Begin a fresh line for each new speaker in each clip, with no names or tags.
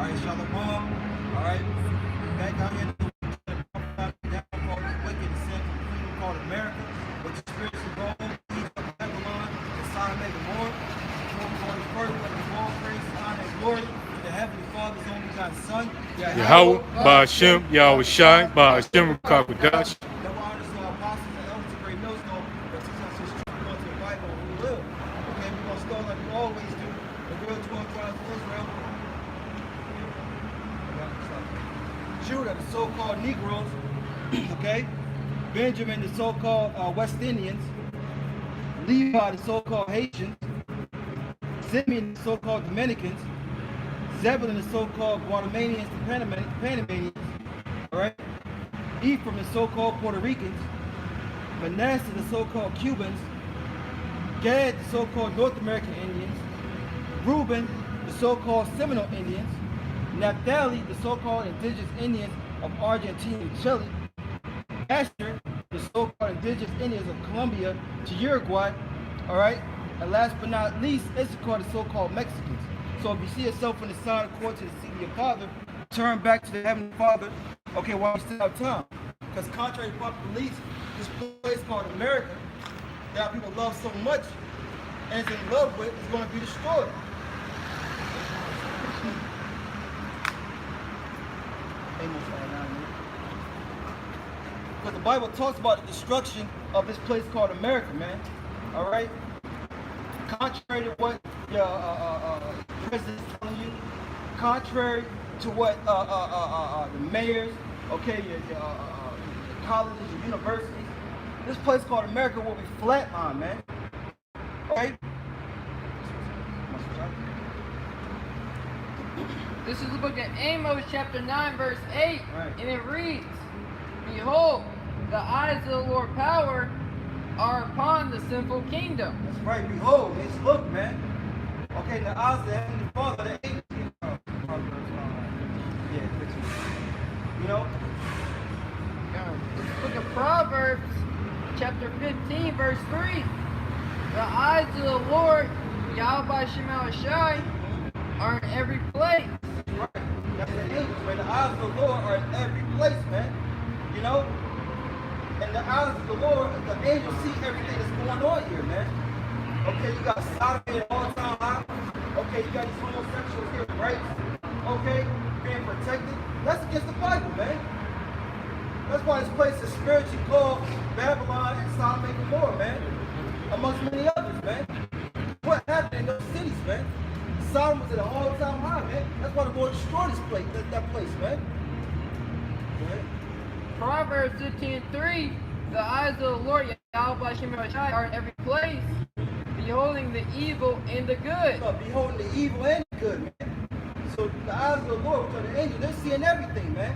right, Shalom. All right, back out here to called wicked and sin kingdom called America, with the spirits of Rome, Egypt, Babylon, and Sodom and Gomorrah. Before the first, but the all praise, honor, and glory to the Heavenly Father's only God's Son,
YAHAWAH, BAHASHAM, YAHAWASHI, BAHASHAM, Kakadash.
That will honor to our apostles and elders of great millstone that teach us his truth according to the Bible, and we will. Okay, we're going to start like we always do, the real 12 tribes of Israel. Judah, the so-called Negroes, okay? Benjamin, the so-called West Indians. Levi, the so-called Haitians. Simeon, the so-called Dominicans. Zebulun, the so-called Guatemalans, the Panamanians. All right? Ephraim, the so-called Puerto Ricans. Manasseh, the so-called Cubans. Gad, the so-called North American Indians. Reuben, the so-called Seminole Indians. Naphtali, the so-called indigenous Indians of Argentina and Chile. Asher, the so-called indigenous Indians of Colombia to Uruguay. All right? And last but not least, Issachar, the so-called Mexicans. So if you see yourself on the side according to the seat of your father, turn back to the Heavenly Father, okay, while we still have time. Because contrary to popular beliefs, this place called America, that people love so much, and is in love with, is going to be destroyed. Because the Bible talks about the destruction of this place called America, man. All right? Contrary to what your president is telling you, contrary to what the mayors, okay, your colleges, your universities, this place called America will be flatlined, man. All right?
This is the book of Amos, chapter 9, verse 8,
right.
And it reads, Behold, the eyes of the Lord power are upon the sinful kingdom.
That's right, behold, it's look, man. Okay, the eyes of the Heavenly Father, the angels, you know?
This book of Proverbs, chapter 15, verse 3, the eyes of the Lord, YAHAWASHI, are in every place.
Right. That's the angels, man. The eyes of the Lord are in every place, man. You know? And the eyes of the Lord, the angels see everything that's going on here, man. Okay, you got sodomy at all time high. Okay, you got these homosexuals here, right? Okay, being protected. That's against the Bible, man. That's why this place is spiritually called Babylon and Sodom and Gomorrah, man. Amongst many others, man. What happened in those cities, man? Sodom was at an all-time high, man. That's why the Lord destroyed this place, that place, man. Go ahead.
Proverbs 15:3, the eyes of the Lord YAHAWASHI are in every place, beholding the evil and the good.
Beholding the evil and the good, man. So the eyes of the Lord, which are the angels, they're seeing everything, man.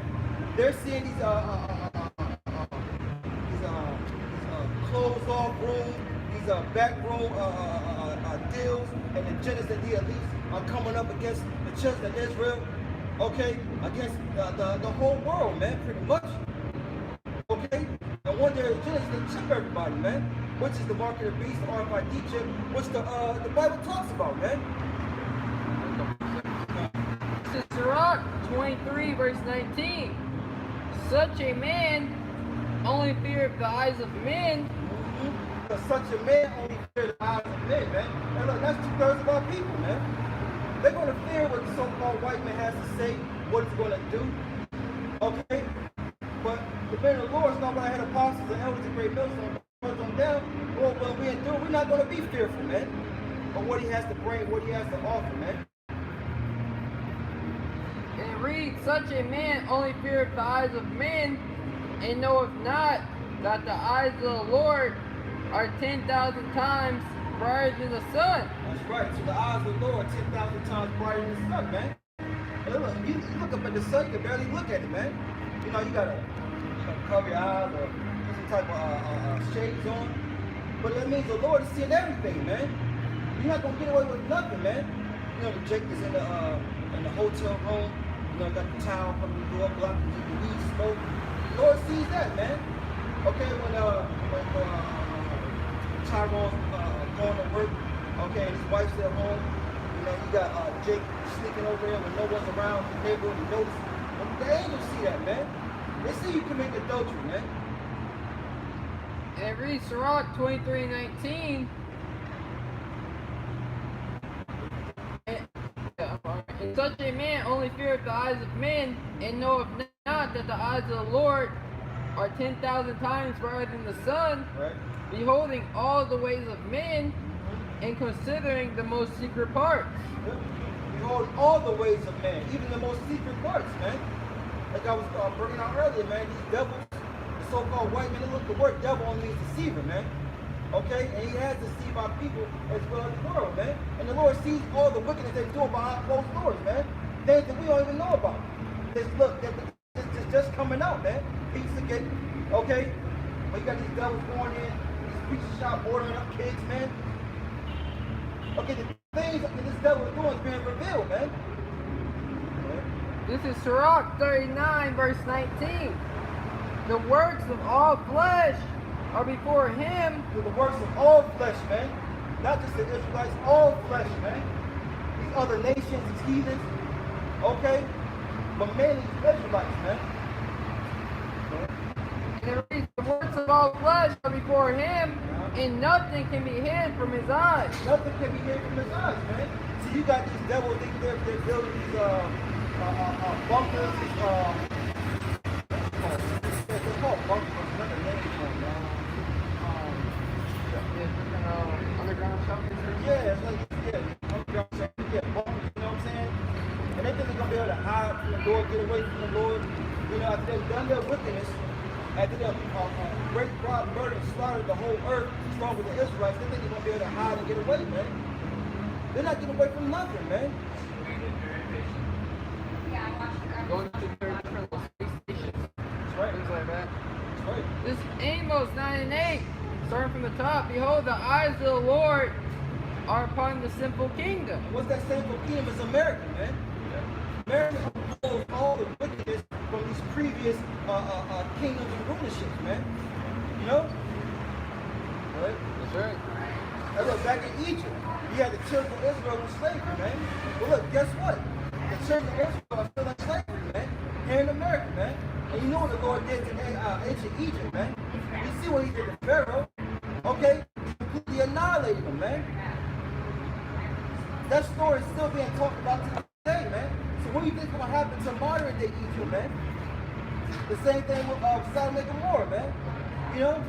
They're seeing these closed off rooms, these back room deals, and the agendas and the elites are coming up against the children of Israel, okay, against the whole world, man, pretty much. Okay? And one of their agendas is to chip everybody, man, which is the mark of the beast, the RFID chip, which the Bible talks about, man.
This is Sirach 23, verse 19. Such a man only feareth the eyes of men.
Because such a man only fears the eyes of men, man. And look, that's 2/3 of our people, man. They're going to fear what the so-called white man has to say, what it's going to do. Okay? But the man of the Lord is not going to have apostles and elders and great millstones on down. Well, what we endure, we're not going to be fearful, man. Of what he has to bring, what he has to offer, man.
And it reads, such a man only feareth the eyes of men, and knoweth not that the eyes of the Lord are 10,000 times brighter than the sun.
That's right. So the eyes of the Lord are 10,000 times brighter than the sun, man. And look, you look up at the sun, you can barely look at it, man. You know, you gotta cover your eyes or put some type of shades on. But that means the Lord is seeing everything, man. You're not gonna get away with nothing, man. You know, the Jake is in the hotel room. You know, got the towel from the door, blocking the weed smoke. The Lord sees that, man. Okay, when Tyrone's going to work, okay, and his wife's at home, You know, you got Jake sneaking over there when no one's around, the neighborhood, you notice. And the angels see that, man. They see you commit adultery, man.
And it reads Sirach 23:19. And such a man only feareth the eyes of men, and knoweth not that the eyes of the Lord are 10,000 times brighter than the sun,
Right.
beholding all the ways of men, and considering the most secret parts.
Yeah. Behold all the ways of man, even the most secret parts, man. Like I was bringing out earlier, man, these devils, the so-called white men, look, the word devil only means deceiver, man. Okay? And he has deceived our people as well as the world, man. And the Lord sees all the wickedness they're doing behind closed doors, man. Things that we don't even know about. Look, it's just coming out, man. Piece of cake, okay? But you got these devils going in, these preachers shop ordering up kids, man. Okay, the things that this devil is doing is being revealed, man.
This is Sirach 39, verse 19. The works of all flesh are before him.
To the works of all flesh, man. Not just the Israelites, all flesh, man. These other nations, these heathens, okay? But mainly these Israelites, man.
And it reads, the works of all flesh are before him, and nothing can be hid from his eyes.
Nothing can be hid from his eyes, man. See, you got these devils, they're building these bunkers, they're called bunkers, another name for them, man.
Underground shelters.
Yeah, it's like, underground shelters, bunkers, you know what I'm saying? And they think they're going to be able to hide from the Lord, get away from the Lord. You know, after they've done their wickedness, after they great fraud, murder, and slaughtered the whole earth, strong with the Israelites, they think they're going to be able to hide and get away, man. They're not getting away from nothing, man.
Going to their different space stations.
That's right.
Things like that.
That's right.
This Amos 9 and 8, starting from the top. Behold, the eyes of the Lord are upon the simple kingdom.
What's that sinful kingdom? It's America, man. America holds all the wickedness from these previous kingdoms and rulerships, man. You know? Right?
That's right.
And look, back in Egypt, you had the children of Israel in slavery, man. But look, guess what? The children of Israel are still in slavery, man. Here in America, man. And you know what the Lord did to ancient Egypt, man. You see what he did to Pharaoh. Okay? He completely annihilated them, man. That story is still being talked about today, man. So what do you think is going to happen to modern day Egypt, man? The same thing with Sodom and Gomorrah, man. You know?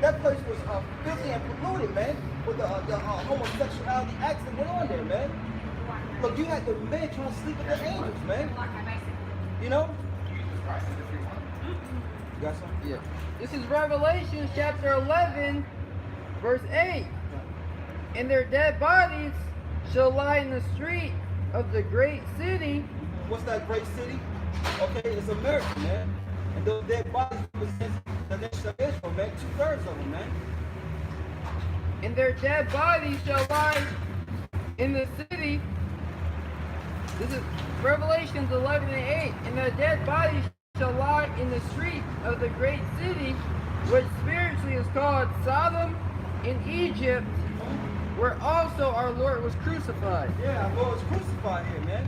That place was filthy and polluted, man, with the homosexuality acts that went on there, man. Look, you had the men trying to sleep with the angels, man. You know? You got something?
Yeah. This is Revelation chapter 11, verse 8. And their dead bodies shall lie in the street of the great city.
What's that great city? Okay, it's America, man. And those dead bodies represent the nation of Israel, man. 2/3 of them, man.
And their dead bodies shall lie in the city. This is Revelations 11 and 8. And their dead bodies shall lie in the street of the great city, which spiritually is called Sodom in Egypt, where also our Lord was crucified.
Yeah, our Lord was crucified here, man.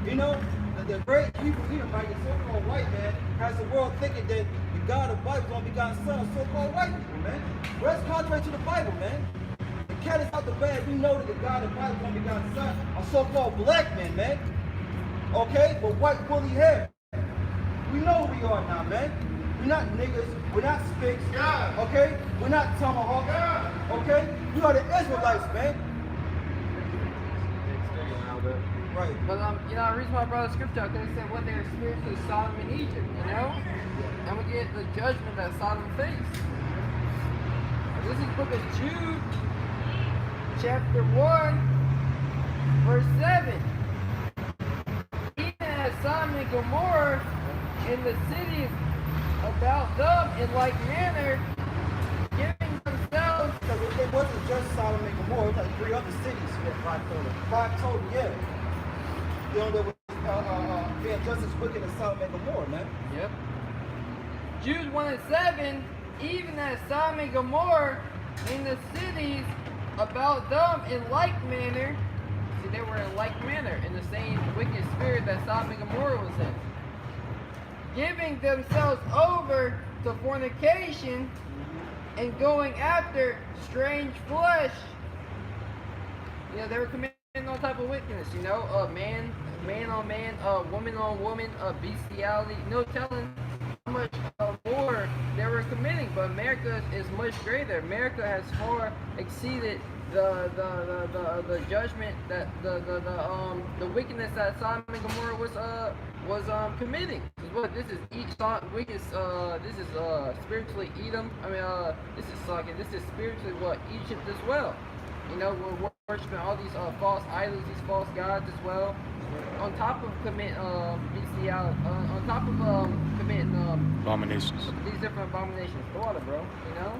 You know, the great people here, right, the so-called white man, has the world thinking that the God of the Bible is going to be God's son of so-called white people, man. Well, that's contrary to the Bible, man. The cat is out the bag. We know that the God of the Bible is going to be God's son of so-called black men, man. Okay? But white woolly hair. We know who we are now, man. We're not niggas. We're not spics. Okay? We're not tomahawks. Okay? We are the Israelites, man. Right.
But you know, I read my brother's scripture out there. They said what they experienced was Sodom in Egypt, you know? And we get the judgment that Sodom faced. This is book of Jude, chapter 1, verse 7. Even as Sodom and Gomorrah and the cities about them in like manner, giving themselves.
It wasn't just Sodom and Gomorrah, it was like 3 other cities. Yeah, 5 total, yeah. You know, that was being just as wicked as Sodom and Gomorrah, man.
Yep. Jude 1 and 7, even as Sodom and Gomorrah in the cities about them in like manner, See, they were in like manner, in the same wicked spirit that Sodom and Gomorrah was in. Giving themselves over to fornication and going after strange flesh. You know, they were committing all type of wickedness, you know, man on man, woman on woman, bestiality, no telling how much more they were committing. But America is much greater. America has far exceeded the judgment that the wickedness that Sodom and Gomorrah was committing. This is this is spiritually Edom. I mean, this is spiritually what Egypt as well. You know, we're worshiping all these false idols, these false gods as well. On top of committing bestiality, on top of committing
Abominations.
these different abominations. The water, bro. You know,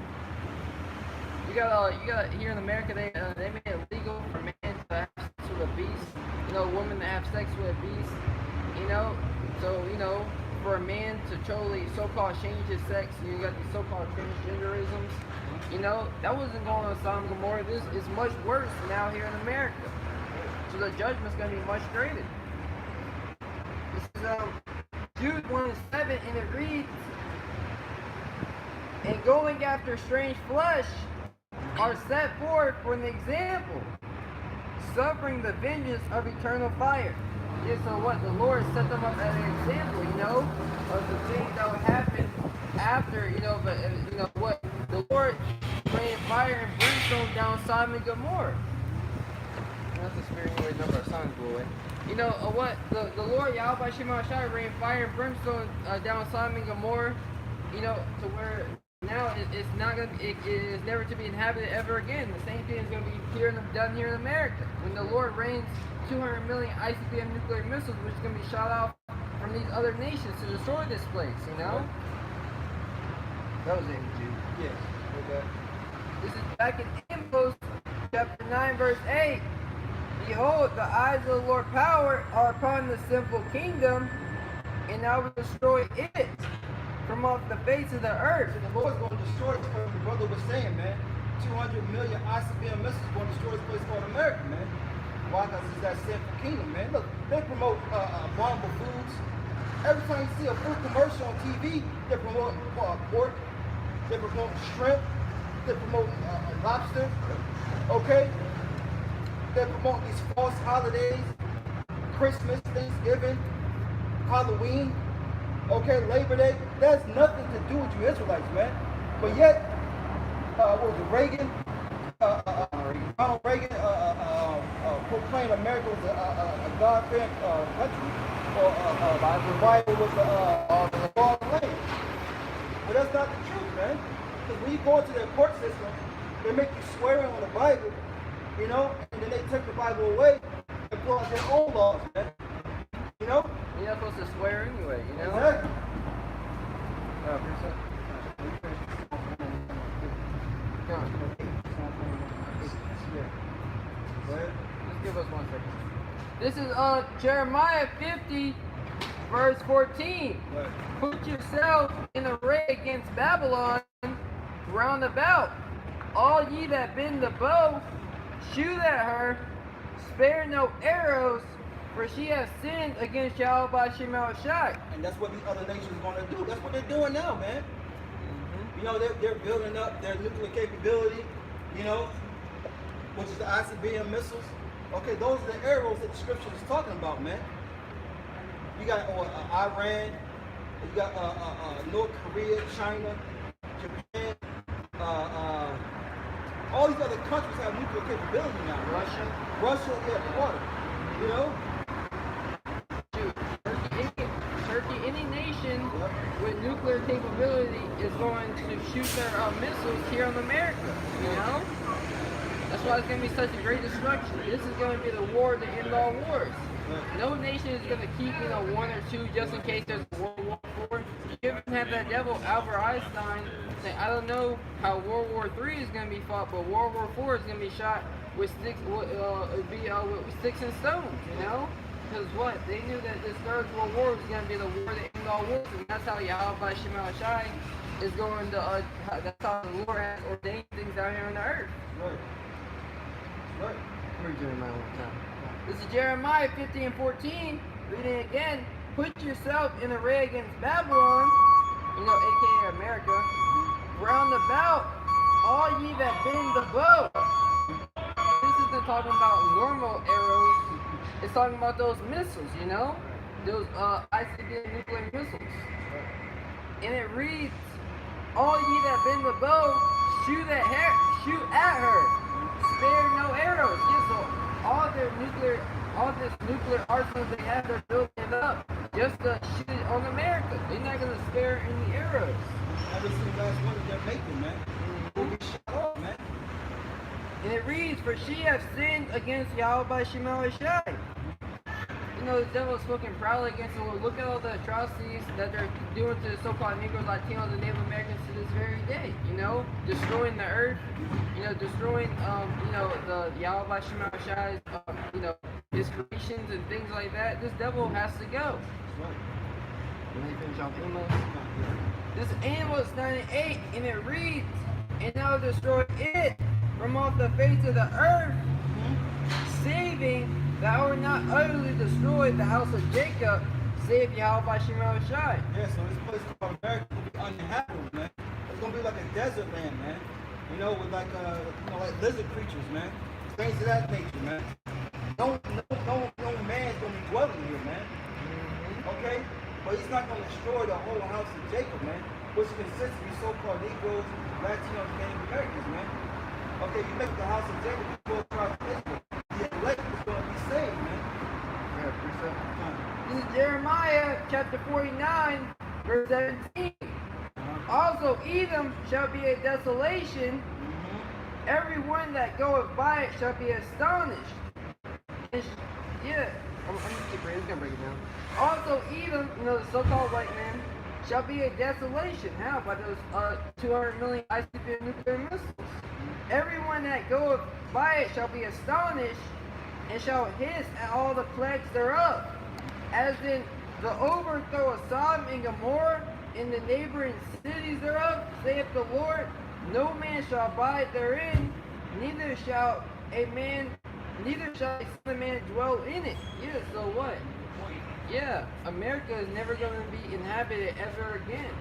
you got here in America, they made it legal for men to have sex with a beast. You know, women to have sex with a beast. You know, so you know, for a man to totally so-called change his sex, you got these so-called transgenderisms. You know, that wasn't going on in Sodom and Gomorrah. This is much worse now here in America. So the judgment's going to be much greater. This is Jude 1:7, and it reads, "And going after strange flesh are set forth for an example, suffering the vengeance of eternal fire." Yeah, so what? The Lord set them up as an example, you know, of the things that would happen after, you know, but you know what? The Lord rained fire and brimstone down Sodom and Gomorrah. That's the spirit anyway, number of sons blew away. You know what? The Lord YAHAWASHI rained fire and brimstone down Sodom and Gomorrah. You know, to where now it's not gonna. It is never to be inhabited ever again. The same thing is gonna be done here in America when the Lord rains 200 million ICBM nuclear missiles, which is gonna be shot out from these other nations to destroy this place. You know. That was it, Jude.
Yes. Okay.
This is back in Amos chapter 9 verse 8. "Behold, the eyes of the Lord power are upon the sinful kingdom, and I will destroy it from off the face of the earth."
So the Lord's going to destroy this place. The brother was saying, man, 200 million ICBM missiles going to destroy this place called America, man. Why? Because it's that sinful kingdom, man. Look, they promote abominable foods. Every time you see a food commercial on TV, they promote pork, they promote shrimp, they promote lobster, okay? They promote these false holidays, Christmas, Thanksgiving, Halloween, okay, Labor Day. That has nothing to do with you Israelites, man. But yet, what was it, Reagan? Ronald Reagan proclaimed America was a God-fearing country, or the Bible was the law of the land. But that's not the truth, man. Because when you go into their court system, they make you swear on the Bible, you know, and then they take the Bible away and put out their own laws, man. You know?
You're not supposed to swear anyway, you know?
Exactly.
Just give us 1 second. This is Jeremiah 50, verse 14.
Right.
"Put yourself in array against Babylon round about. All ye that bend the bow, shoot at her, spare no arrows, for she has sinned against YAHAWASHI."
And that's what these other nations are going to do. That's what they're doing now, man. You know, they're building up their nuclear capability, you know, which is the ICBM missiles. Okay, those are the arrows that the scripture is talking about, man. You got Iran, you got North Korea, China, Japan, all these other countries have nuclear capability now. Russia, yeah, the water. You know?
Turkey, any nation with nuclear capability is going to shoot their missiles here in America, you know? That's why it's going to be such a great destruction. This is going to be the war to end all wars. No nation is going to keep, you know, one or two just in case there's a World War IV. You even have that devil Albert Einstein saying, "I don't know how World War III is going to be fought, but World War IV is going to be shot with sticks, with sticks and stones," you know? Because what? They knew that this third World War was going to be the war to end all wars, and that's how YAHAWASHI is going to, that's how the Lord has ordained things down here on the earth.
Right. Right.
We're doing my own time. This is Jeremiah 15:14. Reading again. Put yourself in array against Babylon, aka America. Round about, all ye that bend the bow. This isn't talking about normal arrows. It's talking about those missiles, those ICBM nuclear missiles. And it reads, all ye that bend the bow, shoot at her. Spare no arrows. Yeah, so all this nuclear arsenal they have, they're building it up just to shoot it on America. They're not gonna spare any arrows.
Every single last one that they're making, man. Will be shot off, man.
And it reads, for she hath sinned against YAHAWASHI. The devil is spoken proudly against the Lord. Look at all the atrocities that they're doing to the so-called Negroes, Latinos, and Native Americans to this very day. Destroying the earth, destroying, the YAHAWASHI's, his creations and things like that. This devil has to go. Let me finish off Amos. This Amos 9:8, and it reads, and I will destroy it from off the face of the earth, saving that I will not utterly destroy the house of Jacob, save YAHAWASHI.
Yeah, so this place called America will be uninhabitable, man. It's gonna be like a desert land, man. With like like lizard creatures, man. Things of that nature, man. No man's gonna be dwelling here, man. Okay? But he's not gonna destroy the whole house of Jacob, man, which consists of these so-called Negroes, Latinos, and Native Americans, man. Okay, you make the house of Jacob, the 12 tribes of Israel. The elect is going to be saved, man.
This is Jeremiah chapter 49, verse 17. Also, Edom shall be a desolation. Every one that goeth by it shall be astonished. And I'm gonna break it down. Also, Edom, the so-called white man, shall be a desolation. How? By those 200 million ICBM nuclear missiles. Everyone that goeth by it shall be astonished, and shall hiss at all the plagues thereof, as in the overthrow of Sodom and Gomorrah in the neighboring cities thereof, saith the Lord. No man shall abide therein, neither shall a son of man dwell in it. Yeah, so what? Yeah, America is never going to be inhabited ever again.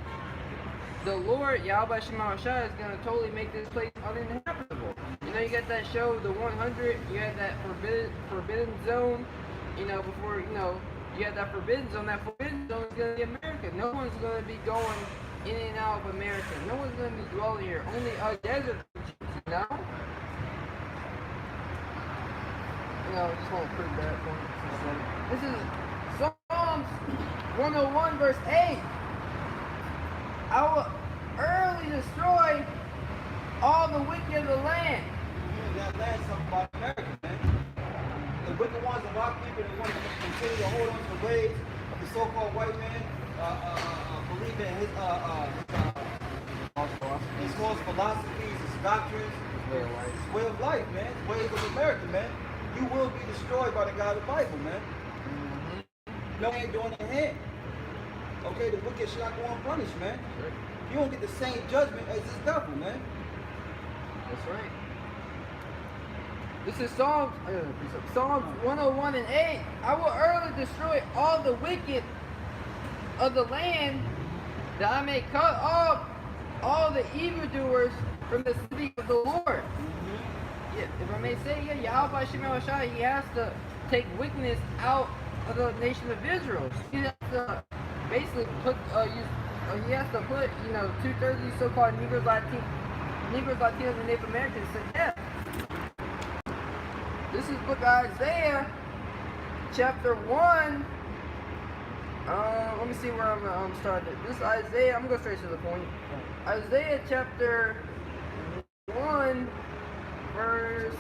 The Lord, YAHAWASHI, is going to totally make this place uninhabitable. You got that show, The 100, you had that forbidden zone, before, you had that forbidden zone. That forbidden zone is going to be America. No one's going to be going in and out of America. No one's going to be dwelling here. Only desert creatures, I just want to prove that point. This is Psalms 101, verse 8. I will early destroy all the wicked of the land.
That land's something about America, man. The wicked ones of our people that want to continue to hold on to the ways of the so-called white man, believe in his false philosophies, his doctrines, his way of life, man. His ways of America, man. You will be destroyed by the God of the Bible, man. No man doing your hand. Okay, the wicked shall not go unpunished, man. You don't get the same judgment as this devil, man.
That's right. This is Psalms 101 and 8. I will early destroy all the wicked of the land, that I may cut off all the evildoers from the city of the Lord. Yeah, if I may say, YAHAWASHI, he has to take wickedness out of the nation of Israel. He has to basically put, he has to put, 2/3 of these so-called Negroes, Latinos, and Native Americans to death. This is book of Isaiah, chapter 1. Let me see where I'm starting. This is Isaiah, I'm going to go straight to the point. Isaiah chapter 1, verse...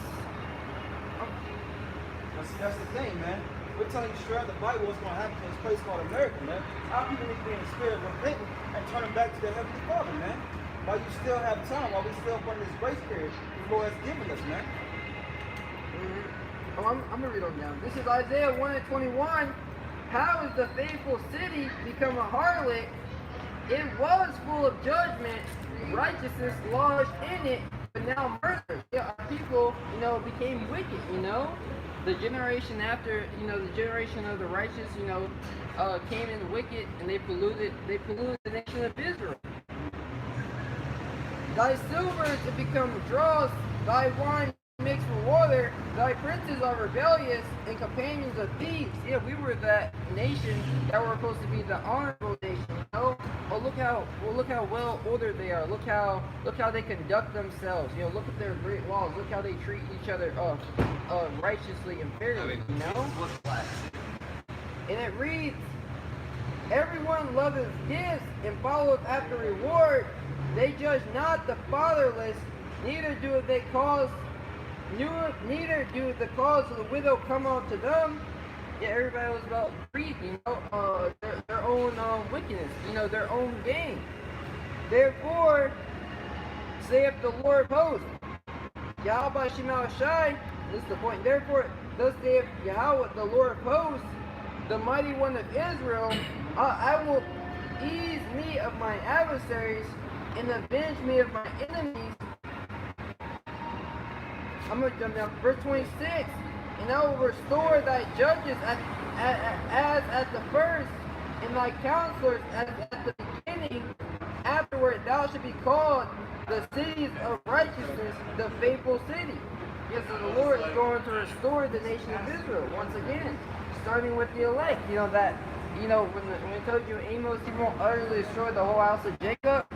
That's the thing, man. We're telling you straight out the Bible what's going to happen to this place called America, man. Our people need to be in the spirit of repentance and turning back to their Heavenly Father, man. While you still have time, while we still under this grace period the Lord has given us, man.
Oh, I'm going to read on down. This is Isaiah 1 and 21. How is the faithful city become a harlot? It was full of judgment, righteousness lodged in it, but now murder. Yeah, our people, became wicked, the generation after, the generation of the righteous, came in wicked, and they polluted the nation of Israel. Thy silver is become dross, thy wine mixed with water, thy princes are rebellious and companions of thieves. Yeah, we were that nation that were supposed to be the honorable nation. Oh, look how well ordered they are. Look how they conduct themselves. Look at their great laws. Look how they treat each other righteously and fairly. And it reads, everyone loveth gifts and followeth after reward. They judge not the fatherless, neither do the cause of the widow come unto them. Yeah, everybody was about greed, their own wickedness, their own gain. Therefore, saith the Lord of hosts, YAHAWASHI, this is the point. Therefore, thus saith Yahweh, the Lord of hosts, the mighty one of Israel, I will ease me of my adversaries and avenge me of my enemies. I'm going to jump down to verse 26. And I will restore thy judges as at the first, and thy counselors as at the beginning. Afterward thou shalt be called the cities of righteousness, the faithful city. Yes, so the Lord is going to restore the nation of Israel once again, starting with the elect. When it tells you Amos, he won't utterly destroy the whole house of Jacob.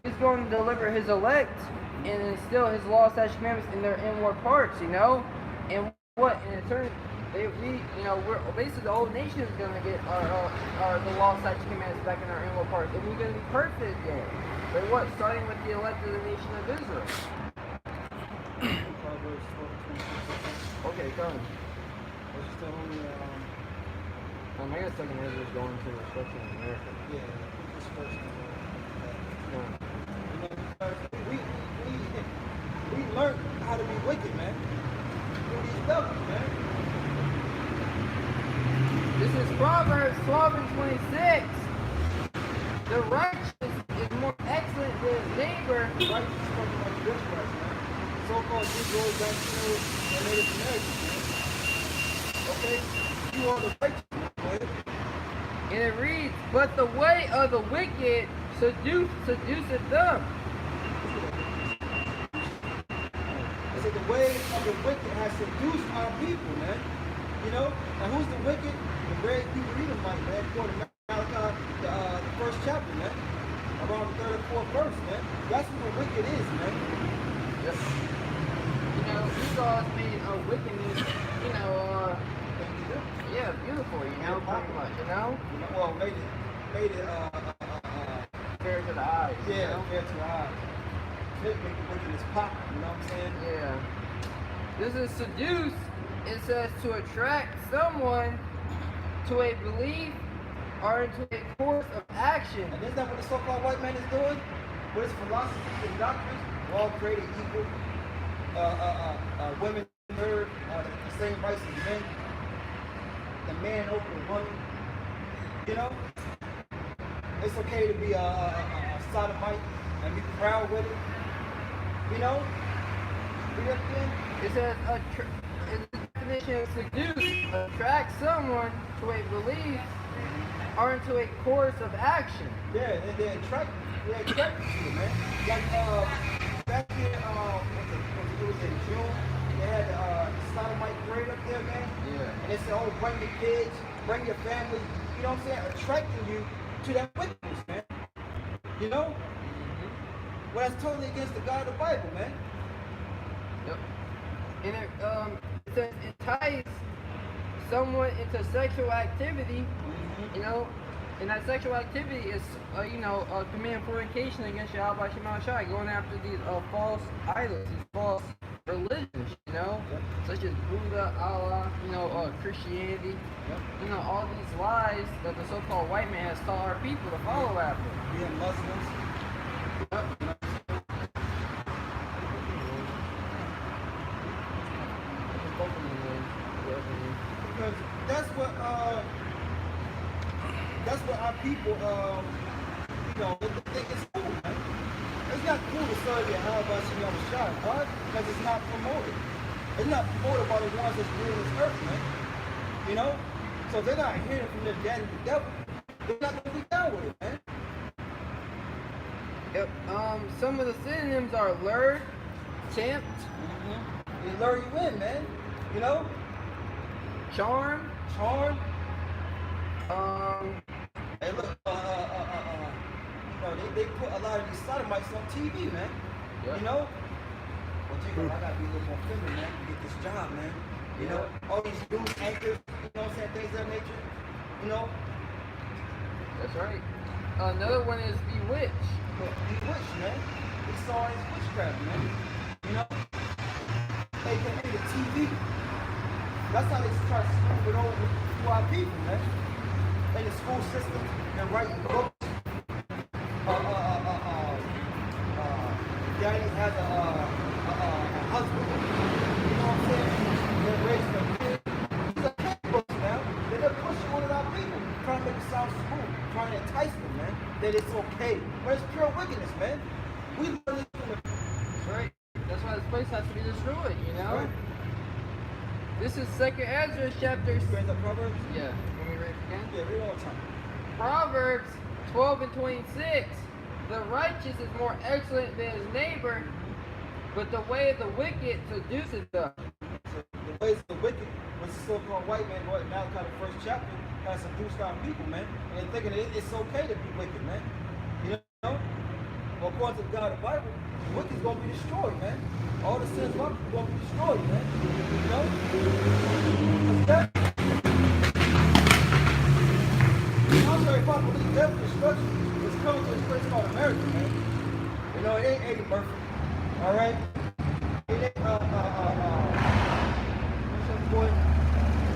He's going to deliver his elect and instill his law, statutes, commandments in their inward parts, And what in turn, we're basically the whole nation is going to get the law, statutes, commandments back in our inward parts, and we're going to be perfect again. But what? Starting with the elect of the nation of Israel. Okay, come. I guess second Ezra's going to destruction in America.
Yeah, this first one. We learned how to be wicked, man. Through these devils, man.
This is Proverbs 12 and 26. The righteous is more excellent than his neighbor.
Righteous is talking about the Israelites, man. So-called Negroes that and Native Americans, man. Okay? You are the righteous, man.
And it reads, but the way of the wicked seduceth them.
So the way of the wicked has seduced our people, man. And who's the wicked? The very people Edomite, man. According to Malachi, the first chapter, man. Around the 3rd or 4th verse, man. That's what the wicked is, man.
Yes. Esau has made wickedness, beautiful, pretty much,
Well, made it
fair to the eyes.
Yeah, fair to the eyes. Make the wickedness pop, you know what I'm saying?
Yeah. This is seduce. It says to attract someone to a belief or into a course of action.
And isn't that what the so-called white man is doing? With his philosophies and doctrines? We're all created equal. Women deserve the same rights as men. The man over the woman. It's okay to be a sodomite and be proud with it. Read that again?
It says, the definition of seduce, attract someone to a belief or into a course of action.
Yeah, they attract you to it, man. Like, back in, it was in June, they had the sodomite parade up there, man.
Yeah.
And they said, oh, bring your kids, bring your family. You know what I'm saying? Attracting you to that wickedness, man. Well, that's totally against the God of the Bible, man.
Yep. And it says entice someone into sexual activity, and that sexual activity is, committing fornication against YAHAWASHI, going after these false idols, these false religions, such as Buddha, Allah, Christianity, all these lies that the so-called white man has taught our people to follow after.
Being Muslims.
Yep.
Because that's what our people, they think it's cool, man. It's not cool to serve your YAHAWASHI, because it's not promoted. It's not promoted by the ones that's ruling this earth, man. You know? So they're not hearing from their daddy, the devil. They're not going to be down with it, man.
Yep. Some of the synonyms are lure, tempt,
They lure you in, man. You know?
charm.
Charm. Hey, look, you know, they put a lot of these sodomites on TV, man.
Yep.
You know? Well, Jacob, I gotta be a little more feminine, man, to get this job, man. You know, all these news anchors, you know what I'm saying, things of that nature. You know?
That's right. Another one is bewitched.
Bewitched, man. We saw his witchcraft, man. You know? AKA the TV. That's how they try to smooth it over to our people, man. In the school system and writing books. Daddy has a husband. You know what I'm saying? They're raising a kid. These are kid books now. They're pushing one of our people, trying to make it sound smooth, trying to entice them, man. That it's okay. But it's pure wickedness, man. We learn this from the.
That's right. That's why this place has to be destroyed, you know?
Right.
This is 2nd Ezra chapter.
Read the Proverbs?
Yeah. Let me read it again.
Yeah, read it all the time.
Proverbs 12 and 26. The righteous is more excellent than his neighbor, but the way of the wicked seduces them.
So the ways of the wicked, which is so-called white man, what now kind of first chapter, has seduced our people, man. And they're thinking it's okay to be wicked, man. You know? Well, according to God, the Bible, the wicked's gonna be destroyed, man. All the sins of our people gonna be destroyed, man. You know? I'm sorry, if I believe death and destruction is coming to this place called America, man. You know, it ain't Eddie Murphy. All right? It ain't, what's that boy?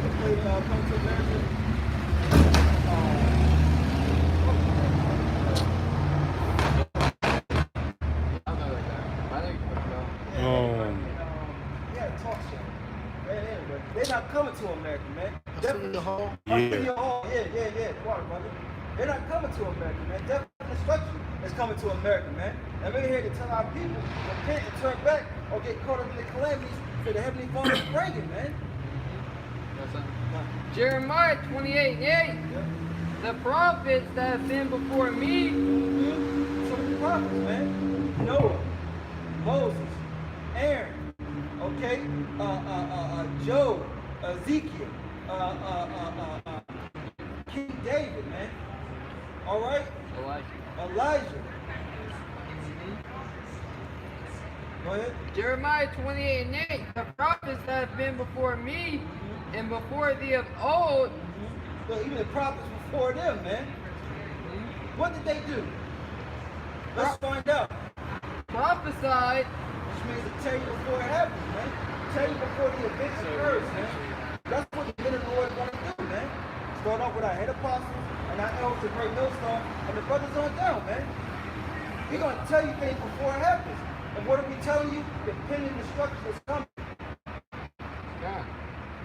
They played Coming to America.
I know that guy. I know you're talking about.
Yeah, talk show. Man, anyway, they're not coming to America, man.
City Hall.
City Hall. Yeah. Water, brother. They're not coming to America, man. Death and destruction is coming to America, man. And we're here to tell our people repent and turn back or get caught up in the calamities that the Heavenly Father is bringing, man.
Jeremiah 28:8.
Yeah.
The prophets that have been before me.
Some of the prophets, man. Noah, Moses, Aaron, okay, Job, Ezekiel, King David, man. All right, Elijah. Go ahead.
Jeremiah 28:8. The prophets that have been before me and before thee of old.
Well, even the prophets before them, man. What did they do? Let's find out.
Prophesied.
Which means to tell you before it happens, man. Tell you before the event occurs, man. That's what the men of the Lord want to do, man. Start off with our head apostles and our elders, the great millstone, and the brothers on down, man. We're going to tell you things before it happens. And what are we telling you? The pending destruction is coming.
Yeah.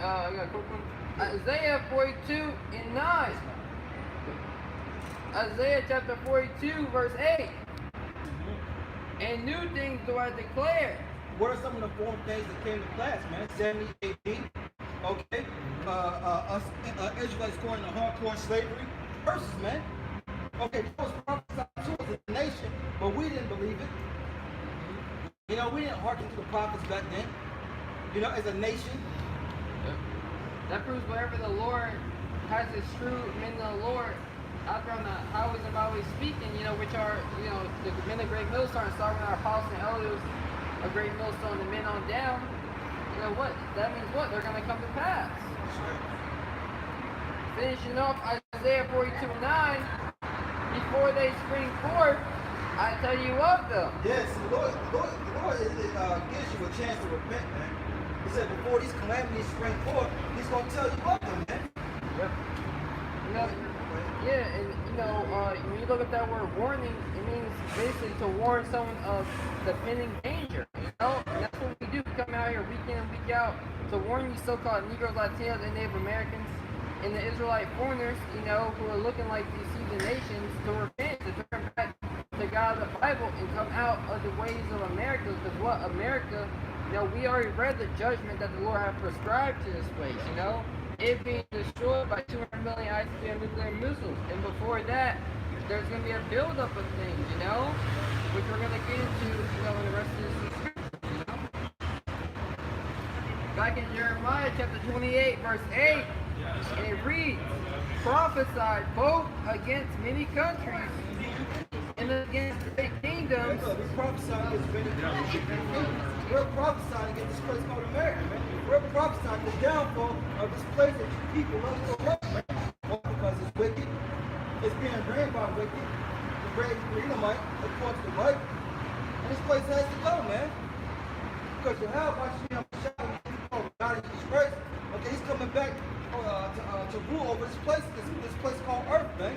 I got a quick one. Isaiah 42 and 9. Isaiah chapter 42, verse 8. And new things do I declare.
What are some of the form things that came to pass, man? 70 AD. Okay. Israelites going into hardcore slavery. Curses, man. Okay, that was prophesied to us as a nation, but we didn't believe it. You know, we didn't hearken to the prophets back then. You know, as a nation.
That proves wherever the Lord has his true men of the Lord out there on the highways and byways speaking, you know, which are, you know, the men of great millstone, starting with our apostles and elders, a great millstone, the men on down. You know what? That means what? They're going to come to pass. Finishing off Isaiah 42:9, before they spring forth, I tell you of them.
Yes, the Lord gives you a chance to repent, man. He said before these calamities spring forth, he's going to tell you of them, man.
Yep. You know, yeah, and you know, when you look at that word warning, it means basically to warn someone of the pending danger. You know, and that's what we do. We come out here week in and week out to warn these so-called Negroes, Latinos, and Native Americans, and the Israelite foreigners, you know, who are looking like these heathen nations, to repent, to turn back to God of the Bible, and come out of the ways of America. Because what America you know, we already read the judgment that the Lord has prescribed to this place, you know, it being destroyed by 200 million ICBM nuclear missiles. And before that, there's going to be a buildup of things, you know, which we're going to get into, you know, in the rest of this description, you know. Back in Jeremiah chapter 28, verse 8, and it reads, prophesied both against many countries and against great kingdoms.
We're prophesying against many countries. We're prophesying against this place called America, man. We're prophesying the downfall of this place that you people love so much, man. Well, because it's wicked. It's being ran by wicked. The great Edomite, according to the Bible. And this place has to go, man. Because YAHAWASHI, God of Jesus Christ, okay, he's coming back to rule over this place called Earth, man.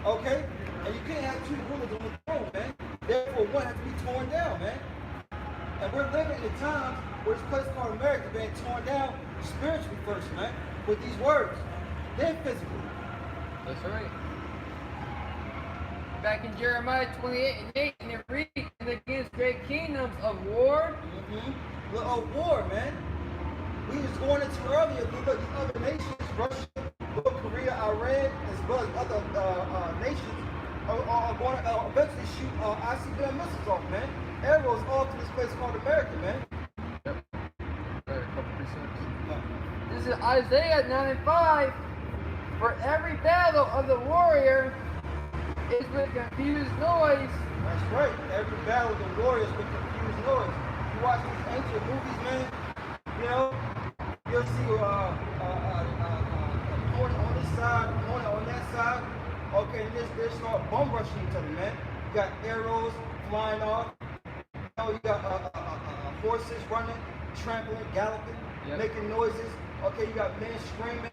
Okay? And you can't have two rulers on the throne, man. Therefore, one has to be torn down, man. And we're living in times where this place called America is being torn down spiritually first, man, with these words, then physically.
That's right. Back in Jeremiah 28 and 8, and it reads, and against great kingdoms of war.
Of war, man. We was going into earlier, these other nations, Russia, North Korea, Iran, as well as other nations, are going to eventually shoot ICBM missiles off, man. Arrows off to this place called America, man.
Yep. Right, a couple precepts. This is Isaiah 9 and 5. For every battle of the warrior is with confused noise.
That's right. Every battle of the warrior is with confused noise. You watch these ancient movies, man, you know, you'll see opponent on this side, opponent on that side. Okay, and they start bum rushing each other, man. You got arrows flying off. You know, you got horses running, trampling, galloping, making noises. Okay, you got men screaming.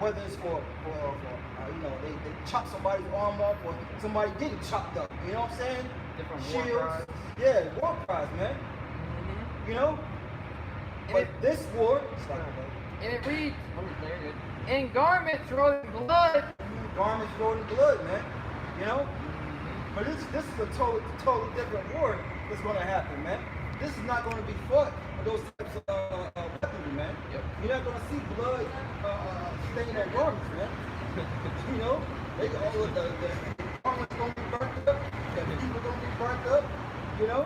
Whether it's for you know, they chop somebody's arm off or somebody getting chopped up. You know what I'm saying?
Different
Shields.
war cries.
Yeah, war cries, man. You know?
And
But this war,
and it reads, in garments rolled in blood.
Garments rolled in blood, man. You know? But this is a totally different war that's going to happen, man. This is not going to be fought with those types of weaponry, man. You're not going to see blood stain their garments, man. You know? The garments going to be burnt up. The people going to be burnt up. You know?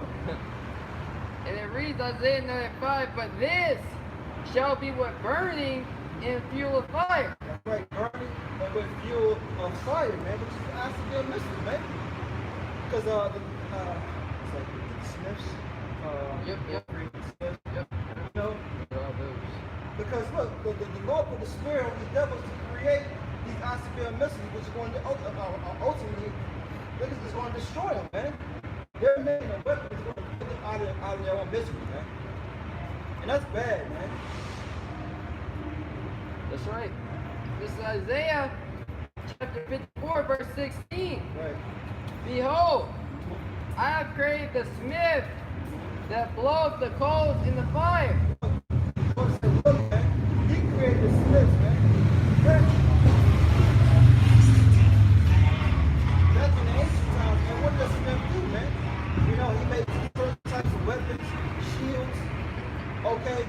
And it reads Isaiah 9 and 5, but this shall be what burning in fuel of fire.
That's right, burning and with fuel of fire, man, which is ICBM missiles, man. Because it's like the Smiths. Smiths. You know? Because look, the Lord put the spirit on these devils to create these ICBM missiles, which is going to ultimately, is going to destroy them, man. They're making a weapon that's going to put them out of their own misery, man. And that's bad, man.
That's right. This is Isaiah chapter 54, verse 16.
Right.
Behold, I have created the smith that bloweth the coals in the fire.
Look, man, he created the smiths, man. That's in the ancient times, man. What does smith do, man? You know, he made certain types of weapons, shields, okay,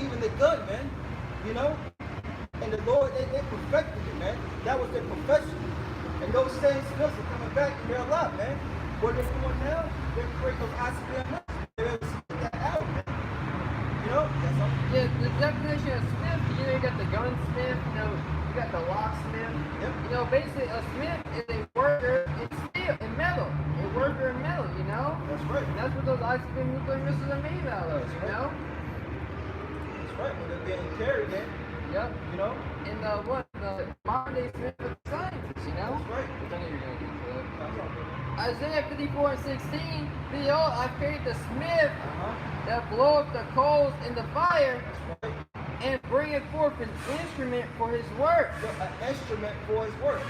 even the gun, man. You know? And the Lord, they perfected it, man. That was their profession. And those same smiths are coming back in their life, man. What they're doing now, they're creating those ICBM missiles. They're able to spit that out, man. You know? That's all.
Yeah, the definition of smith, you know, you got the gunsmith, you know, you got the locksmith.
Yep.
You know, basically a smith is a worker in steel, in metal. A worker in metal, you know?
That's right.
And that's what those ICBM nuclear missiles are made out of, you know?
That's right. When they're being carried in,
Yep.
you know?
In the modern day smith of scientists, you know?
That's right.
Which I know you're going to get to that.
That's all.
Isaiah 54 and 16, behold, I create the smith
Uh-huh.
that bloweth the coals in the fire
That's right.
and bringeth forth an instrument for his work.
An instrument for his work.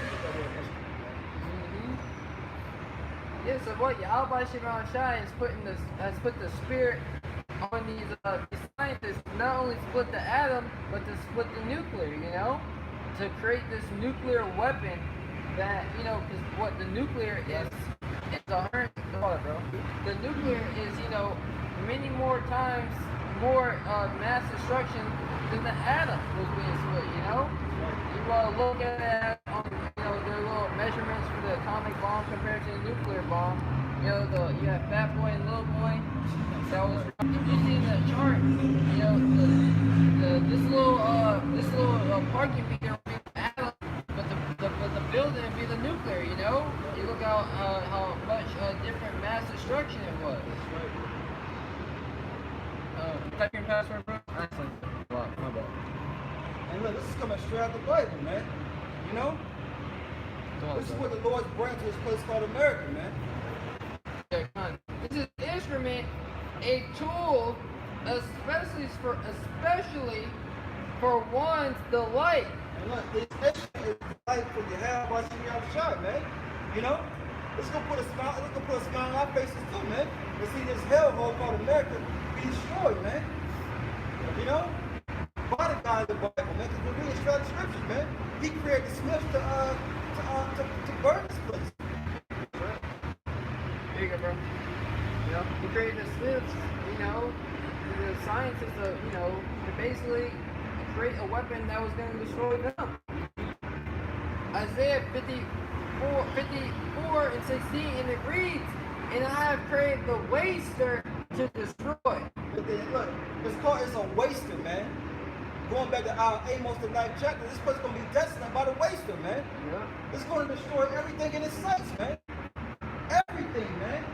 Yeah, so what YAHAWASHI has put the spirit on these scientists, not only split the atom, but to split the nuclear, you know? To create this nuclear weapon that, you know, because what the nuclear is it's 100. Hold on, bro. The nuclear is, many more times more mass destruction than the atom was being split. You look at it on, their little measurements for the atomic bomb compared to the nuclear bomb. You have Fat Boy and Little Boy. That was, if you see the chart, this little parking meter would be the atom, but the building would be the nuclear. You look out how much different mass destruction it was. Type your password, bro. My bad.
And look, this is coming straight out the Bible, man. This is what the Lord's brought to this place called America, man.
This is an instrument, a tool, especially for one's delight.
And look, this instrument is life for YAHAWASHI, man. It's gonna put a smile on our faces too, man. To see this hellhole called America be destroyed, man. By the God of the Bible, man, because we're reading straight scriptures, man. He created the Smiths to burn this place.
There you go, bro. He created the Smiths, the scientists, to basically create a weapon that was going to destroy them. Isaiah 54 and 16, and it reads, "And I have created the waster to destroy."
But then, look, it's a waster, man. Going back to our Amos the 9th chapter, this place is going to be destined by the waster, man.
Yeah.
It's going to destroy everything in its sights, man. Everything, man.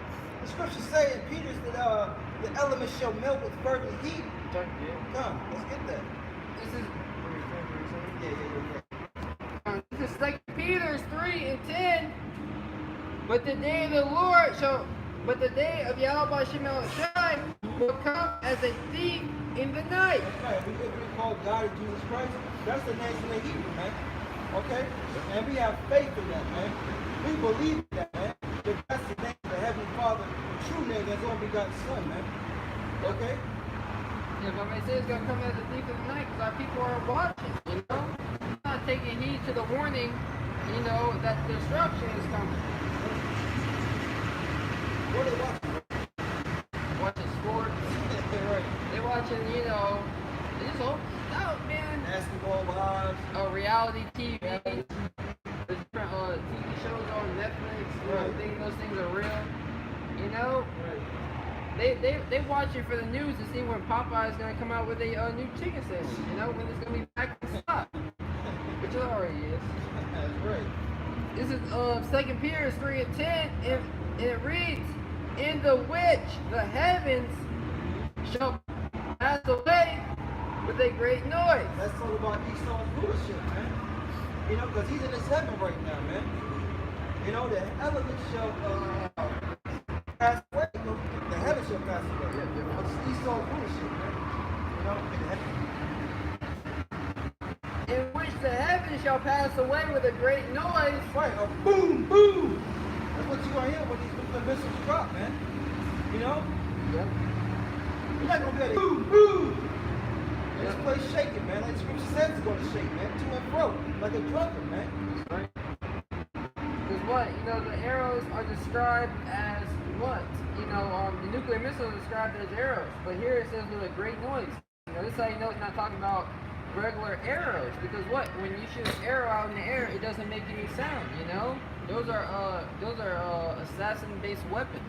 The scriptures say in Peter's that the elements shall melt with fervent heat. Come, let's get that.
This is
Yeah.
This is 2 Peter 3 and 10. But the day of YAHAWASHI will come as a thief in the night.
That's right. We call God and Jesus Christ. That's the name of the Hebrew, man. Okay? And we have faith in that, man. We believe that, man. That that's the name of the Heavenly Father, the true name that's only begotten Son, man. Okay?
Yeah, but I say it's going to come as a thief in the night because our people are watching, Not taking heed to the warning, that destruction is coming.
What are they watching?
Watching sports.
Right.
They're watching, these whole stuff, man.
Basketball wives.
Reality TV. There's different TV shows on Netflix.
Right.
Thinking those things are real.
Right.
They watching for the news to see when Popeye is gonna come out with a new chicken sandwich. When it's gonna be back in stock, which it already is.
That's right.
This is 2 Peter 3 and 10, and it reads, "In the which the heavens shall pass away with a great noise."
That's all about Esau's bullshit, man. Because he's in his heaven right now, man. The elements shall pass away. The heaven shall pass away. It's Esau's bullshit, man.
In which the heavens shall pass away with a great noise.
Right, a boom, boom. That's what you're going to hear when these nuclear missiles drop, man.
Yep.
You're not going to be able to boom, boom. And this place shaking, man. Like the scripture says it's going to shake, man. To and fro. Like a drunkard, man.
Right. Because what? The arrows are described as what? The nuclear missiles are described as arrows. But here it says with a great noise. This is how you know it's not talking about regular arrows. Because what? When you shoot an arrow out in the air, it doesn't make any sound, Those are assassin-based weapons.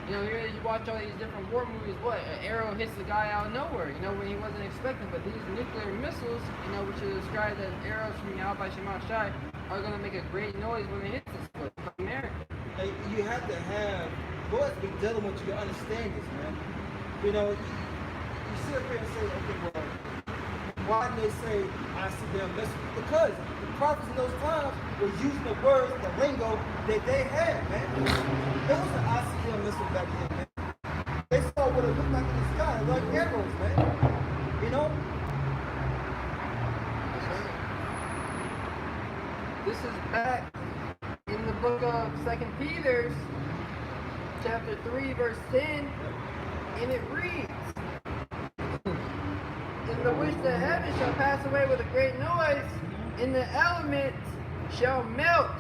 Here you watch all these different war movies, what? An arrow hits the guy out of nowhere, when he wasn't expecting. But these nuclear missiles, which are described as arrows from YAHAWASHI, are going to make a great noise when they hit this place, America.
Hey, you have to have, Lord has to be dealing with you to understand this, man. You sit up here and say, okay, well, why did they say, I see them missing? Because the prophets in those times were using the words, the lingo that they had, man. There was an I see them missing back then, man. They saw what it looked like in the sky, like arrows, man.
This is back in the book of 2 Peter, chapter 3, verse 10, and it reads, "In the which the heavens shall pass away with a great noise, and the elements shall melt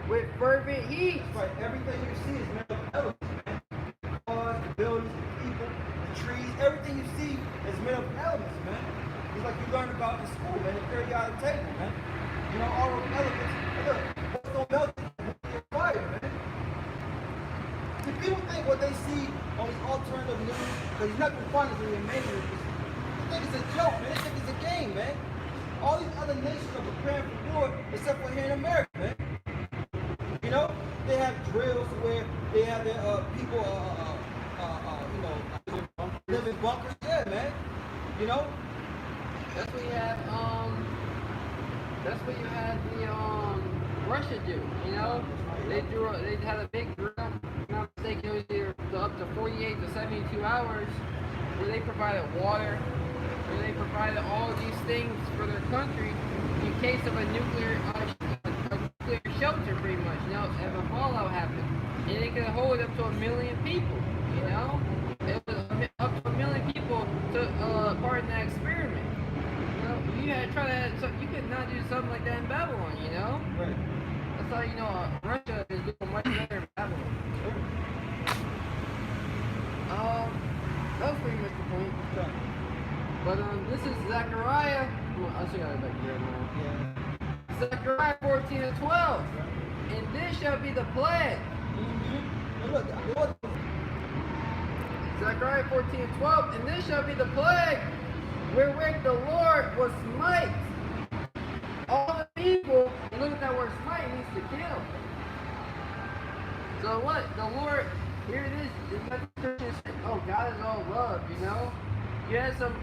with fervent heat.
Right, everything you see is made of elements, man. The cars, the buildings, the people, the trees, everything you see is made of elements, man. It's like you learn about in school, man, the periodic table, man. You know, all those elements. And look, what's gonna melt it? Nuclear fire, man. See, people think what they see on these alternative news, because you're not gonna find it in the major. They think it's a joke, man. They think it's a game, man. All these other nations are preparing for war, except for here in America, man. You know, they have drills where they have their people, live in bunkers. Yeah, man. You know,
That's what you have. That's what you had the Russia do. You know, they had a big drill. If I'm not mistaken, it was either up to 48 to 72 hours, where they provided water, where they provided all of these things for their country in case of a nuclear shelter, pretty much. You know, if a fallout happened, and they could hold up to 1 million people. You know, it was up to 1 million people took part in that experiment. You know, you had to try that. So you could not do something like that in Babylon. You know,
right.
that's how you know Russia is doing much better in Babylon. That was pretty much the point.
Sure.
But this is Zechariah. Well, I'll show you back here now.
Yeah.
Zechariah 14 and 12. And this shall be the plague.
Look,
Zechariah 14 and 12. And this shall be the plague wherewith the Lord will smite all the people. And look at that word smite, means to kill. So what? The Lord, here it is. Christians say, oh, God is all love, you know? You had some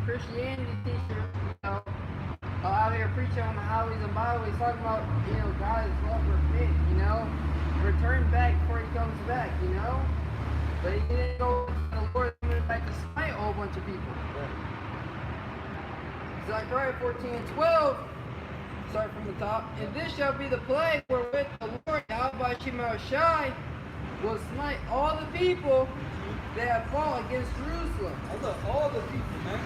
Christianity teachers, you know, out here preaching on the highways and byways, talking about, you know, God is love for faith, you know? Return back before he comes back, you know? But he didn't go to the Lord coming back to smite a whole bunch of people. Zechariah 14 and 12, start from the top. And this shall be the plague wherewith the Lord, YAHAWASHI, will smite all the people that have fought against Jerusalem.
Oh, look, all the people, man.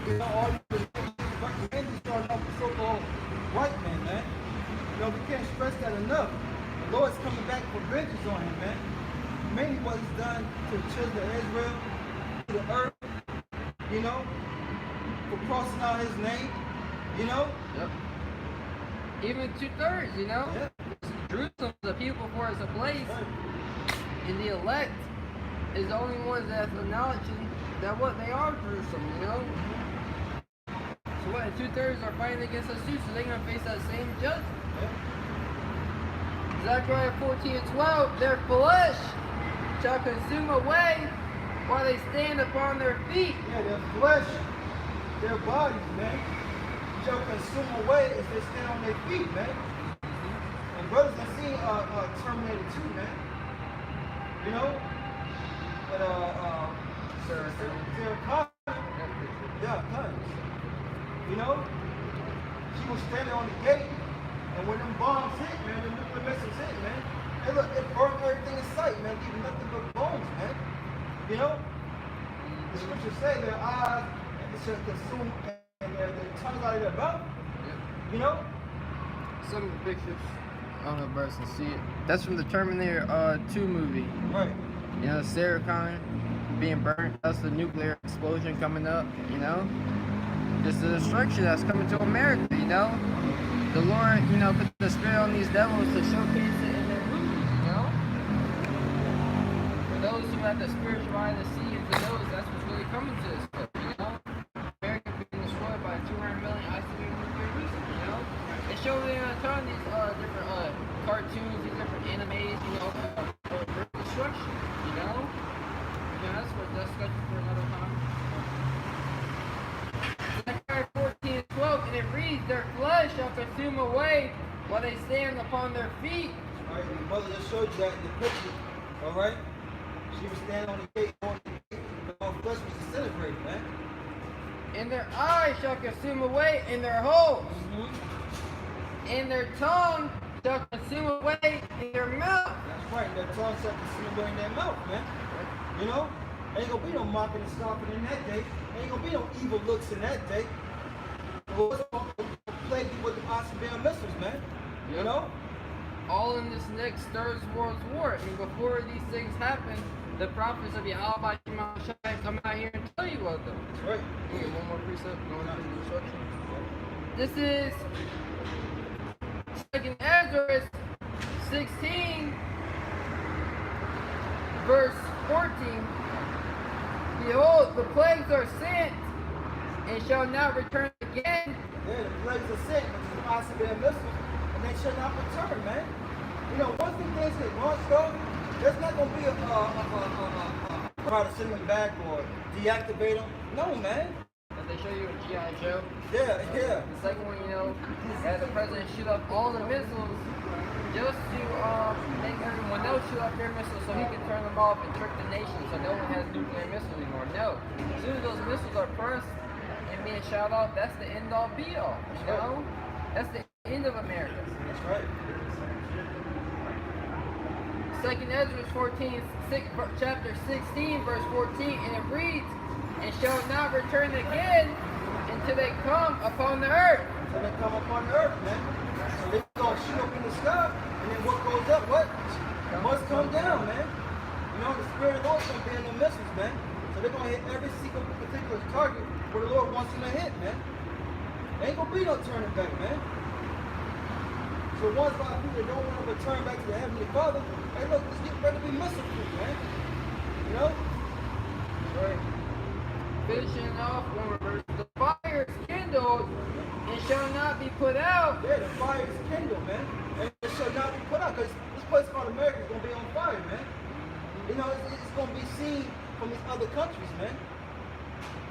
You know, all these men starting off with so-called white men, man. You know, we can't stress that enough. The Lord's coming back for vengeance on him, man. Mainly what he's done to the children of Israel, to the earth, you know, for crossing out his name, you know.
Yep. Even 2/3, you know.
Yeah.
Jerusalem, the people for us a place,
Right.
and the elect is the only ones that's acknowledging that what they are Jerusalem, you know. So what? 2/3 are fighting against us too, so they're gonna face that same judgment. Zechariah 14 and 12, their flesh shall consume away while they stand upon their feet.
Yeah, their flesh, their bodies, man, shall consume away as they stand on their feet, man. And brothers have seen Terminator 2, man. You know? But Sarah Connor, yeah, Connor. You know? She was standing on the gate, and when them bombs hit, man, the nuclear missiles hit, man, and look, it burned everything in sight, man, leaving nothing but bones, man. You know? The scriptures say their eyes shall consume and their tongues out of their mouth. You know?
Some of the pictures. I don't know if birds can see it. That's from the Terminator 2 movie.
Right.
You know, Sarah Connor being burnt. That's the nuclear explosion coming up, you know? Just the destruction that's coming to America, you know? The Lord, you know, put the spirit on these devils to showcase it in their movies, you know? For those who have the spiritual eye to see and to know, that's what's really coming to this stuff, you know? America being destroyed by 200 million isolated nuclear missiles, you know? They show it in a ton of these different cartoons, these different animes, you know, Earth destruction, you know? You know, that's what that's discussion for another time. Zechariah 14 and 12, and it reads, their flesh shall consume away while they stand upon their feet.
All right, the mother just showed you that in the picture. All right? She was standing on the gate, her flesh was disintegrating, man.
And their eyes shall consume away in their holes. And their tongue shall consume away in their mouth.
That's right, their tongue shall consume away in their mouth, man. You know? Ain't gonna be no mocking and scoffing in that day. Ain't gonna be no evil looks in that day. What's gonna plague you with the Oxygen missiles, man? You know?
all in this next Third World War. And before these things happen, the prophets of YAHAWAH come out here and tell you about them.
That's right.
We get one more precept going into the instruction. This is 2nd Ezra 16, verse 14. Behold, the plagues are sent and shall not return again.
Yeah, the plagues are sent, which is possibly a missile, and they shall not return, man. You know, once these things get launched though, there's not gonna be a try to send them back or deactivate them. No, man.
And they show you a G.I. Joe.
Yeah, yeah.
The second one, you know, had the president shoot up all the missiles just to make everyone else shoot up their missiles so he can turn them off and trick the nation so no one has nuclear missiles anymore. No. As soon as those missiles are pressed and being shot off, that's the end all be all. You know? That's the end of America.
That's right.
2nd Ezra 14, chapter 16, verse 14, and it reads, and shall not return again until they come upon the earth.
Until they come upon the earth, man. So they're gonna shoot up in the sky, and then what goes up, what? Must come down, man. You know, the Spirit of the Lord's gonna be in the missiles, man. So they're gonna hit every single particular target where the Lord wants them to hit, man. There ain't gonna be no turning back, man. So ones by people that don't want to return back to the Heavenly Father, hey look, let's get ready to be missile proof, man. You know?
Right. Finishing off one verse. The fire is kindled and shall not be put out.
Yeah, the fire is kindled, man. And it shall not be put out, because this place called America is going to be on fire, man. You know, it's going to be seen from these other countries, man.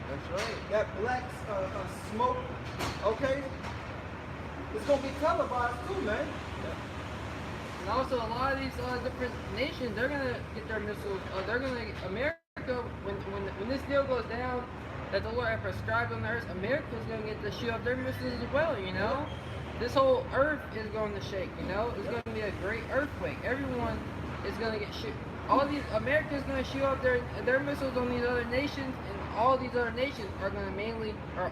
That's right.
That black smoke, okay? It's going to be televised too, man.
And also a lot of these different nations, they're going to get their missiles, America, when this deal goes down, that the Lord has prescribed on the earth, America's going to get to shoot up their missiles as well, you know? This whole earth is going to shake, you know? It's going to be a great earthquake. Everyone is going to get shoot. America's going to shoot up their missiles on these other nations, and all these other nations are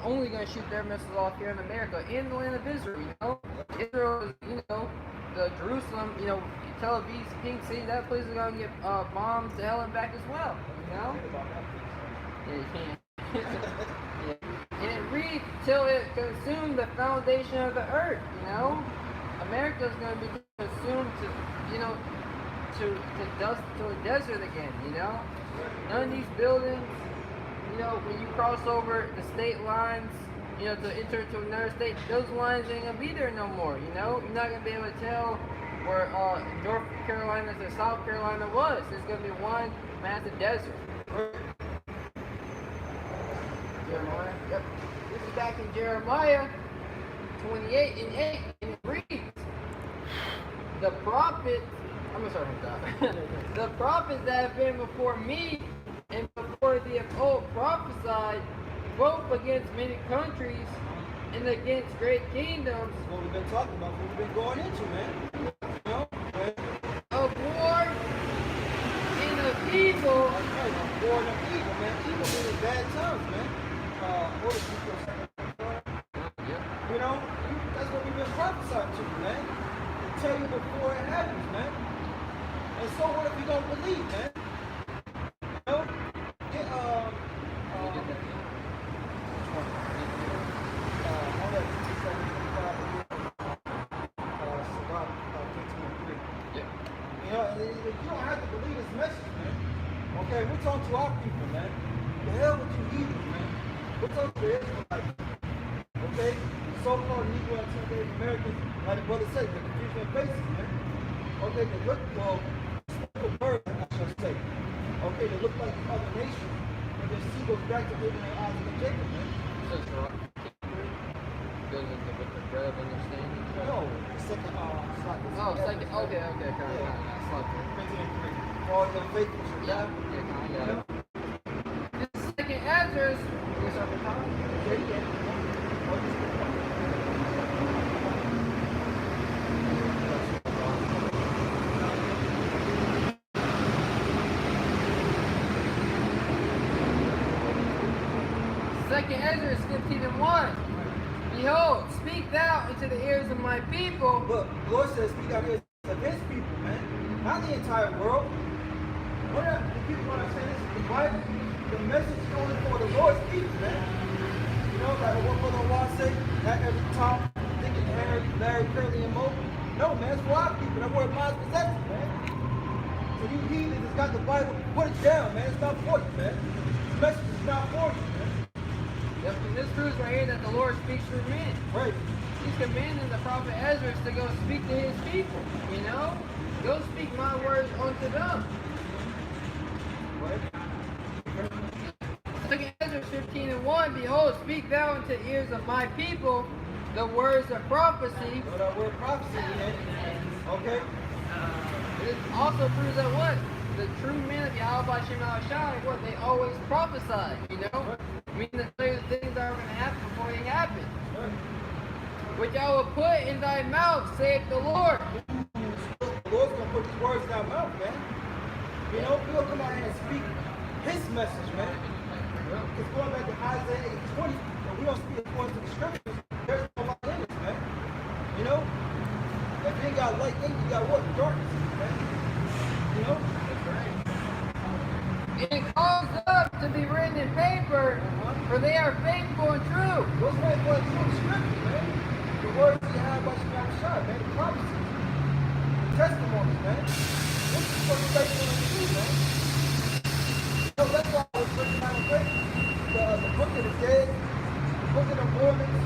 only going to shoot their missiles off here in America, in the land of Israel, you know? Israel is, you know, the Jerusalem, you know, Tel Aviv's Pink City, that place is going to get bombs to hell and back as well, you know? Yeah, you can't. Yeah. And it reads, till it consumed the foundation of the earth, you know? America's going to be consumed to, you know, to dust, to a desert again, you know? None of these buildings, you know, when you cross over the state lines, you know, to enter to another state, those lines ain't gonna be there no more, you know? You're not gonna be able to tell where North Carolina to South Carolina was. It's gonna be one massive desert. Jeremiah, yep. This is back in Jeremiah 28 and 8, and it reads, the prophets, I'm gonna start from the top. The prophets that have been before me and before thee of old prophesied both against many countries and against great kingdoms.
That's what we've been talking about, what we've been going into, man. You know?
Of war and of evil.
That's right, of war and of evil, man. Evil means bad times, man. What is people You know? That's what we've been prophesying to you, man. They tell you before it happens, man. And so what if you don't believe, man? You know? Get, You know, you don't have to believe this message, man. Okay, we're talking to our people, man. The hell with you heathens, man. We're talking to the Israelites. Okay? So-called Negro and Native Americans, like the brother said, the confusion of faces, man. Okay, they look, well, birds, I should say. Okay, they look like other nations, but their sea goes back to Abraham, Isaac, and Jacob, man.
Goes into with the bread of understanding.
No, the second, slide.
Oh, second. Okay.
All your faithful shall die.
Yeah. This is second Ezra. Second Ezra 15 and 1. Behold, speak thou into the ears of my people.
Look, the Lord says, speak out ears of his people, man. Not the entire world. What are the people want to say this? The Bible, the message is only for the Lord's people, man. You know, like what Brother Wah say, not every Tom, Dick and Harry, Larry, Curly, and Mo. No, man, it's for our people. That word mine's possession, man. So you heathens that's got the Bible, put it down, man. It's not for you, man. This message is not for you, man.
Yep, and this proves right here that the Lord speaks through men.
Right.
He's commanding the prophet Ezra to go speak to his people, you know? Go speak my words unto them.
Right.
Look at Ezra 15:1. Behold, speak thou into the ears of my people the words of prophecy.
So that word prophecy, man. Okay.
It also proves that what? The true men of YAHAWASHI, what? They always prophesy, you know? Meaning that there's things that are going to happen before they happen. Which I will put in thy mouth, saith the Lord.
The Lord's going to put these words in our mouth, man. You know, we'll come out here and speak his message, man. It's going back to Isaiah 8:20, and we don't speak according to the scriptures. There's no light in us, man. You know? If you ain't got light in you, got what? Darkness, man. You know?
It caused up to be written in paper, for they are faithful and true.
Those men going through the scriptures, man. The words that you have about YAHAWASHI, man. The prophecies. The testimonies, man. This is what we're faithful and true, man. So that's why I was looking at the book of the dead, the book of the Mormons,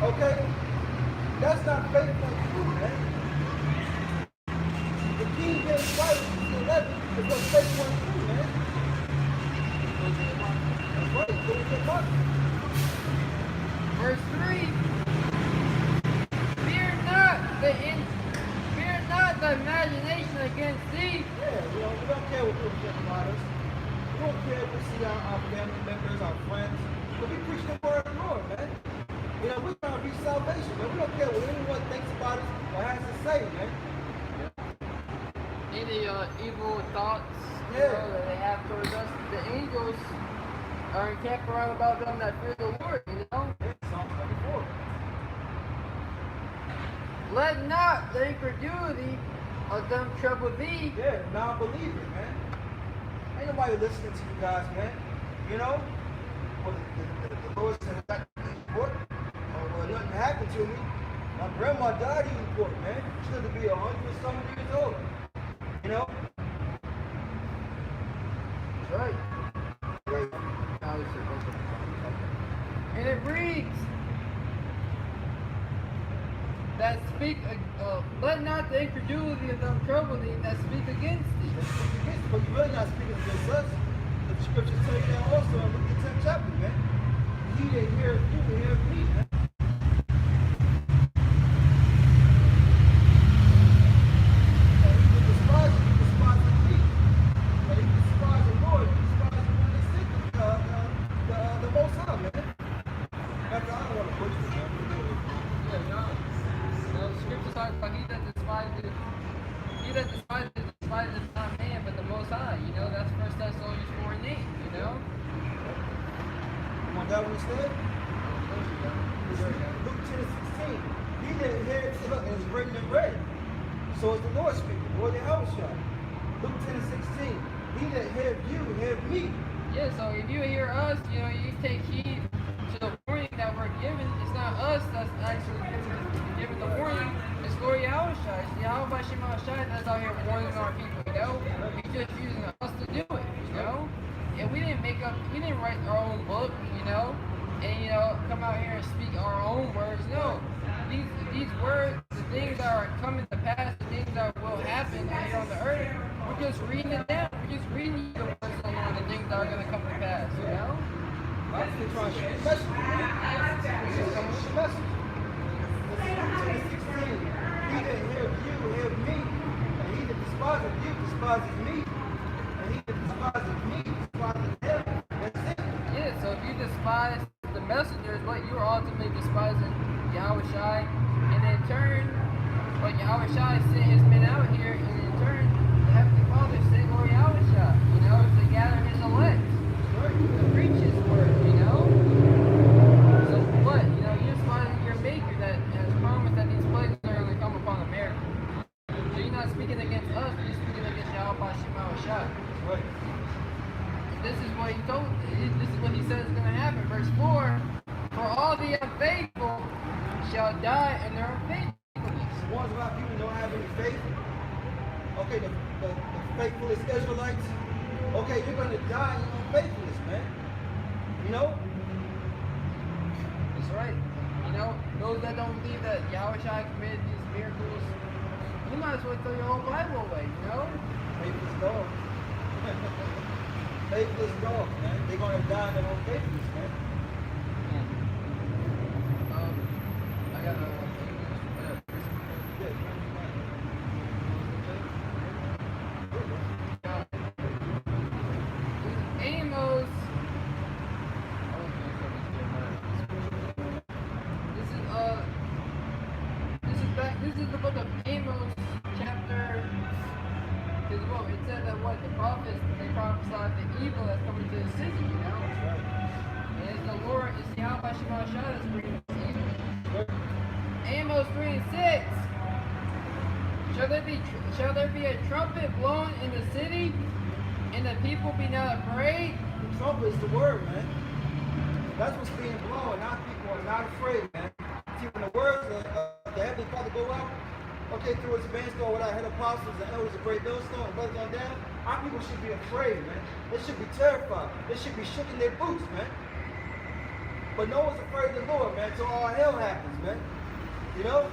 okay? That's not faithful and true, man. The King James Bible, 11, is what's faithful and true, man. That's right, it's what we're talking.
Verse 3. Fear not the imagination against thee.
Yeah, you know, we don't care what people think about us. We don't care if we see our family members, our friends. But we preach the word of the Lord, man. You know, we're trying to reach salvation, man. We don't care what anyone thinks about us or has to say, man.
Any evil thoughts you
Yeah.
know, that they have towards us, the angels are encamped around about them that fear the Lord, you know?
Psalm 24.
Let not the incredulity of them trouble thee.
Yeah, non-believer, man. Ain't nobody listening to you guys, man. You know? Well, the Lord said, I got to court. Or nothing happened to me. My grandma died in court, man. She lived to be 100-something years old. You know?
That's right.
Right.
And it reads that speak, let not the incredulity of them trouble thee that speak against thee.
But you're really not speaking against us. The scriptures tell you that also in Luke the 10th chapter, man. He that heareth you will hear me, man. And if you despise me, you despise me. And if you despise the Lord, you despise the one that sent the Most High, man. After I don't want to push this, man.
Yeah, no. The scriptures talk about he that despises not man, but the Most High. You know, that's 1 Thessalonians 4:8. You know.
Come on, that understand? Luke 10:16. He that hears, look, and it's written in red. So is the Lord speaking, Lord Yahawashi. Luke 10:16. He that hears you, hears me.
Yeah, so if you hear us, you know, you take heed to the warning that we're given. It's not us that's actually giving the warning. It's Lord Yahawashi. It's YAHAWASHI that's out here warning our people, you know? He's just using us to do it, you know? And we didn't write our own book, you know? And, you know, come out here and speak our own words. No. These words, the things that are coming to pass, the things that will happen here on the earth, we're just reading it down. We're just reading the words of the Lord, the things that are going to come to pass, you know?
I'm just trying to share the message, man. Just come with the message. Luke 10:16. He that hears you, hears me. And he that despises you, despises me. And he that despises me, despises him. That's it.
Yeah, so if you despise the messengers, what you're ultimately despising Yahawashi, and in turn, but Yahawashi sent his men out here, and in turn, the Heavenly Father sent Lord Yahawashi, you know, to gather his elect, to preach his word, you know? So what? You know, you're despising your Maker that has promised that these plagues are going to come upon America. So you're not YAHAWASHI.
That's right.
This is what he told. This is what he says is going to happen. Verse 4: For all the unfaithful shall die in their unfaithfulness.
The ones of our people don't have any faith. Okay, the faithless Israelites. Okay, you're going to die in your unfaithfulness, man. You know?
That's right. You know, those that don't believe that YAHAWASHI committed these miracles, you might as well throw your whole Bible away, you know?
Faithless dog. Faithless dog, man. They're going to die in their unfaithfulness, man.
I got a... Amos. This is the book of Amos, chapter. Because well, it said that what the prophets they prophesied the evil that's coming to the city, you know. And it's the Lord, it's YAHAWASHI that's bringing this evil. Amos 3 and 6. Shall there be a trumpet blown in the city, and the people be not afraid?
The trumpet is the word, man. That's what's being blown. Our people are not afraid, man. See, when the words of the Heavenly Father go out, okay, through his bandstand with our head apostles and elders of great millstone and brothers on down, our people should be afraid, man. They should be terrified. They should be shaking their boots, man. But no one's afraid of the Lord, man, until all hell happens, man. You know?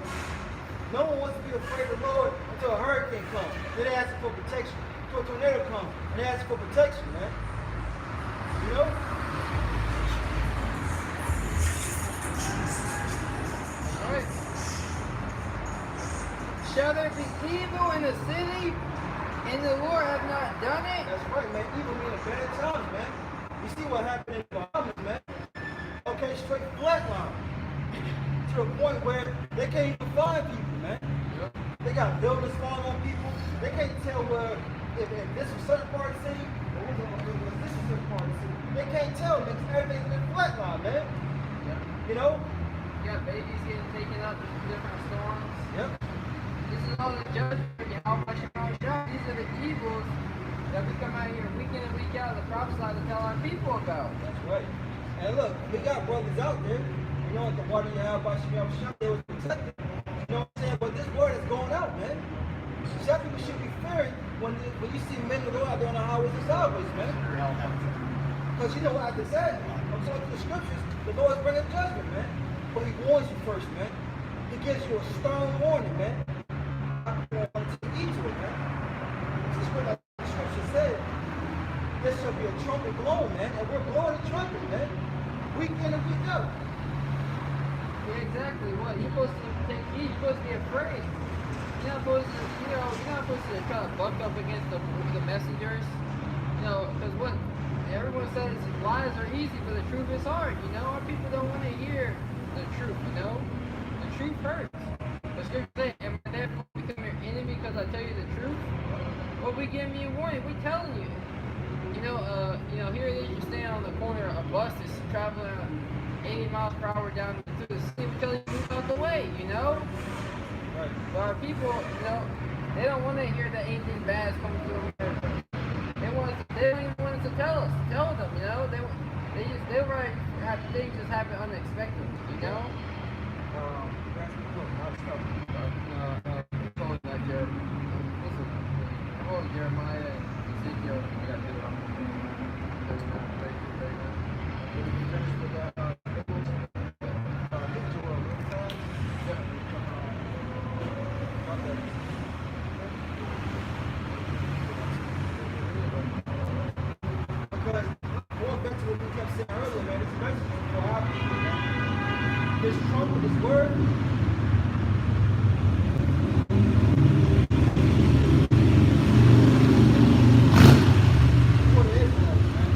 No one wants to be afraid of the Lord until a hurricane comes. Then they ask for protection. Until a tornado comes, and they ask for protection, man. You know?
Alright. Shall there be evil in the city, and the Lord have not done it?
That's right, man. Evil mean a bad time, man. You see what happened in Bahamas, man. Okay, straight flatline. To the point where they can't even find people, man. They got buildings falling on people. They can't tell where if this was certain part of the city or was this was certain part of the city. They can't tell because everything's been flatline, man.
Yep.
You know?
You got babies getting taken out to different storms.
Yep.
This is all the judgment of YAHAWASHI. These are the evils that we come out here week in and week out to prophesy to tell our people about.
That's right. And look, we got brothers out there, you know, at the water YAHAWASHI, they was protected. You know what I'm saying? But this word is going out, man. Some people should be fearing when you see men go out there on the highways and sideways, man. Because you know what I just said? I'm talking to the scriptures, the Lord's bringing judgment, man. But he warns you first, man. He gives you a stern warning, man. I don't want to take heed to it, man. This is what the scripture said. There shall be a trumpet blown, man, and we're blowing a trumpet, man. Week in and week out.
Yeah, exactly. What? You're supposed to take heed. You're supposed to be afraid. You're not supposed to, you're not supposed to try to buck up against the messengers. You know, because what everyone says lies are easy, but the truth is hard. You know, our people don't want to hear the truth. You know, the truth hurts. The scripture says, "Am I therefore become your enemy because I tell you the truth?" Well, we giving you a warning. We telling you. You know, here it is. You're standing on the corner. A bus is traveling 80 miles per hour down through the city. We telling you to move out the way. You know.
Right.
But our people, you know, they don't want to hear that anything bad is coming through America. They don't even want us to tell them, you know. They rather have things just happen unexpectedly, you know. Jeremiah and Ezekiel. I got to do it on 39, 39.
Because going back to what we kept saying earlier, man, this message is for our people, man. This trumpet, this word. For the Israelites, man.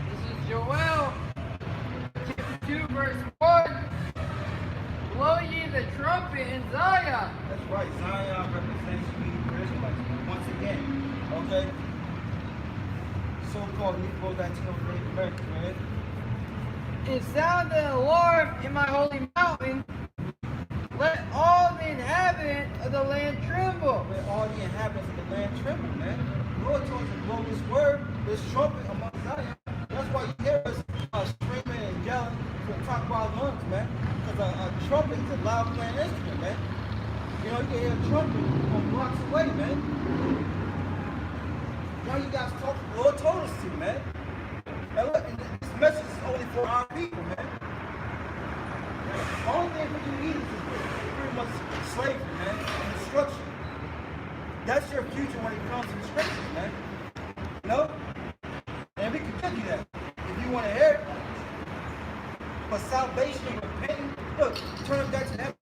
This is Joel, chapter 2, verse 1. Blow ye the trumpet in Zion.
That's right. Zion represents we the Israelites, man. Once again, okay? So-called Negroes, Latinos, Native Americans, man.
And sound the alarm in my holy mountain. Let all the inhabitants of the land tremble. tremble.
Where all the inhabitants of the land tremble, man. The Lord told us to blow this word, this trumpet among Zion. That's why you hear us screaming and yelling from the top of our lungs, man. Because a trumpet is a loud playing instrument, man. You know, you can hear a trumpet from blocks away, man. Now you guys talk, the Lord told us to, man. And look, and this message is only for our people, man. The only thing you need is pretty much slavery, man, and destruction. That's your future when it comes to the scriptures, man. You know? And we can give you that. If you want to hear it. For salvation and repentance, look, turn back to that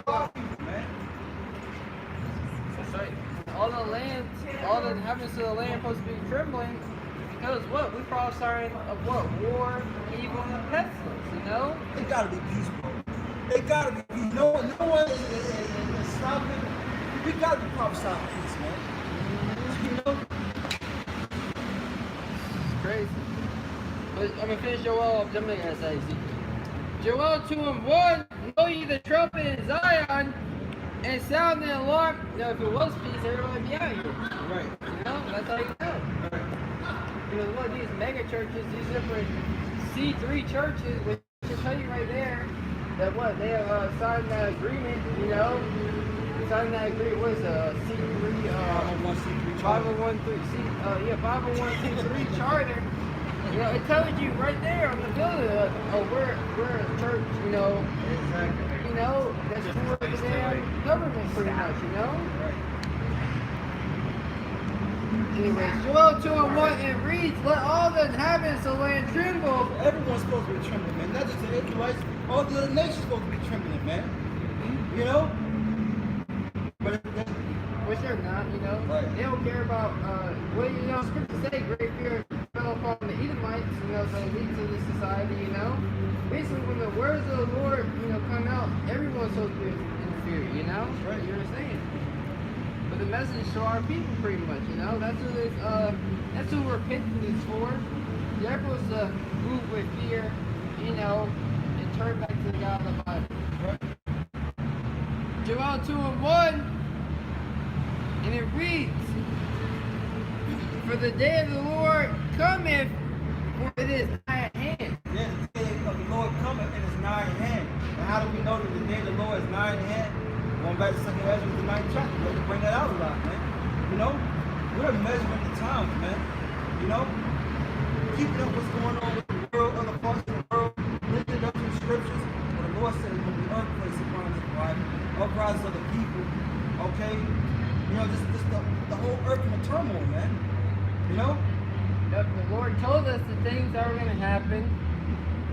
for our people, man.
That's right. All the inhabitants of the land are supposed to be trembling. Because what? We prophesying of what? War, evil, and pestilence, you know?
It gotta be peaceful. It gotta be peace. No one is stopping. We gotta be prophesying peace, man. You know?
It's crazy. But I'm gonna finish Joel up. I'm gonna say Joel 2:1. Know ye the trumpet in Zion and sound the alarm. Now, if it was peace, everybody would be out here.
Right.
You know? That's how you know.
Right.
Because what these mega churches, these different C3 churches, which should tell you right there that what they have signed that agreement, you know, signed that agreement. What is a C3? 501c3 charter. You know, it tells you right there on the building, we're a church, you know.
Exactly.
You know, that's for the damn government, pretty much, you know.
Right.
Anyways, Joel 2:1, it reads, let all the inhabitants of the land tremble.
Everyone's supposed to be trembling, man. Not just the Israelites. All the other nations supposed to be trembling, man. You know? But
Which they're not, you know.
Right.
They don't care about, well, you know, scripture say great fear fell upon the Edomites, you know, the elites of the society, you know. Basically, when the words of the Lord, you know, come out, everyone's supposed to be in fear, you know?
Right.
You understand? But the message to our people, pretty much, you know. That's who this, that's who repentance is for. They're supposed to move with fear, you know, and turn back to the God of the Bible.
right.
Joel 2:1, and it reads, for the day of the Lord cometh, for it is nigh at hand.
Yes, the day of the Lord cometh and is nigh at hand. And how do we know that the day of the Lord is nigh at hand? Going back to 2nd Ezra, the 9th chapter. We have to bring that out a lot, man. You know? We're measuring the times, man. You know? Keeping up what's going on with the world, other parts of the world, lifting up the scriptures. But the Lord said it's going to be earthquakes upon this body, uprisings of the people. Okay? You know, just the whole earth in a turmoil, man. You know?
The Lord told us the things that were going to happen,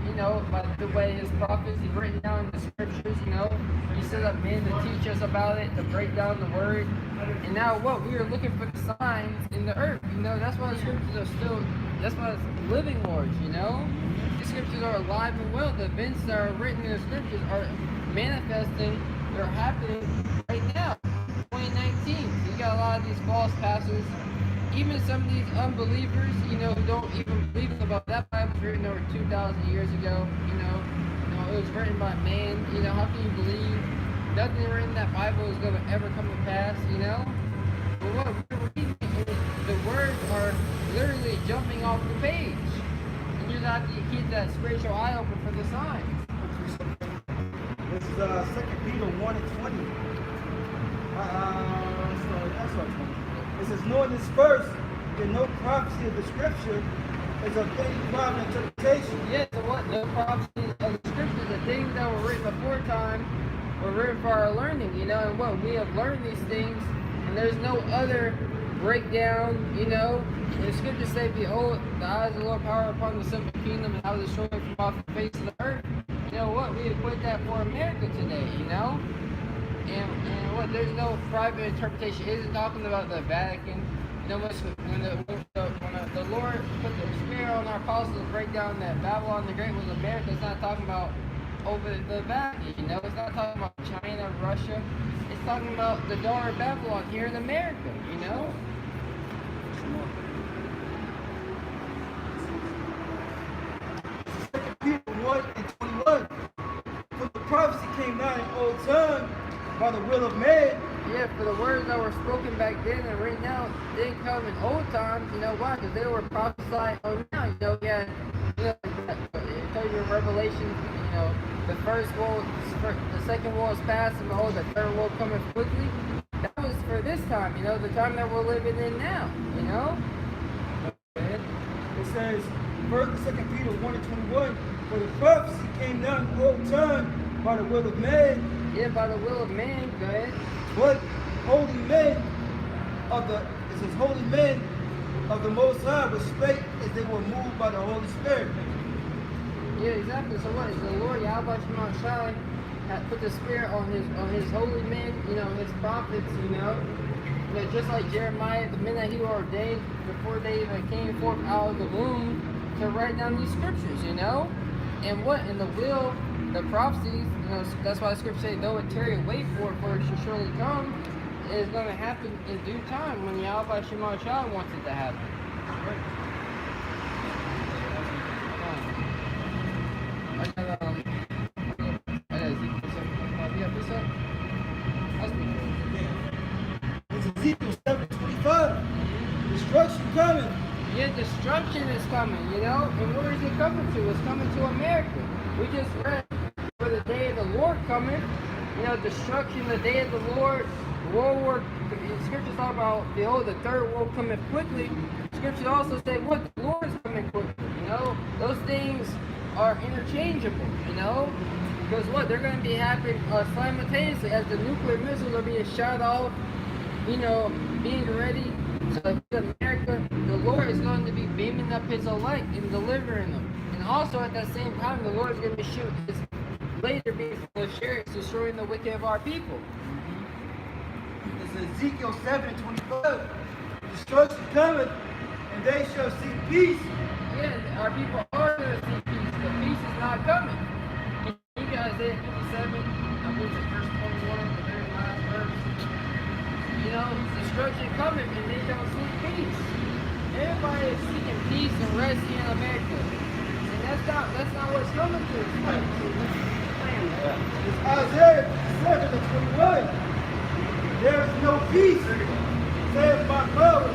you know, by the way his prophets, he's written down in the scriptures, you know. He set up men to teach us about it, to break down the word. And now what? We are looking for the signs in the earth, you know. That's why the scriptures are still, that's why it's living words, you know. The scriptures are alive and well. The events that are written in the scriptures are manifesting, they're happening right now, 2019. So you got a lot of these false pastors, even some of these unbelievers, you know, who don't even believe about that Bible was written over 2,000 years ago, you know, it was written by man, you know, how can you believe nothing written in that Bible is going to ever come to pass, you know? But what we're reading, the words are literally jumping off the page. And you just have to keep that spiritual eye open for the signs.
This is 2 Peter 1:20. That's what 20. It says, knowing this first, that no prophecy of the scripture is of any private interpretation.
Yes, so what? The prophecies of the scriptures, the things that were written before time, were written for our learning, you know, and what? We have learned these things, and there's no other breakdown, you know. And the scriptures say, behold, the eyes of the Lord power upon the simple kingdom, and how to destroy it from off the face of the earth. You know what? We equate that for America today, you know? And what? There's no private interpretation. It isn't talking about the Vatican. You know, when the Lord put the Spirit on our apostles to break down that Babylon the Great was America, it's not talking about over the Vatican, you know? It's not talking about China, Russia. It's talking about the daughter of Babylon here in America, you know?
Peter 1:21. For the prophecy came not in old time by the will of man,
Yeah, for the words that were spoken back then and written out didn't come in old times. You know why? Because they were prophesied on now. You know, yeah, it tells you in Revelation. You know, the first world, the second world is past, and behold, the third world cometh quickly. That was for this time. You know, the time that we're living in now. You know.
It says, 2 Peter 1:21, for the prophecy came not in old time by the will of man.
Yeah, by the will of man. Go ahead.
But holy men of the, it says, holy men of the Most High were spake as they were moved by the Holy Spirit.
Yeah, exactly. So what is the Lord YAHAWASHI had put the Spirit on his holy men, you know, his prophets, you know. Just like Jeremiah, the men that he ordained before they even came forth out of the womb to write down these scriptures, you know. And what in the will, the prophecies, you know, that's why the scripture say, though it tarry, wait for it shall surely come. It's going to happen in due time when YAHAWASHI wants it to happen. I got Ezekiel 7:25. Yeah, what's up? That's me.
It's Ezekiel 7:25. Destruction coming.
Yeah, destruction is coming, you know. And where is it coming to? It's coming to America. We just read for the day of the Lord coming. You know, destruction, the day of the Lord. World War. Scriptures talk about, behold, the third world coming quickly. Scriptures also say, what? The Lord is coming quickly. You know, those things are interchangeable. You know, because what? They're going to be happening simultaneously as the nuclear missiles are being shot off. You know, being ready. So America, the Lord is going to be beaming up His elect and delivering them. And also at that same time, the Lord is going to be shooting His laser beams from the chariots, destroying the wicked of our people.
It's Ezekiel 7:25. Destruction cometh, and they shall see peace.
Yeah, our people are going to see peace, but peace is not coming. You guys Isaiah 57, I believe it's verse 21, the very last verse. You know, destruction coming, and they shall see peace. Everybody is seeking peace and rest here in America. And that's not what's coming to us.
It's Isaiah 7:21. There is no peace, saith my God,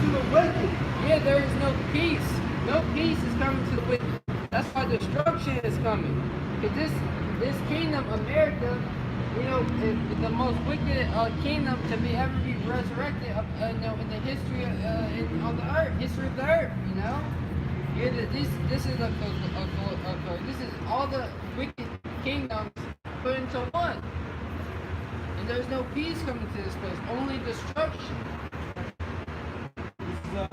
to the wicked.
Yeah, there is no peace. No peace is coming to the wicked. That's why destruction is coming. Because this kingdom, America, you know, is the most wicked kingdom to ever be resurrected, you know, in the history on the earth, history of the earth. You know, yeah, this is this is all the wicked kingdoms put into one. And there's no peace coming to this place, only destruction.
This is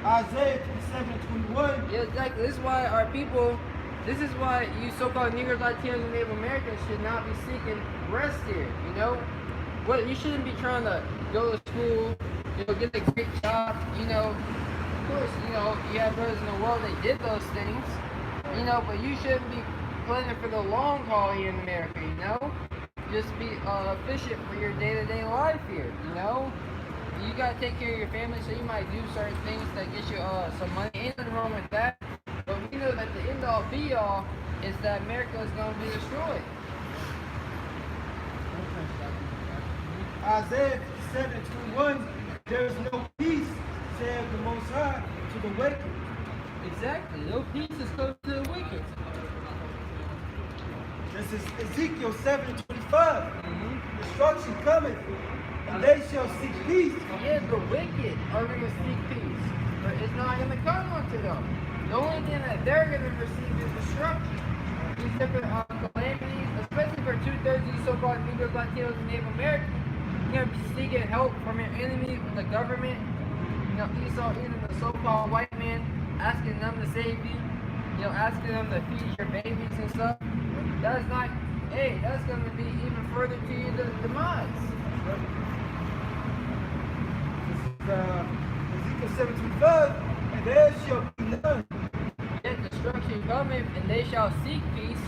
Isaiah 57:21.
Yeah, exactly. This is why our people, this is why you so-called Negroes, Latinos, and Native Americans should not be seeking rest here, you know? What, you shouldn't be trying to go to school, you know, get a great job, you know? Of course, you know, you have brothers in the world that did those things, you know, but you shouldn't be planning for the long haul here in America, you know? Just be efficient for your day-to-day life here, you know? You gotta take care of your family, so you might do certain things that get you some money. Ain't nothing wrong with that, but we know that the end-all, be-all is that America is gonna be destroyed.
Isaiah 57:21. There is no peace, saith the Most High, to the wicked.
Exactly. No peace is close to the wicked.
This is Ezekiel 7:25. Destruction cometh, and they shall seek peace.
Yeah, the wicked are going to seek peace, but it's not going to come unto them. The only thing that they're going to receive is destruction. These different calamities, especially for 2/3 of these so-called Negroes, Latinos, and Native Americans, you're going to be seeking help from your enemy, the government. You know, even the so-called white man, asking them to save you. You know, asking them to feed your babies and stuff. That is not, hey, that's going to be even further to your demise.
This is Ezekiel 7:25, and there shall be none.
Yet destruction cometh, and they shall seek peace.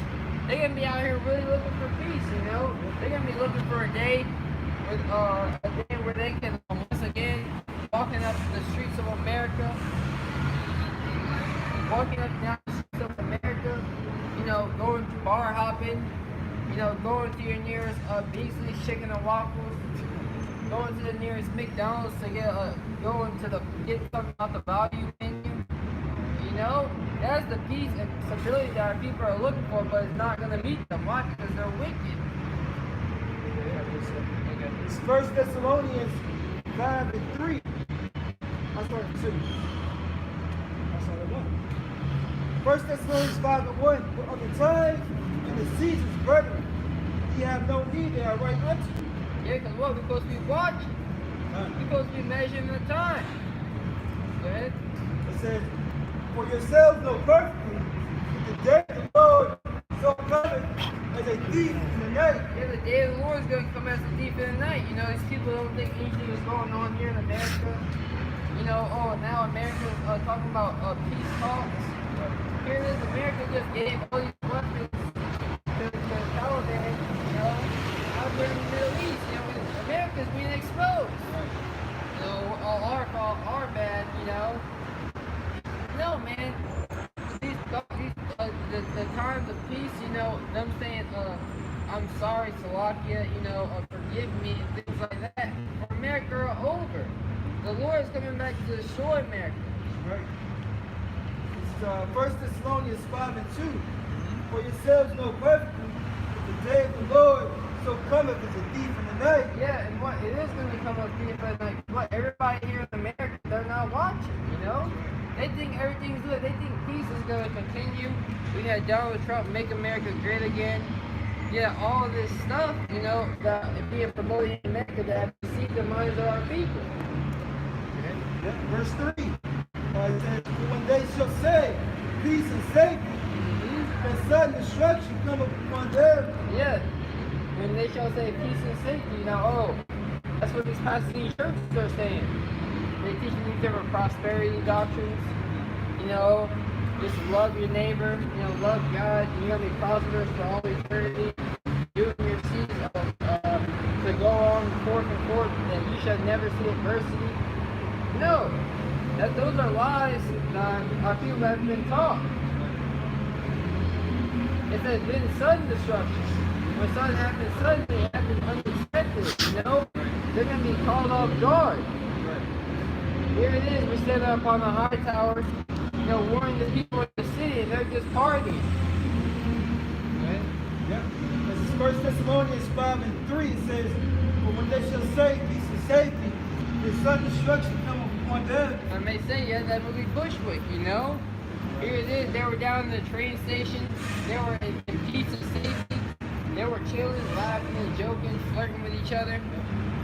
They're going to be out here really looking for peace, you know? They're going to be looking for a day where they can, once again, walking up the streets of America, walking up down the streets of America, you know, going bar hopping, You know, going to your nearest Beasley's Chicken and Waffles, going to the nearest McDonald's to get get something off the value menu. You know, that's the peace and stability that our people are looking for, but it's not going to meet them. Why? Because they're wicked.
It's 1 Thessalonians 5 and 3. I started 2. I started 1. 1 Thessalonians 5 and 1. But of the times and the seasons, brethren, ye have no need, they are right unto you.
Yeah, because what? We're supposed to be watching. We're supposed to be measuring the time. Go ahead.
It says, for yourselves know perfectly that the day of the Lord so cometh as a thief in the night.
Yeah, the day of the Lord is going to come as a thief in the night. You know, these people don't think anything is going on here in America. You know, oh, now America's talking about peace talks. Here it is, America just gave all these weapons to the Taliban, you know, out there in the Middle East. You know, America's being exposed. You know, all our fault, our bad, you know. No, man. The times of peace, you know, them saying, I'm sorry, Salakia, you know, forgive me, and things like that, for America are over. The Lord is coming back to destroy America.
Right. It's 1 Thessalonians 5 and 2. For yourselves know perfectly that the day of the Lord so cometh as a thief in the night.
Yeah, and what it is going to come a thief in the night. What everybody here in America, they're not watching, you know? They think everything's good. They think peace is going to continue. We had Donald Trump make America great again. Yeah, all of this stuff, you know, that is being promoted in America that have deceived the minds of our people.
Okay. Yeah. Verse 3. It says, when they shall say peace and safety, and sudden destruction come upon them.
Yeah, when they shall say peace and safety, now, oh, that's what these pastors in churches are saying. They teach you different prosperity doctrines, you know, just love your neighbor, you know, love God, and you're going to be prosperous for all eternity. Doing your seeds to go on forth and forth, that you shall never see adversity. No, those are lies that our people have been taught. It says, been sudden destruction. When something happens suddenly, it happens unexpected, you know? They're going to be called off guard. Here it is, we're sitting up on the high tower, you know, warning the people in the city, and they're just partying.
Okay? Yeah. This is 1 Thessalonians 5 and 3. It says, but when they shall say peace and safety, the sudden destruction come upon them.
I may say, yeah, that would be Bushwick, you know? Here it is, they were down in the train station, they were in peace and safety, they were chilling, laughing and joking, flirting with each other.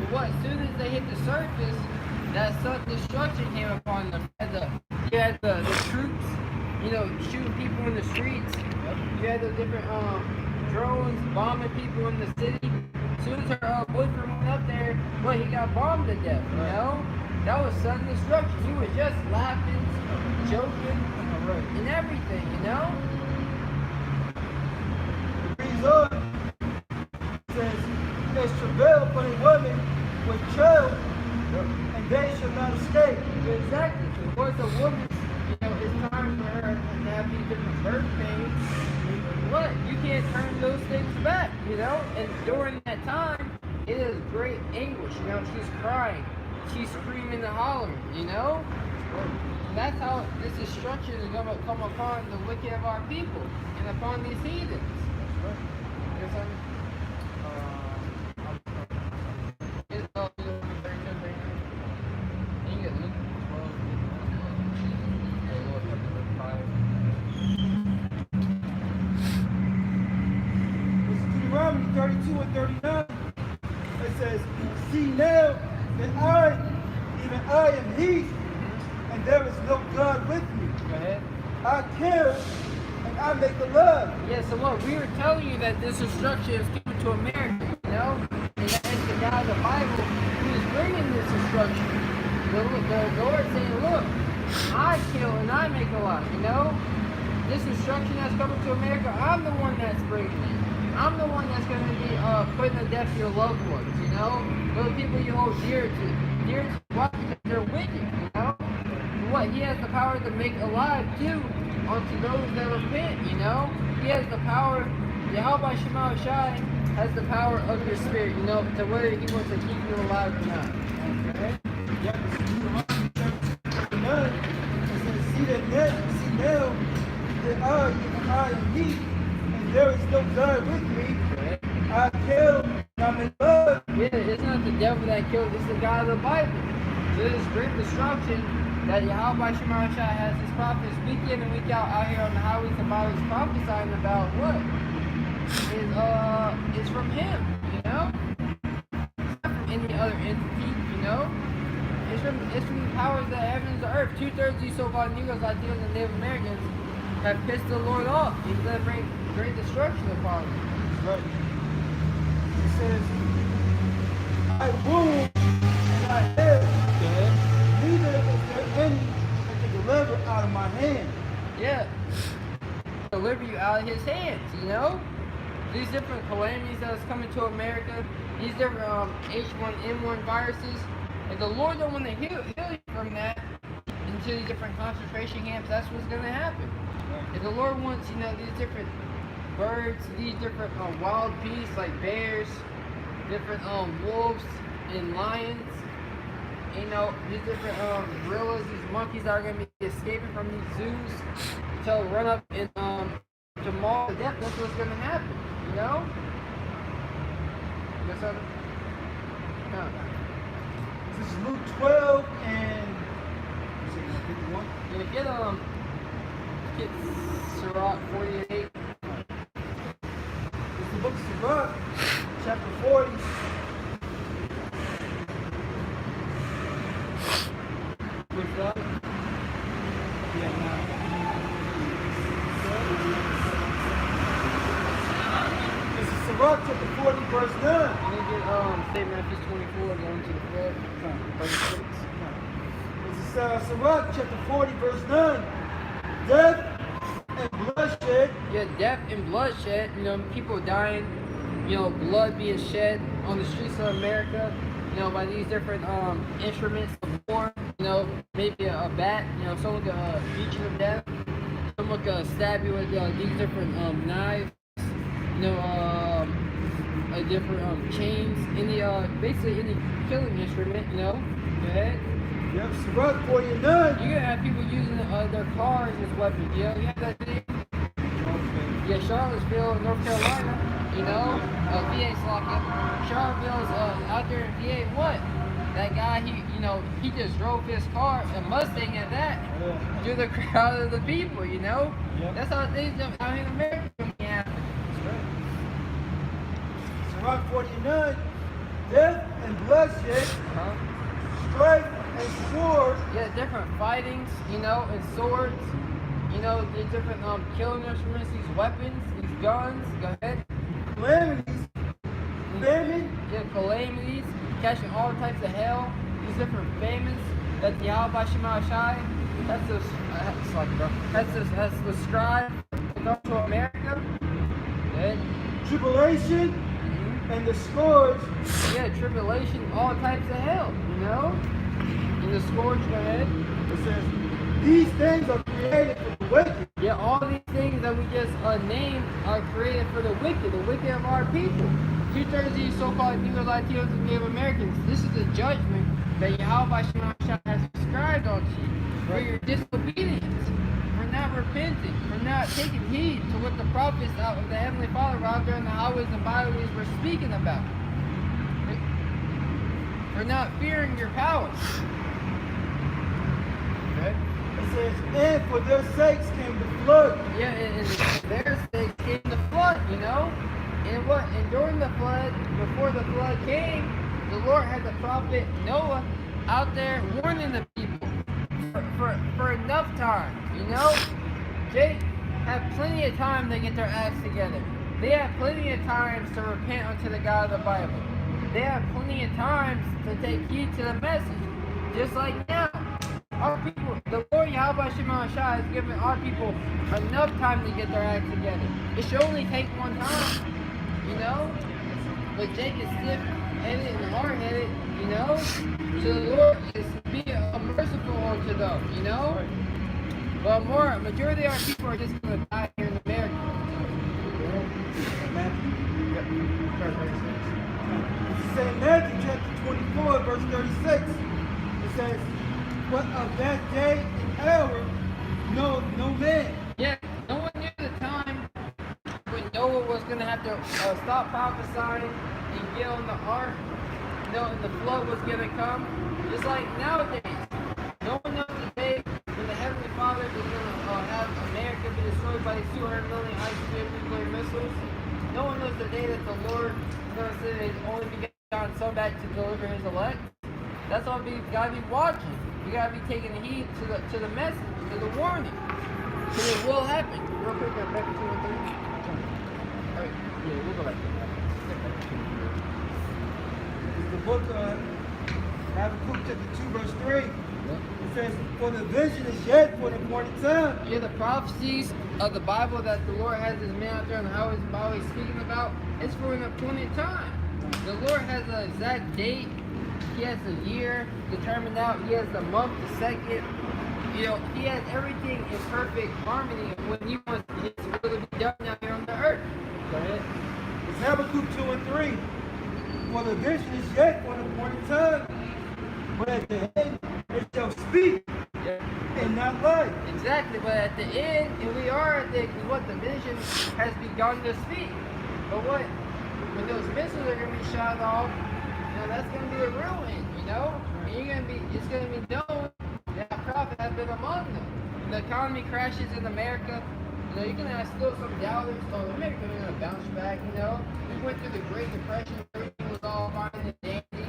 But what, as soon as they hit the surface, that sudden destruction came upon them. You had the troops, you know, shooting people in the streets. You had the different drones bombing people in the city. As soon as her boyfriend went up there, well, he got bombed to death, you know? That was sudden destruction. He was just laughing, joking, and everything, you know?
It reads on. It says, there's travail upon a woman with child, and they shall not escape.
Exactly. Because a woman, you know, it's time for her to have these different birth pains. What? You can't turn those things back, you know? And during that time, it is great anguish, you know? She's crying. She's screaming and hollering, you know? And that's how this destruction is going to come upon the wicked of our people and upon these heathens. Yes, sir?
Deuteronomy 32 and 39. It says, see now that even I am he, and there is no God with me.
Go ahead.
I kill and I make alive.
Yeah, so look, we were telling you that this destruction is coming to America, you know? And that's the God of the Bible who is bringing this destruction. The Lord saying, look, I kill and I make alive, you know? This destruction that's coming to America, I'm the one that's bringing it. I'm the one that's going to be putting to death your loved ones, you know? Those people you hold dear to. Why? Because they're wicked, you know? What? He has the power to make alive too unto those that repent, you know? He has the power YAHAWASHI has the power of your spirit, you know, to whether he wants to keep you alive or not. Okay?
Yep. None. It says, see now that I am he, and there is no God with me. I kill, I'm in love.
Yeah, it's not the devil that killed, it's the God of the Bible. So this great destruction that YAHAWASHI has his prophets week in and week out here on the highways and byways prophesying about what? Is from him, you know? It's not from any other entity, you know? It's from the powers of the heavens and the earth. 2/3 of these so-called Negroes, Latinos, and Native Americans have pissed the Lord off. He's going to bring great destruction upon them.
Right. It says, I wound and I heal. Neither is there any that can deliver out of my hand.
Yeah. Deliver you out of his hands, you know? These different calamities that is coming to America, these different H1N1 viruses, and the Lord don't want to heal you from that into these different concentration camps. That's what's going to happen. If the Lord wants, you know, these different birds, these different wild beasts like bears, different wolves and lions, you know, these different gorillas, these monkeys that are going to be escaping from these zoos to run up and to maul to death. That's what's going to happen, you know? Yes, sir? No.
This is Luke 12 and 51.
Yeah, get Sirach 48.
It's the book of Sirach, chapter 40.
What's that?
Yeah, now. This is Sirach chapter 40, verse 9.
Let me get St. Matthew 24, going to the flood. Verse 6.
This is Sirach chapter 40, verse 9. Death and bloodshed.
Yeah, death and bloodshed. You know, people dying. You know, blood being shed on the streets of America. You know, by these different instruments of war. You know, maybe a bat. You know, someone could beat you to death. Someone could stab you with these different knives. You know, different chains. Any basically any killing instrument. You know. Go ahead.
Yep, Sirach 49.
You're gonna have people using their cars as weapons. You know, you have that thing. Yeah, Charlottesville, North Carolina. You know, VA's locked up. Charlottesville's out there in VA. What? That guy, he just drove his car, a Mustang at that, through the crowd of the people. You know, that's how things out in America can happen.
Sirach 49. Death and bloodshed. Strife and sword.
Yeah, different fightings, you know, and swords, you know, the different killing instruments, these weapons, these guns. Go ahead.
Calamities. Famine.
Yeah, calamities, catching all types of hell, these different famines that the YAHAWASHI that's prescribed to come to America. Good.
Tribulation and the scourge.
Yeah, tribulation, all types of hell, you know? And the scourge, go ahead.
It says, these things are created for the wicked.
Yeah, all these things that we just named are created for the wicked of our people. 2/3 of these so-called Negroes, Latinos, and Native Americans. This is the judgment that YAHAWASHI has prescribed unto you for your disobedience, for not repenting, for not taking heed to what the prophets out of the Heavenly Father were out there in the highways and byways were speaking about. For not fearing your powers. Okay.
It says, and for their sakes came the flood.
Yeah, and their sakes came the flood, you know? And what? And during the flood, before the flood came, the Lord had the prophet Noah out there warning the people for enough time, you know? They have plenty of time to get their acts together. They have plenty of times to repent unto the God of the Bible. They have plenty of times to take heed to the message. Just like now. Our people, the Lord YAHAWASHI has given our people enough time to get their act together. It should only take one time, you know? But Jake is stiff-headed and hard-headed, you know? So the Lord is be merciful unto them, you know? But majority of our people are just going to die here in America.
St. Matthew chapter 24, verse 36. It says, "But of that day and hour, no man."
Yeah, no one knew the time when Noah was going to have to stop prophesying and get on the ark. And the flood was going to come. Just like nowadays. No one knows the day when the Heavenly Father is going to have America be destroyed by these 200 million ICBM nuclear missiles. No one knows the day that the Lord is going to send his only begotten Son back to deliver his elect. That's why we got to be watching. We got to be taking heed to the message, to the warning. Because it will happen. Real quick, back to 2 and 3. Alright, yeah, we'll go back to that.
It's the book of Habakkuk chapter 2, verse 3. It says, "For the vision is yet for the appointed time."
Yeah, the prophecies of the Bible that the Lord has his man out there and how his Bible is speaking about, it's for an appointed time. The Lord has an exact date. He has the year determined out. He has the month, the second. You know, he has everything in perfect harmony when he wants it to really be done down here on the earth. Go ahead.
It's Habakkuk 2 and 3. "For the vision is yet for the appointed time, but at the end it shall speak and not lie."
Exactly, but at the end, and we are at the what the vision has begun to speak. But what? When those missiles are gonna be shot off, you know, that's gonna be the real end, you know? And it's gonna be known that prophet has been among them. When the economy crashes in America, you know, you're gonna have still some doubters, oh, America's gonna bounce back, you know? We went through the Great Depression, everything was all fine and dandy,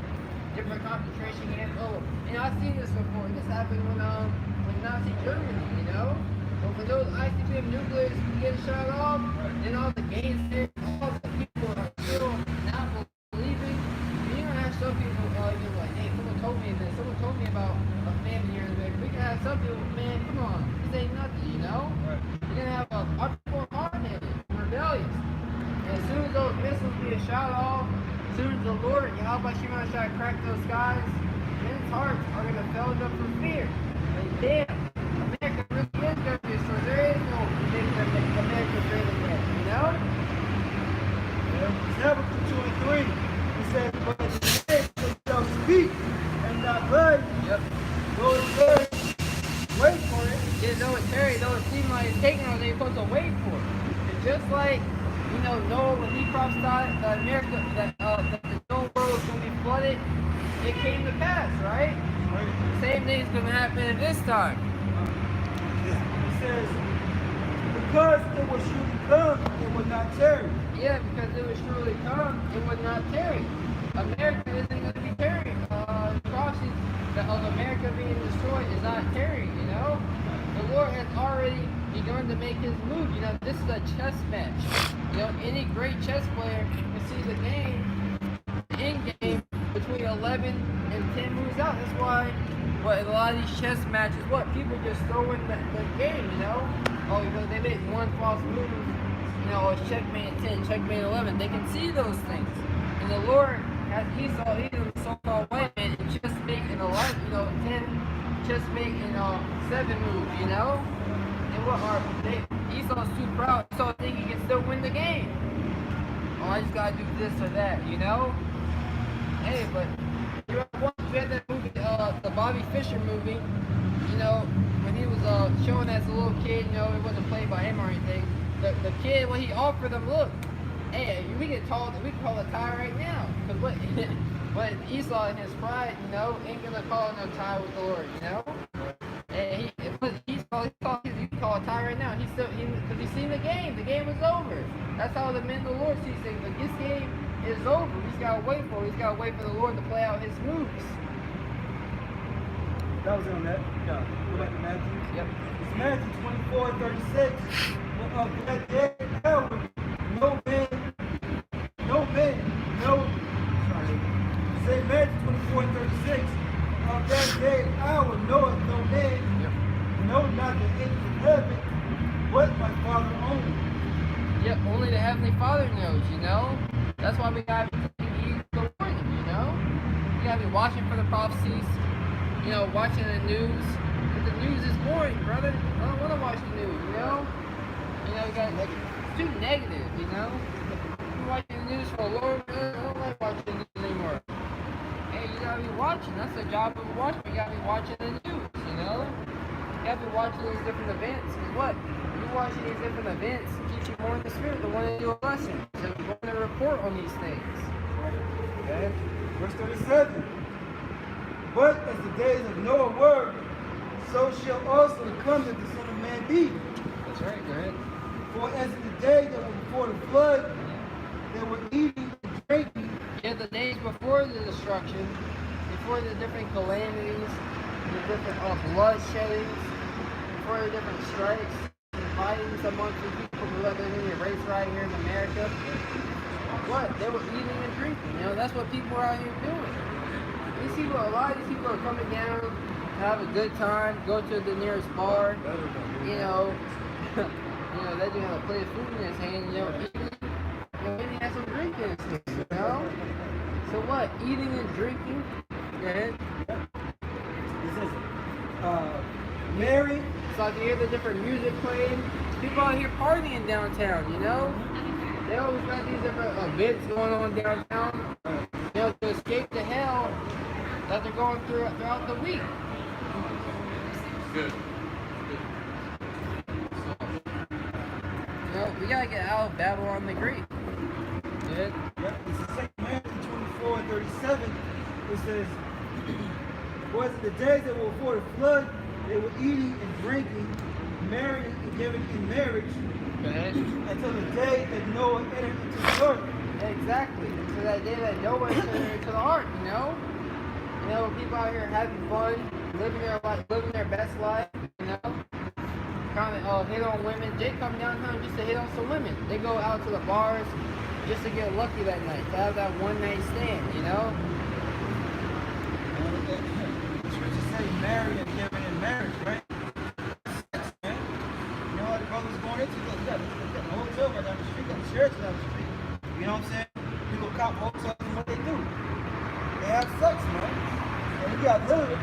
different concentration camps. Oh, and I've seen this before. This happened when Nazi Germany, you know? But when those ICBM nuclears get shot off, then all the gangsters, all the people are still not believing. You're gonna have some people you're like, hey, someone told me this, someone told me about a family here in America. We can have some people, man, come on, this ain't nothing, you know? You're gonna have our people hard-headed, rebellious. And as soon as those missiles get shot off, as soon as the Lord, YAHAWASHI, try to crack those skies, men's hearts are gonna fill up for fear. Like, damn, America really is gonna be destroyed. There is no America's really dead, you know?
It's Habakkuk 2 and 3. It says, "But at the end it shall speak and not lie."
Yep.
Though it tarry, wait for it.
Yeah, though it tarry, though it seemed like it's taking on, they're supposed to wait for it. And just like, you know, Noah, when he prophesied that America, that the whole world was going to be flooded, it came to pass, right? Same thing's going to happen at this time.
It says, "Because it will surely come, it will not tarry."
Yeah, because it would surely come, it would not tarry. America isn't going to be tarrying. The prophecies of America being destroyed is not tarrying, you know? The Lord has already begun to make his move. You know, this is a chess match. You know, any great chess player can see the end game between 11 and 10 moves out. That's why in a lot of these chess matches, people just throw in the game, you know? Oh, you know, they make one false move, you know, it's checkmate 10, checkmate 11. They can see those things. And the Lord has Esau, he's a so-called white man, and just making 11, you know, 10, just making 7 moves, you know? And Esau's too proud. Esau think he can still win the game. Oh, I just gotta do this or that, you know? Hey, but you had that movie, the Bobby Fischer movie, you know, when he was showing as a little kid, you know, it wasn't played by him or anything. The kid, when he offered them, look, hey, we can call a tie right now. Because but Esau in his pride, you know, ain't gonna call no tie with the Lord, you know? And Esau, he can call a tie right now. Because he's seen the game. The game is over. That's how the men of the Lord see things. Like, this game is over. He's gotta wait for it. He's gotta wait for the Lord to play out his moves.
That was on that. Yeah. Go back to Matthew.
Yep.
It's Matthew 24:36. Of that day and hour, say Matthew 24:36. Of that day and hour knoweth no man, no, not the angels of heaven, but my Father only.
Yep, only the Heavenly Father knows, you know? That's why we gotta be taking heed to warn them, you know? You gotta be watching for the prophecies, you know, watching the news. But the news is boring, brother. I don't wanna watch the news, you know? You know, it's too negative, you know? You're watching the news Oh Lord, I don't like watching the news anymore. Hey, you gotta be watching. That's the job of a watchman. You gotta be watching the news, you know? You gotta be watching these different events. Because what? You watching these different events keeps you more in the spirit to want to do a lesson. So you want to report on these things.
Okay? Verse 37. But as the days of Noah were, so shall also the coming of the Son of Man be.
That's right, go ahead.
For as in the day that was before the flood, they were eating and drinking.
Yeah, the days before the destruction, before the different calamities, the different bloodsheddings, before the different strikes, and fightings amongst the people who live in the race right here in America. What? They were eating and drinking. You know, that's what people are out here doing. These people, a lot of these people are coming down to have a good time, go to the nearest bar, you know, they do have a plate of food in his hand, maybe have some drinking, you know? So what? Eating and drinking? Go ahead.
It says, Mary.
It's like you hear the different music playing. People out here partying downtown, you know? They always got these different events going on downtown, to escape the hell that they're going through throughout the week.
Good.
We gotta get out of Babylon the Great. Good.
Yep, this is 2 Matthew 24 and 37. It says, for as in the days that were before the flood, they were eating and drinking, marrying and giving in marriage, until the day that Noah entered into the earth.
Exactly. So that day that Noah entered into the ark, you know? People out here having fun, living their life, living their best life, you know? Kind of hit on women. They come downtown just to hit on some women. They go out to the bars just to get lucky that night, to have that one night stand, you know?
Scripture say marry and giving in marriage, right? Sex, man. You know how the brothers going into? You got a hotel right down the street, got a church down the street. You know what I'm saying? People cop hotels and what they do. They have sex, man. And you got literally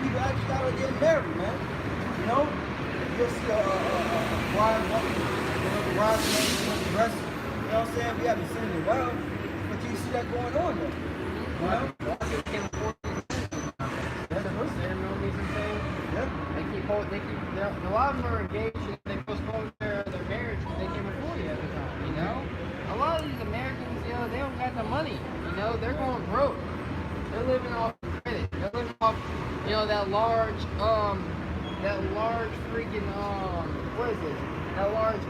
people actually out there getting married, man. You know? You'll see a bride walking, the bride's dress. You know what I'm saying? We haven't seen it in a while, but you see that going on there. You know?
A lot of them are engaged and they postpone their marriage because they can't afford it at the time, you know? A lot of these Americans, they don't got the money, you know? They're going broke. They're living off credit. They're living off, that large freaking, what is it? That large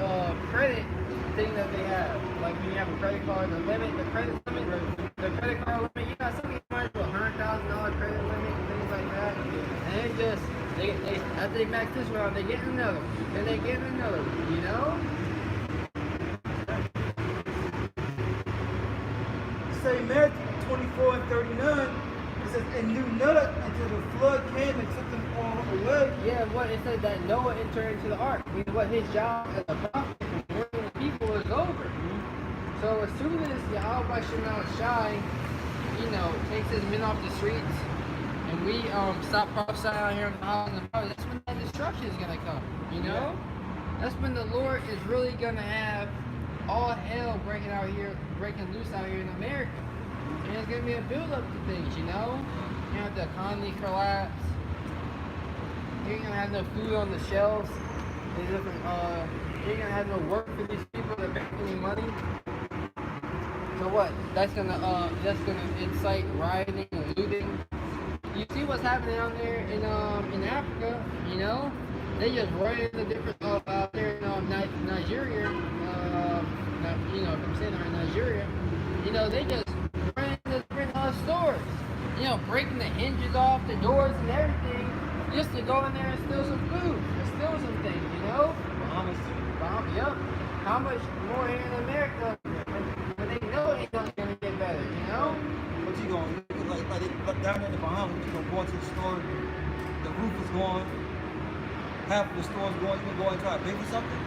credit thing that they have. Like when you have a credit card, the credit limit, the credit card limit, you got some of these money for $100,000 credit limit and things like that. And they after they max this round, they get another one. And they get another one, you know?
Say Matthew 24 and 39, it says, and knew not until the flood came and took them all away.
Yeah, what it said that Noah entered into the ark. I mean, what his job as a prophet from warning the people is over. So as soon as YAHAWASHI, takes his men off the streets, and we stop prophesying out here in the highlands and valleys, that's when that destruction is gonna come. You know, that's when the Lord is really gonna have all hell breaking loose out here in America. And it's gonna be a build up to things, you know? You have the economy collapse. You're gonna have no food on the shelves. You're gonna have no work for these people that make any money. So what? That's gonna incite rioting and looting. You see what's happening out there in Africa, you know? They just run into different out there in Nigeria. If I'm saying that in Nigeria, they just run into different stores. Breaking the hinges off the doors and everything, just to go in there and steal some food, or steal some things,
Bahamas too.
Yep. How much more here in America when they know it ain't gonna get better,
What you going like down in the Bahamas, you gonna go into the store, the roof is gone, half of the store's gone, you gonna go and try to pay for something?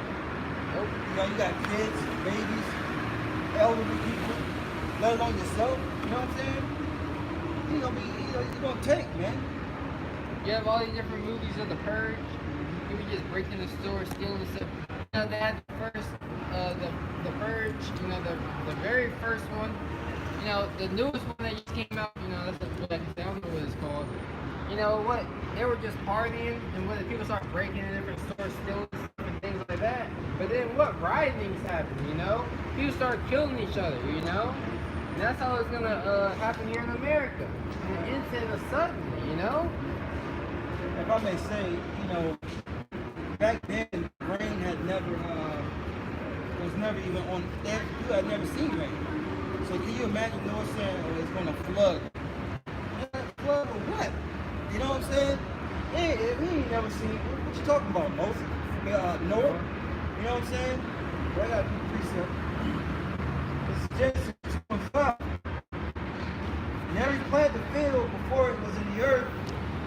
Nope.
You got kids, babies, elderly people, let alone yourself, you know what I'm saying? You're gonna take, man.
You have all these different movies of the Purge. People just break in the store, stealing stuff. They had the first the purge, you know, the very first one, you know, the newest one that just came out, you know, that's what I don't know what it's called. You know what? They were just partying, and when the people start breaking in different stores, stealing stuff and things like that. But then what? Riotings happen, you know? People start killing each other, you know? And that's how it's gonna happen here in America. And it ends suddenly, you know?
If I may say, you know, back then rain had never was never even on. You had never seen rain. So can you imagine Noah saying, "Oh, it's gonna flood"? Flood or what? You know what I'm saying? Hey, we ain't never seen. What you talking about, Moses? Noah? You know what I'm saying? Well, I got a precept. This is Genesis 2:5. And every plant the field before it was in the earth,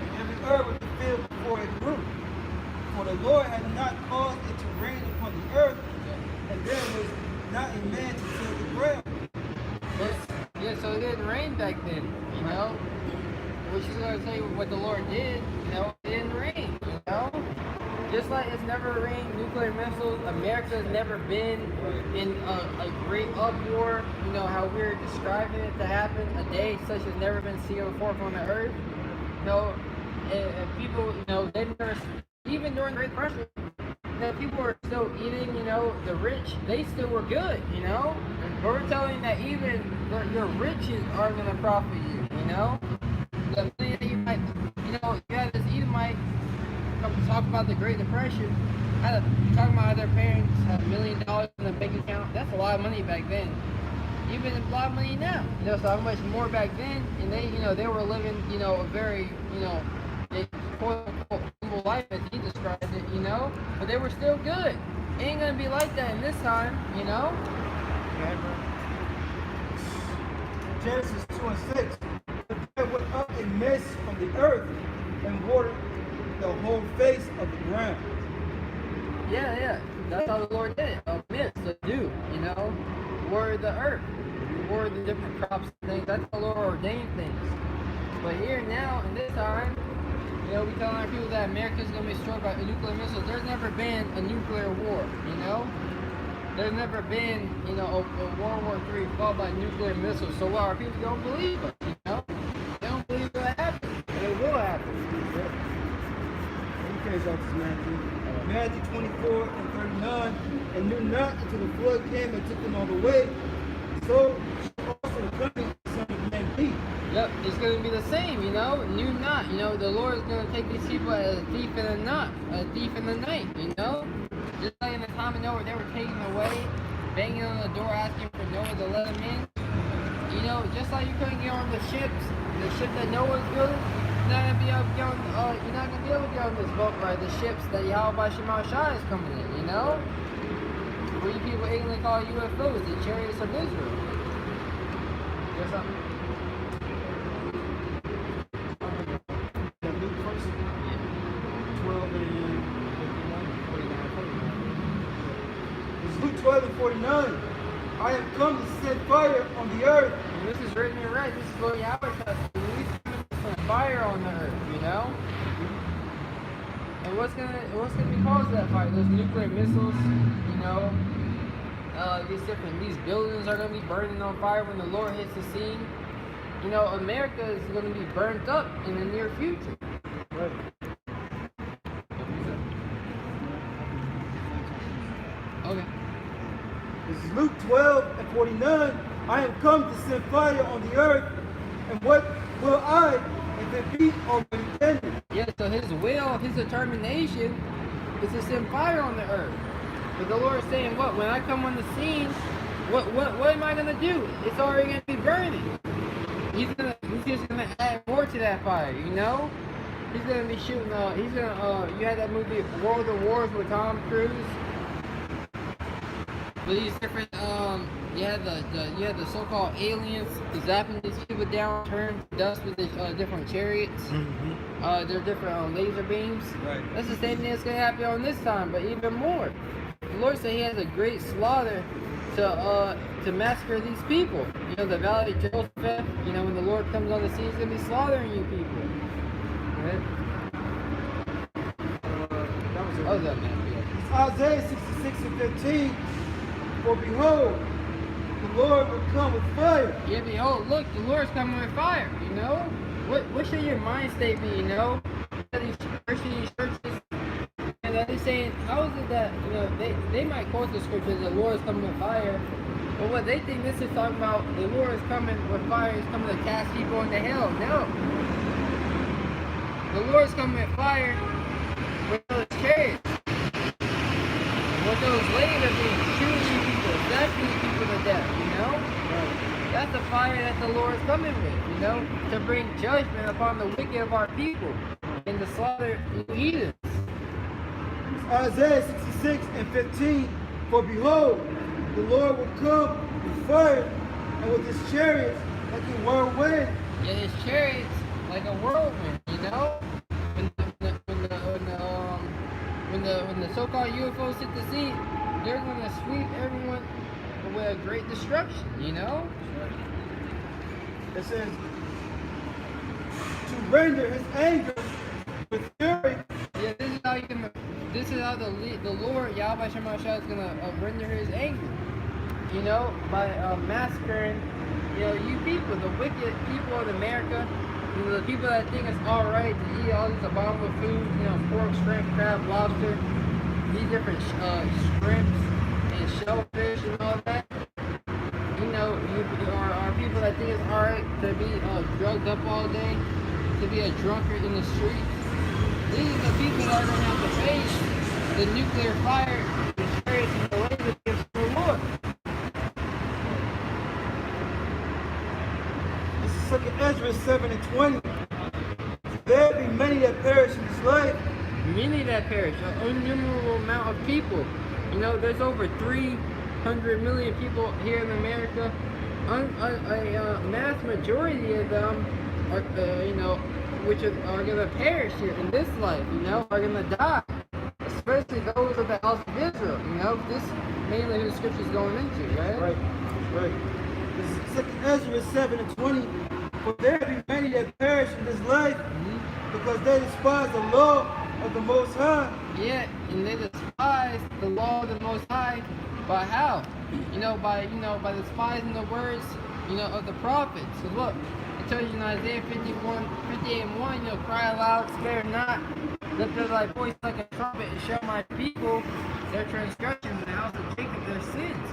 and every herb of the field before it grew. For the Lord had not caused it to rain upon the earth, and there was not a man to till the ground.
Yeah, so it didn't rain back then, you know? Which is going to tell you what the Lord did, you know? It didn't rain, you know? Just like it's never rained nuclear missiles, America's never been in a great uproar, you know, how we're describing it to happen, a day such has never been seen before on the earth. You know, and people, you know, they never, even during the Great Depression, you know, people were still eating, you know, the rich, they still were good, you know? But we're telling you that even your riches aren't going to profit you, you know? The money that you might, you know, you had this Edomite come talk about the Great Depression, talking about how their parents have $1 million in the bank account. That's a lot of money back then. Even a lot of money now. You know, so how much more back then, and they, you know, they were living, you know, a very, you know, quote unquote humble life as he described it, you know, but they were still good. It ain't gonna be like that in this time, you know.
Genesis 2:6. There went up a mist from the earth and watered the whole face of the ground.
Yeah. That's how the Lord did it. A mist, a dew, you know, watered the earth, watered the different crops and things. That's how the Lord ordained things. But here now, in this time, you know, we telling our people that America's gonna be destroyed by nuclear missiles. There's never been a nuclear war, you know? There's never been, you know, a World War III fought by nuclear missiles. So what, our people don't believe us, you know? They don't believe it will happen. And it will happen.
Okay, so this Matthew. Matthew 24:39. And knew not until the flood came and took them all away. So also the coming of the Son of Man be.
Yep, it's going to be the same, you know, knew not, you know, the Lord is going to take these people as a thief in the night, you know, just like in the time of Noah, they were taken away, banging on the door, asking for Noah to let them in, you know, just like you couldn't get on the ship that Noah's building, you're not going to be able to get on, you're not going to be able to get on this boat, right, the ships that YAHAWASHI is coming in, you know, where you people ignorantly call UFOs, the chariots of Israel. There's something.
Luke 12:49. I have come to set fire on the earth.
And this is written in red. This is what Yahweh says. Release fire on the earth, you know? And what's gonna be caused that fire? Those nuclear missiles, you know? These buildings are gonna be burning on fire when the Lord hits the scene. You know, America is gonna be burnt up in the near future.
Right.
Okay.
This is Luke 12:49. I am come to send fire on the earth, and what will I, if it be already ended?
Yeah, so his will, his determination is to send fire on the earth. But the Lord is saying, what? When I come on the scene, what am I gonna do? It's already gonna be burning. He's just gonna add more to that fire, you know? He's gonna be shooting, you had that movie World of Wars with Tom Cruise? With these different, you had the so-called aliens zapping these people down, turning to dust with these different chariots.
Mm-hmm.
They're different laser beams.
Right.
That's the same thing that's gonna happen on this time, but even more. The Lord said He has a great slaughter to massacre these people. You know, the Valley of Joseph. You know, when the Lord comes on the scene, He's gonna be slaughtering you people. Right?
That was
Oh, that man.
Isaiah 66:15. For behold, the Lord will come with fire.
Yeah, behold, look, the Lord's coming with fire, you know? What should your mind state be, you know? These churches, and they're saying, how is it that, you know, they might quote the scriptures, the Lord's coming with fire, but what they think this is talking about, the Lord is coming with fire, is coming to cast people into hell. No. The Lord's coming with fire with those chariots. With those later being shooting people, definitely people to death, you know? That's the fire that the Lord is coming with, you know? To bring judgment upon the wicked of our people and to slaughter the heathens.
Isaiah 66 and 15. For behold, the Lord will come with fire and with his chariots like a whirlwind.
Yeah, his chariots like a whirlwind, you know? When the so-called UFOs hit the scene, they're going to sweep everyone with a great destruction, you know?
It says, to render his anger with fury.
Yeah, this is how the Lord, YAHAWASHI, is going to render his anger, you know, by massacring, you know, you people, the wicked people of America, you know, the people that think it's alright to eat all these abominable foods, you know, pork, shrimp, crab, lobster, these different shrimps and shellfish and all that. You know, are people that think it's alright to be drugged up all day, to be a drunkard in the streets. These are the people that are going to have to face the nuclear fire, the chariots, and the laser against the Lord.
This is 2 Ezra 7 and 20. There be many that perish in this life.
Many that perish, an innumerable amount of people. You know, there's over 300 million people here in America. A mass majority of them are, you know, which are going to perish here in this life, you know, are going to die. Especially those of the house of Israel, you know. This mainly who the scripture is going into, right?
Right. This is 2 Ezra 7 and 20. For there be many that perish in this life because they despise the law of the Most High.
Yeah, and they despise the law of the Most High. By how? By despising the words, of the prophets. So look, it tells you in Isaiah 58 and 1, cry aloud, spare not, lift up thy voice like a trumpet, and show my people their transgressions, the house of Jacob their sins,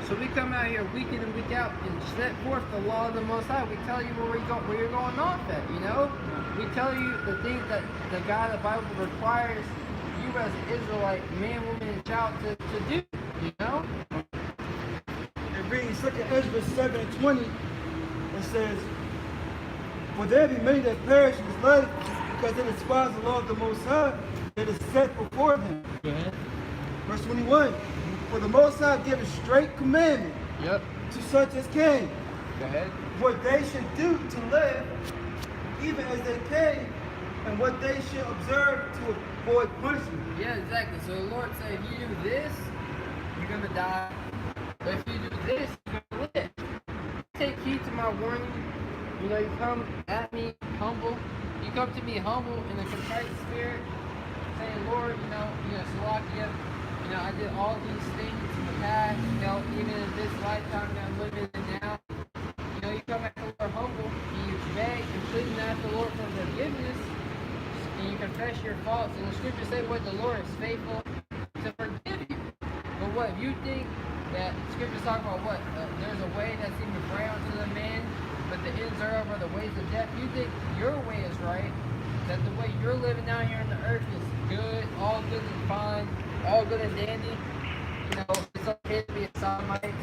So we come out here week in and week out and set forth the law of the Most High. We tell you where you're going off at, We tell you the things that the God of the Bible requires you as an Israelite, man, woman, and child to do,
It reads 2 Ezra 7 and 20. It says, for there be many that perish in this life because they despise the law of the Most High that is set before them.
Go ahead.
Verse 21. For the Most High giveth straight commandment to such as can.
Go ahead.
What they should do to live, even as they can, and what they should observe to avoid punishment.
Yeah, exactly. So the Lord said, if you do this, you're going to die. But if you do this, you're going to live. Take heed to my warning. You come at me humble. You come to me humble in a contrite spirit, saying, Lord, Salakia, I did all these things in the past, even in this lifetime that I'm living in now. You come at the Lord humble, and you beg and plead and ask the Lord for forgiveness, and you confess your faults. And the scriptures say what the Lord is faithful to forgive you. But what, if you think that scriptures talk about what? There's a way that seems right unto the man, but the ends thereof are the ways of death. You think your way is right, that the way you're living down here on the earth is good, all good and fine, all good and dandy. It's okay to be a sodomite.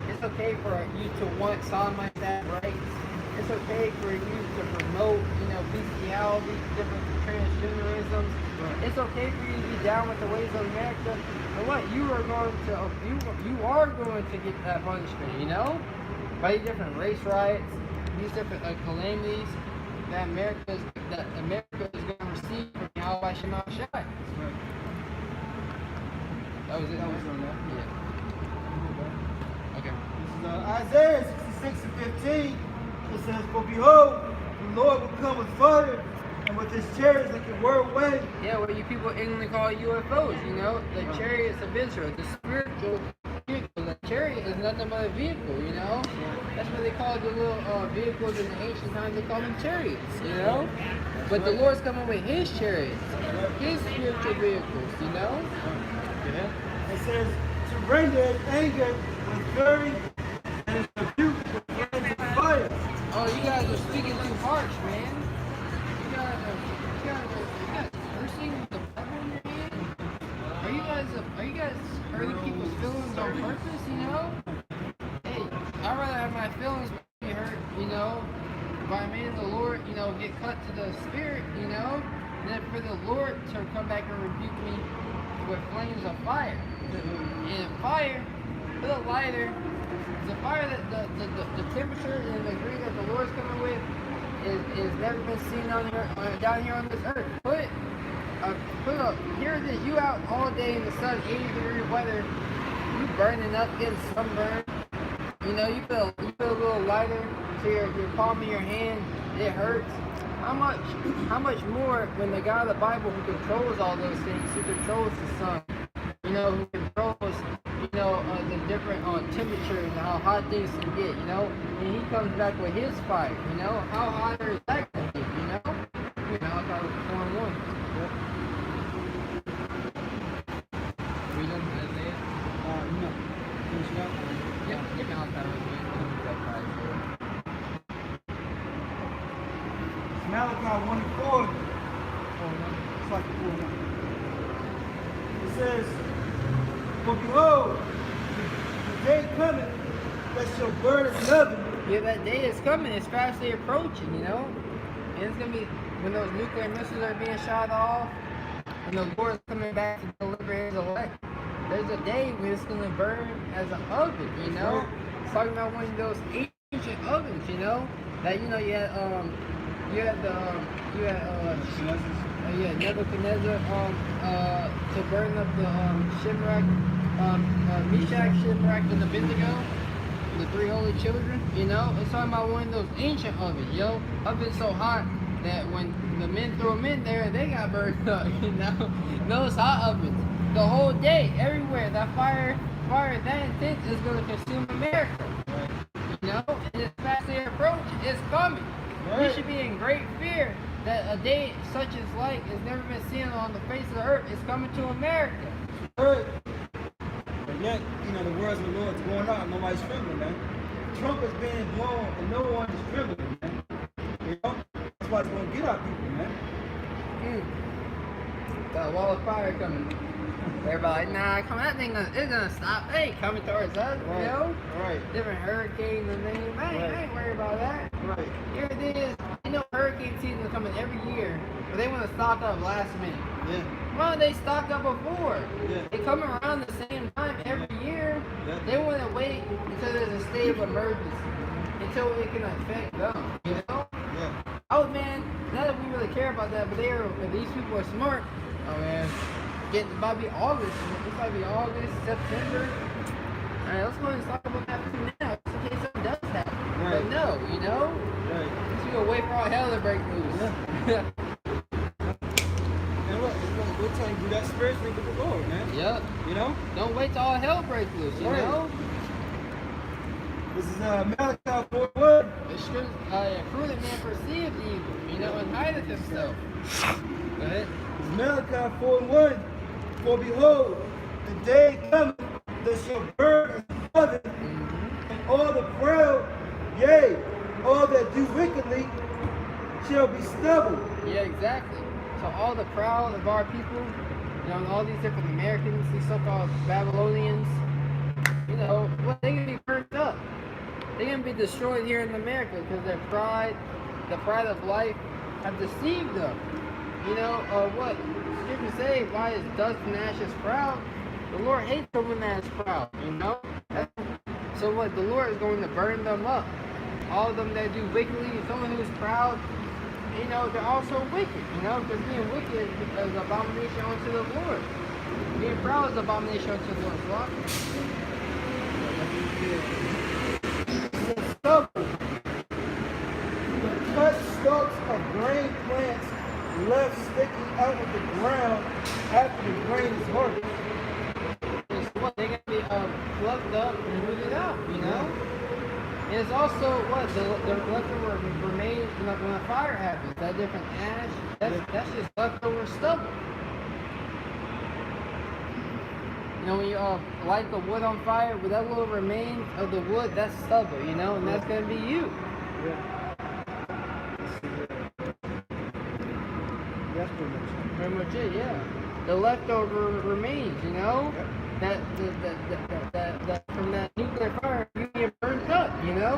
It's okay for you to want sodomites that rights. It's okay for you to promote, bestiality, different transgenderisms. Right. It's okay for you to be down with the ways of America. And what? You are going to get that punishment, by these different race riots, these different calamities that America is going to receive from YAHAWASHI.
Right.
That was it.
That was on that.
Yeah. Okay.
This is Isaiah 66 and 15. It says, for behold, the Lord will come with fire, and with his chariots like a whirlwind.
Yeah, what you people ignorantly call UFOs, the chariots of Israel, the spiritual, chariot is nothing but a vehicle, you know? That's what they call the little vehicles in the ancient times. They call them chariots, you know? But the Lord's coming with his chariots, his spiritual vehicles, you know?
It says to render his anger with fury and his rebuke with flames of fire.
Oh, you guys are speaking too harsh, man. You guys are cursing with the Bible in your hand. Are you guys hurting people's feelings on purpose, you know? Hey, I'd rather have my feelings be hurt, you know, by a man of the Lord, you know, get cut to the spirit, you know, than for the Lord to come back and rebuke me with flames of fire. And fire, with a lighter, the fire that the temperature and the degree that the Lord's coming with is never been seen on here, down here on this earth. Here it is, you out all day in the sun, 80-degree weather, you burning up, getting sunburned. You know, you feel a little lighter, so your palm of your hand, it hurts. How much more when the God of the Bible who controls all those things, who controls the sun, you know, who controls, you know, the different temperature and how hot things can get, you know, and he comes back with his fire, you know, how hotter is that going to be, you know? You know, I was 4-1. Yep. Read them, Isaiah?
No. Finish it up?
Yep, give me all that.
Malachi 1 and 4. It's like 4. It says, for behold, the day coming that shall burn as oven.
Yeah, that day is coming. It's fastly approaching, you know? And it's going to be when those nuclear missiles are being shot off and the Lord's coming back to deliver his elect. There's a day when it's going to burn as an oven, you know? It's talking about one of those ancient ovens, you know? That, you know, you had Nebuchadnezzar to burn up the Shimrak, Meshach, Shimrak, and Abednego, the 3 holy children, you know? It's talking about one of those ancient ovens, yo. Oven's so hot that when the men threw them in there, they got burned up, you know? Those hot ovens, the whole day, everywhere, that fire that intense is going to consume America, you know? And it's fastly approaching, it's coming. We should be in great fear that a day such as like has never been seen on the face of the earth is coming to America.
But yet, you know, the words of the Lord's going on, nobody's trembling, man. Trump is being blown and no one is trembling, man. You know? That's why it's going to get our people, man.
Got a wall of fire coming. Everybody like, nah, come on, that thing it's gonna stop. It ain't coming towards us, you know?
Right.
Different hurricanes and things. I ain't worried about that.
Right.
Here it is. You know hurricane season is coming every year, but they want to stock up last minute.
Yeah.
Why don't they stock up before?
Yeah.
They come around the same time every year.
Yeah.
They want to wait until there's a state of emergency, until it can affect them, you know?
Yeah.
Oh man, not that we really care about that, but if these people are smart, oh man, it might be August. It might be August, September. Alright, let's go ahead and talk about that now, just in case something does happen.
Right.
But no, you know?
Right.
You gonna wait for all hell to break loose.
Yeah. And look, we're telling you, do that spiritually with the Lord, man.
Yep.
You know?
Don't wait till all hell breaks loose, you
Right.
know?
This is Malachi 4:1.
It's true, prudent man perceived evil, you know, and hideth himself. Go ahead.
It's Malachi 4:1. For behold, the day coming that shall burn as oven, and all the proud, yea, all that do wickedly, shall be stubble.
Yeah, exactly. So all the proud of our people, you know, and all these different Americans, these so-called Babylonians, you know, well, they're going to be burnt up. They're going to be destroyed here in America because their pride, the pride of life, have deceived them. You know, what? Scripture say, why is dust and ashes proud? The Lord hates someone that is proud, you know? So what? The Lord is going to burn them up. All of them that do wickedly, someone who's proud, you know, they're also wicked, you know? Because being wicked is abomination unto the Lord. Being proud is abomination unto the Lord.
The stubble, the cut stalks of grain plants left sticking out of the ground after the grain is harvested.
They're going to be plucked up and It's also what the leftover remains when a fire happens. That different ash. That's just leftover stubble. You know, when you light the wood on fire, with that little remains of the wood, that's stubble. You know, and that's gonna be you.
Yeah. That's
Pretty much it. Yeah. The leftover remains. You know.
Yep.
That from that nuclear fire, you get burned up, you know?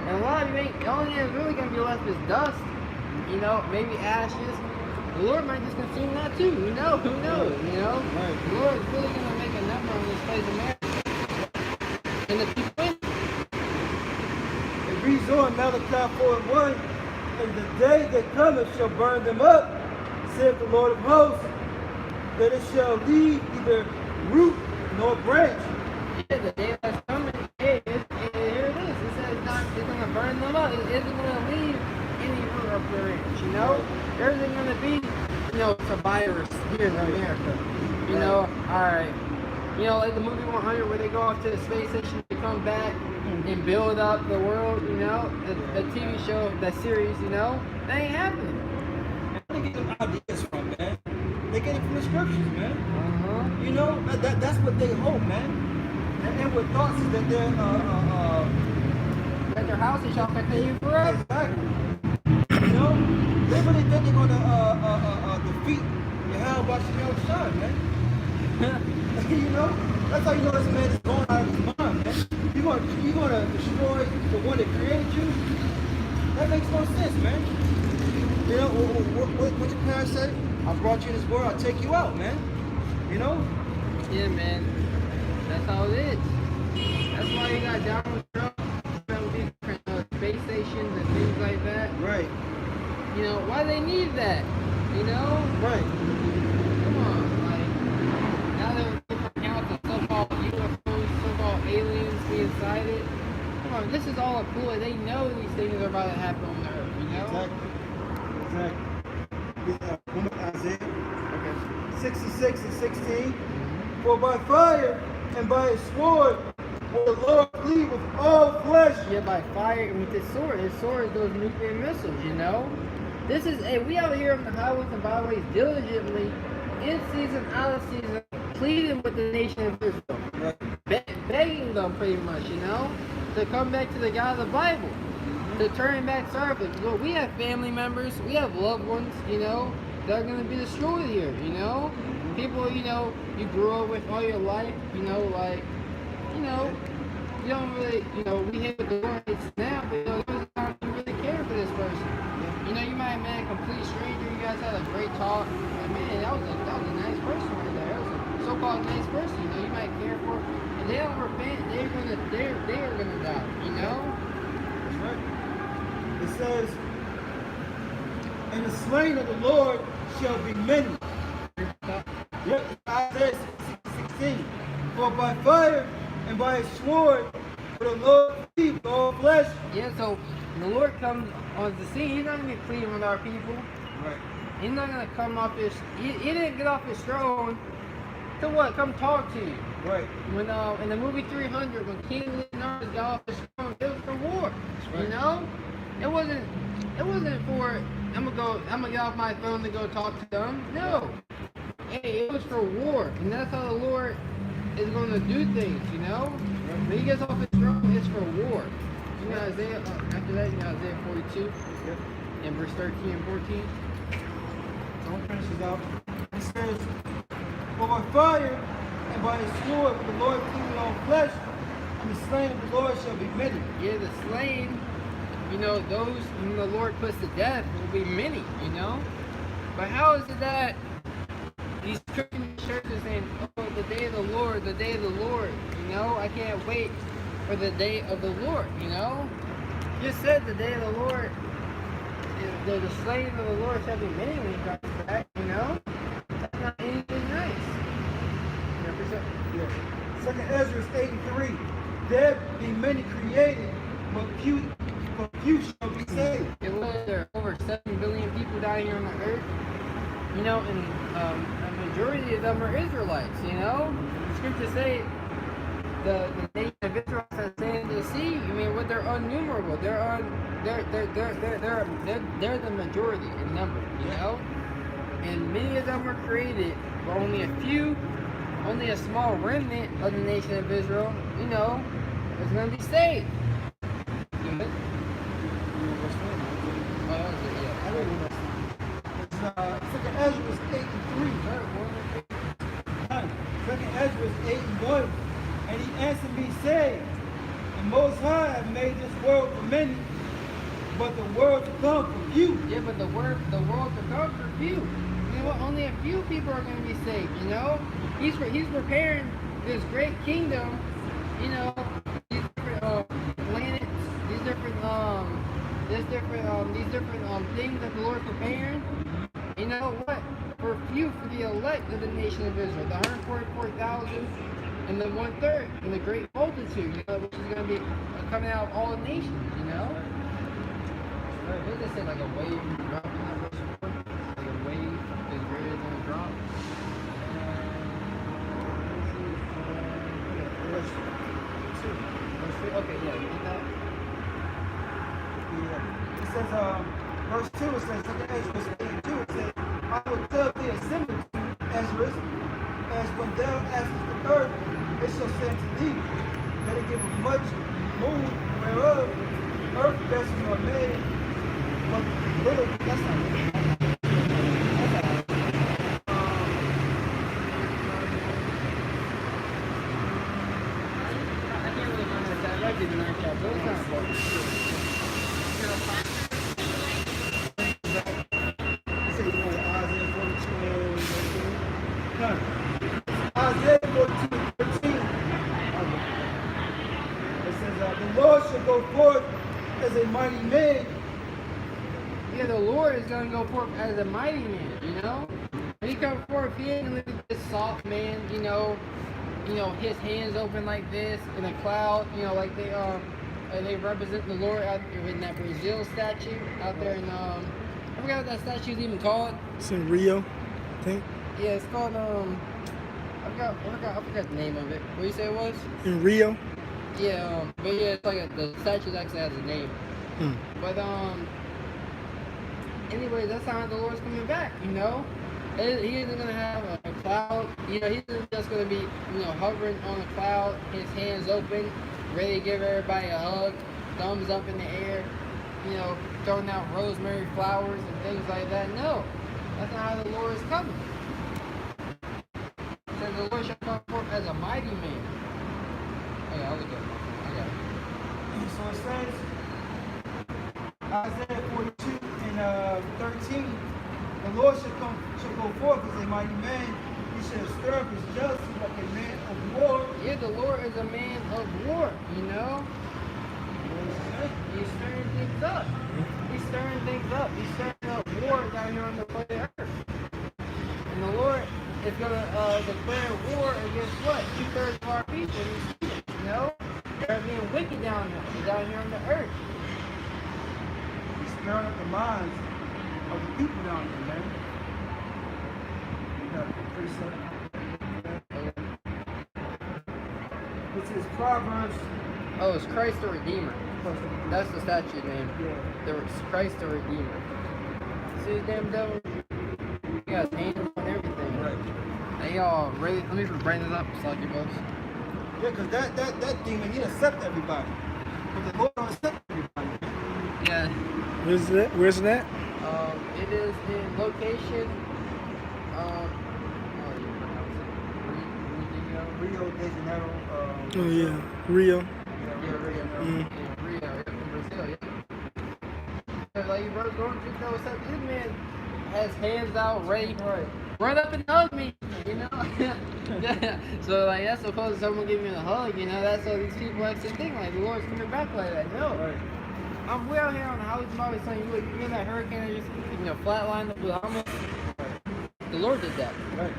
And a lot of you ain't, the only thing that's really going to be left is dust, you know, maybe ashes. The Lord might just consume that too, you know? Who knows, you know?
Right.
The Lord is really going to make a number on this place of America. And the people,
It reads on Malachi 4:1, and the day that cometh shall burn them up, saith the Lord of hosts, that it shall leave either root nor branch.
yeah, the day that's coming, here it is. It says it's going to burn them up. It isn't going to leave any root or branch, you know? There isn't going to be, you know, survivors here in America. You know, alright. You know, like the movie 100 where they go off to the space station to come back and build up the world, you know? The TV show, that series, you know? That ain't happening.
Where they get them ideas from, man? They get it from the scriptures, man.
Uh-huh.
You know, that's what they hope, man. And with thoughts is that they're,
At their house, they shall affect you forever.
exactly. You know, they really think they're gonna defeat YAHAWASHI, man. You know, that's how you know this man is going out of his mind, man. You're gonna destroy the one that created you. That makes no sense, man. You know what your parents say? I brought you in this world. I'll take you out, man. You know.
Yeah, man. That's how it is. That's why you got Donald Trump, different space stations and things like that.
Right.
You know, why they need that? You know?
Right.
Come on, like, now they're different accounts of so-called UFOs, so-called aliens being sighted. Come on, this is all a ploy. They know these things are about to happen on the earth, you know?
Exactly. Isaiah 66 and 16. For by fire and by a sword will the Lord plead with all flesh.
Yeah, by fire and with his sword. His sword is those nuclear missiles, you know? This is, hey, we out here on the highways and byways diligently, in season, out of season, pleading with the nation of Israel. Begging them pretty much, you know, to come back to the God of the Bible. To turn back service. Look, we have family members, we have loved ones, you know, that are going to be destroyed here, you know? People, you know, you grew up with all your life, you know, like, you know, you don't really, you know, we hate the Lord now, but you know, there was a time you really care for this person. You know, you might have met a complete stranger, you guys had a great talk. Like, man, that was a nice person right there. That was a so-called nice person, you know, you might care for. And they don't repent, they're gonna die, you know?
That's right. It says, and the slain of the Lord shall be many. Yep, Isaiah 16. For by fire and by a sword will the Lord plead with all flesh.
Yeah, so when the Lord comes on the scene, he's not going to be pleading with our people.
Right.
He's not going to come off his, he didn't get off his throne to what? Come talk to you.
Right.
When in the movie 300, when King Leonardo got off his throne, it was for war.
Right.
You know? It wasn't for, I'm gonna get off my throne to go talk to them. No. Hey, it was for war. And that's how the Lord is going to do things, you know? When he gets off his throne, it's for war. You know Isaiah, after that, you know Isaiah 42,
Yep.
and verse 13 and 14.
So I'll finish this out. It says, for by fire and by a sword will the Lord plead with all flesh, and the slain of the Lord shall be many.
Yeah, the slain, you know, those whom the Lord puts to death will be many, you know? But how is it that these Christian churches saying, oh, the day of the Lord, the day of the Lord, you know? I can't wait for the day of the Lord, you know? Just said the day of the Lord, the slain of the Lord shall be many when he comes back, you know? That's not anything nice.
Yeah. 2 Ezra 8:3. There be many created, but few shall be saved.
It was there are over 7 billion people down here on the earth, you know, and a majority of them are Israelites, you know? The scriptures say the nation of Israel has sand to the sea. I mean, with their innumerable. They're the majority in number, you know? And many of them were created, but only a small remnant of the nation of Israel, you know, is going to be saved. Good. Oh, that was it, yeah.
I don't know. It's Second Ezra 8:3. Second Ezra 8:1. And he answered me, saying, the Most High have made this world for many, but the world to come for few.
Yeah, but the world to come for few. You know what? Only a few people are going to be saved, you know? He's preparing this great kingdom, you know, these different planets, these different things that the Lord's preparing. You know what? For the elect of the nation of Israel, the 144,000 and the 1/3, and the great multitude, you know, which is going to be coming out of all nations, you know? What did they say, like a wave dropping that verse 4? Like a wave is greater than a drop? Verse 2. Okay, yeah, you get that?
Yeah. It says, verse 2, it says, Second Ezra 8:2, it says, I will tell thee a similitude, Ezra, as when thou askest the earth, it shall say unto thee, that it give a much moon whereof earth vessels are made, but little, that's not it.
I can't really remember that. I did not catch, but it's not important.
Isaiah 42:13. It says, the Lord shall go forth as a mighty man.
Yeah, the Lord is going to go forth as a mighty man, you know? When he comes forth, he ain't going to be this soft man, you know, his hands open like this in a cloud, you know, like they represent the Lord out in that Brazil statue out there in, I forgot what that statue is even called.
It's in Rio, I think.
Yeah, it's called, I forgot the name of it. What do you say it was?
In Rio?
Yeah, but yeah, it's like the statue actually has a name. But anyway, that's how the Lord's coming back, you know? He isn't gonna have a cloud, you know, he's just gonna be, you know, hovering on a cloud, his hands open, ready to give everybody a hug, thumbs up in the air, you know, throwing out rosemary flowers and things like that. No, that's not how the Lord is coming. It says the Lord shall come forth as a mighty man. Okay, I'll look at it. I got it.
So it says, Isaiah 42:13, the Lord shall go forth as a mighty man. He shall stir up his jealousy like a man of war.
Yeah, the Lord is a man of war, you know? He's stirring things up. He's stirring things up. He's stirring up war down here on the planet Earth. And the Lord is going to declare war against what? 2/3 of our people. You know? They're being wicked down here on the earth.
He's stirring up the minds of the people down there, man. This is Proverbs.
Oh, it's Christ the Redeemer. That's the statue name.
Yeah.
There was Christ the Redeemer. See his damn devil? He got his hands on everything.
Right.
They all really. Let me bring this up so I can both.
Yeah, because that demon, he accepts everybody. But the Lord don't accept everybody.
Yeah.
Where's that?
It is in location.
Rio de Janeiro.
Oh yeah, Rio.
Yeah, Rio.
Mm.
Yeah, Rio, in Brazil, yeah. Like, bro, going to know what's up. This man has hands out, ready, run up and hug me, you know? Yeah. So, like, that's so close to someone giving me a hug, you know? That's how these people actually think, like, the Lord's coming back like that. No.
Right.
We out here on the house, I'm always telling you, look, you know that hurricane that just, you know, flatlined the Bahamas? The Lord did that.
Right.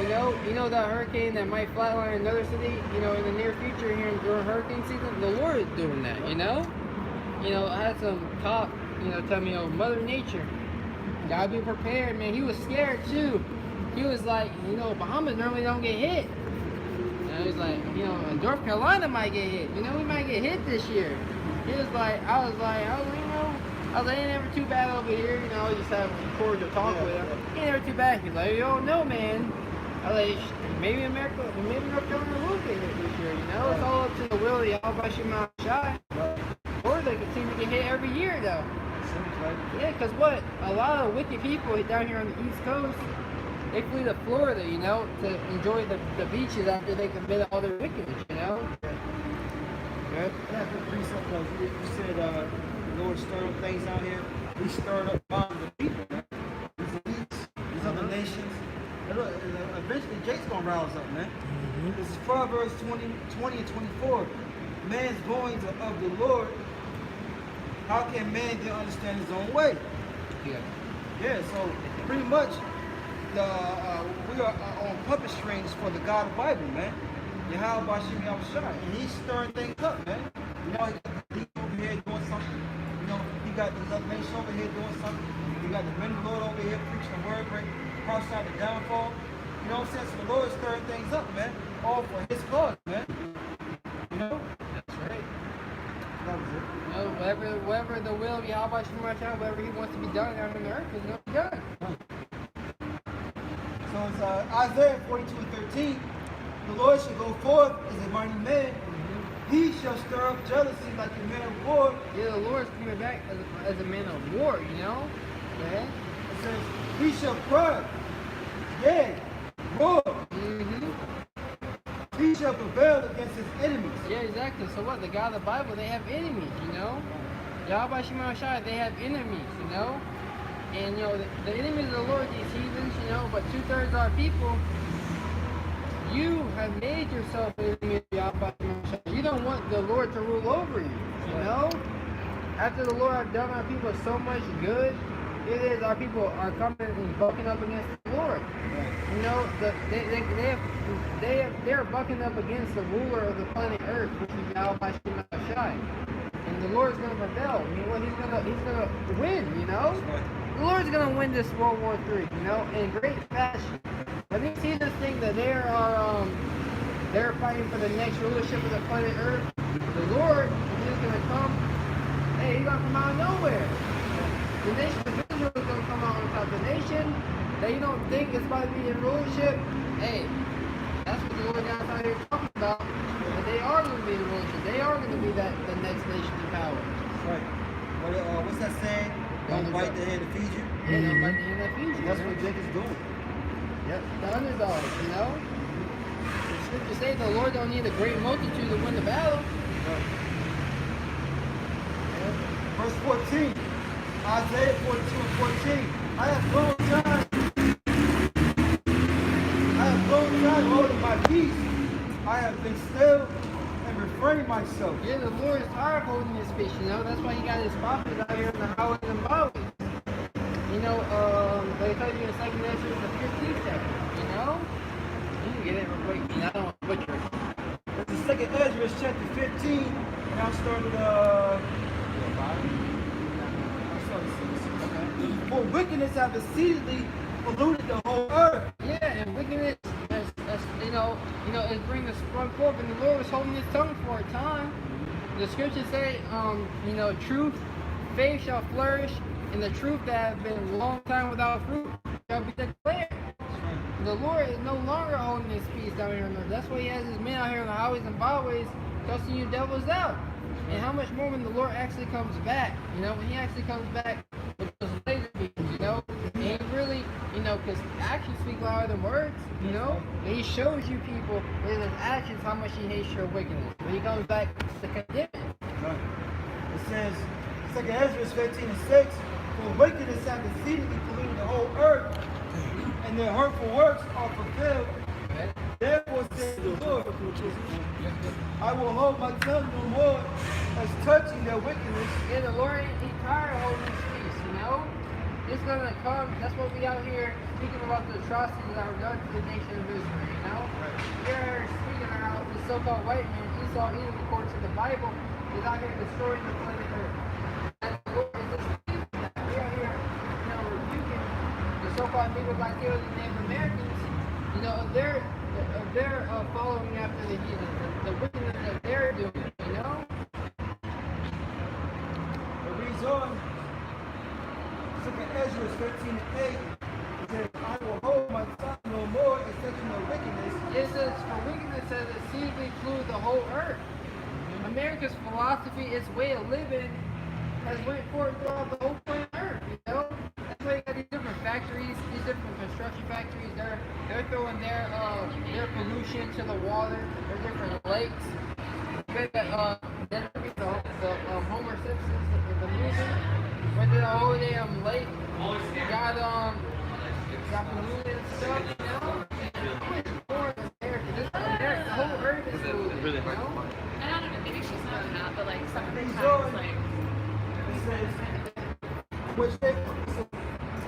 You know that hurricane that might flatline another city, you know, in the near future here during hurricane season? The Lord is doing that, you know? You know, I had some cop, you know, tell me, oh, Mother Nature, gotta be prepared, man. He was scared too. He was like, you know, Bahamas normally don't get hit. And he's like, you know, North Carolina might get hit. You know, we might get hit this year. he was like, I was like, ain't never too bad over here, you know, just having a cordial talk with him. Ain't never too bad. He's like, you don't know, man. I was like, maybe North Carolina will get hit this year, you know? It's all up to the will of YAHAWASHI. Or they continue to get hit every year, though. Yeah, because what? A lot of wicked people down here on the East Coast, they flee to Florida, you know, to enjoy the beaches after they commit all their wickedness, you know?
Yeah, good precept, because you said the Lord stirred up things out here. He stirred up minds of people, man. These elites, these other nations. And look, eventually Jake's going to rouse up, man. This is Proverbs 20 and 24. Man's goings are of the Lord. How can man then understand his own way? Yeah, so pretty much we are on puppet strings for the God of the Bible, man. YAHAWASHI, and he's stirring things up, man. You know, he got the league over here doing something. You know, he got the other nation over here doing something. He got the men of the Lord over here preaching the word, prophesying the downfall. You know what I'm saying? So the Lord is stirring things up, man. All for his cause, man. You know?
That's right.
That was it.
You know, whatever the will of YAHAWASHI, whatever he wants to be done down on the earth is going to be done.
So it's Isaiah 42 and 13. The Lord shall go forth as a mighty man. He shall stir up jealousy like a man of war.
Yeah, the Lord's coming back as a man of war, you know? Yeah.
It says, he shall cry, yea, roar. He shall prevail against his enemies.
Yeah, exactly. So what? The God of the Bible, they have enemies, you know? YAHAWASHI, they have enemies, you know? And, you know, the enemies of the Lord, these heathens, you know, but 2/3 of our people, you have made yourself an enemy of YAHAWASHI. You don't want the Lord to rule over you, you know? After the Lord have done our people so much good, it is our people are coming and bucking up against the Lord. You know, they're bucking up against the ruler of the planet Earth, which is YAHAWASHI. And the Lord's gonna prevail. You know what? He's gonna win, you know? The Lord's gonna win this World War III, you know, in great fashion. When these heathens think that they're fighting for the next rulership of the planet Earth, the Lord is just gonna come. Hey, he's gonna come out of nowhere. The nation of Israel is gonna come out on top of the nation. They don't think it's about to be in rulership. Hey, that's what the Lord God's out here talking about. But they are gonna be in rulership. They are gonna be the next nation in power.
Right. What's that saying? Don't bite the hand that feeds you.
Yeah, don't bite the hand that feeds you.
That's what Jake is doing.
Yep, the underdogs, you know? The scriptures say the Lord don't need a great multitude to win the battle.
Verse 14. Isaiah 42 and 14. I have grown tired holding my peace. I have been still and refrained myself.
Yeah, the Lord is tired of holding his peace, you know? That's why he got his prophets out here in the highways and byways. You know, they tell you in 2nd Ezra, the 15th chapter, you know? You can get it real quick, I don't want to butcher it.
It's the 2nd Ezra, chapter 15, and I'll start at 6.
Okay.
For wickedness have exceedingly polluted the whole earth.
Yeah, and wickedness, you know, is bringing sprung forth, and the Lord was holding his tongue for a time. The scriptures say, you know, truth, faith shall flourish, and the truth that has been a long time without fruit shall be declared. The Lord is no longer holding his peace down here on earth. That's why he has his men out here on the highways and byways cussing you devils out. And how much more when the Lord actually comes back? You know, when he actually comes back with those laser beams, you know? And he really, you know, because actions speak louder than words, you know? And he shows you people in his actions how much he hates your wickedness. When he comes back to condemn it.
It says, 2nd Ezra 15 and 6, for wickedness have exceedingly polluted the whole earth, and their hurtful works are fulfilled. Therefore says the Lord, I will hold my tongue no more as touching their wickedness.
Yeah, the Lord ain't tired of holding his peace, you know? It's gonna come, that's what we out here speaking about the atrocities that were done to the nation of Israel, you know? We're speaking about the so-called white man, Esau, even according to the Bible, is out here destroying the planet Earth. And the Lord is displeased with that. We are here, you know, rebuking the so-called people like the Native Americans, you know, they're following after the heathen, the wickedness that they're doing, you know?
goes on. Second Ezra 15 and 8. It says, I will hold my tongue no more and such no wickedness.
It says, for wickedness has exceedingly flew the whole earth. America's philosophy, its way of living, has went forth throughout the whole planet Earth, you know? That's why you got these different factories, these different construction factories, they're throwing their pollution to the water, their different lakes. You got the Homer Simpson, the movie, where the whole damn lake got polluted and stuff, you know? The whole earth is polluted, you know?
I don't know, maybe she's not that, but like sometimes like
It says,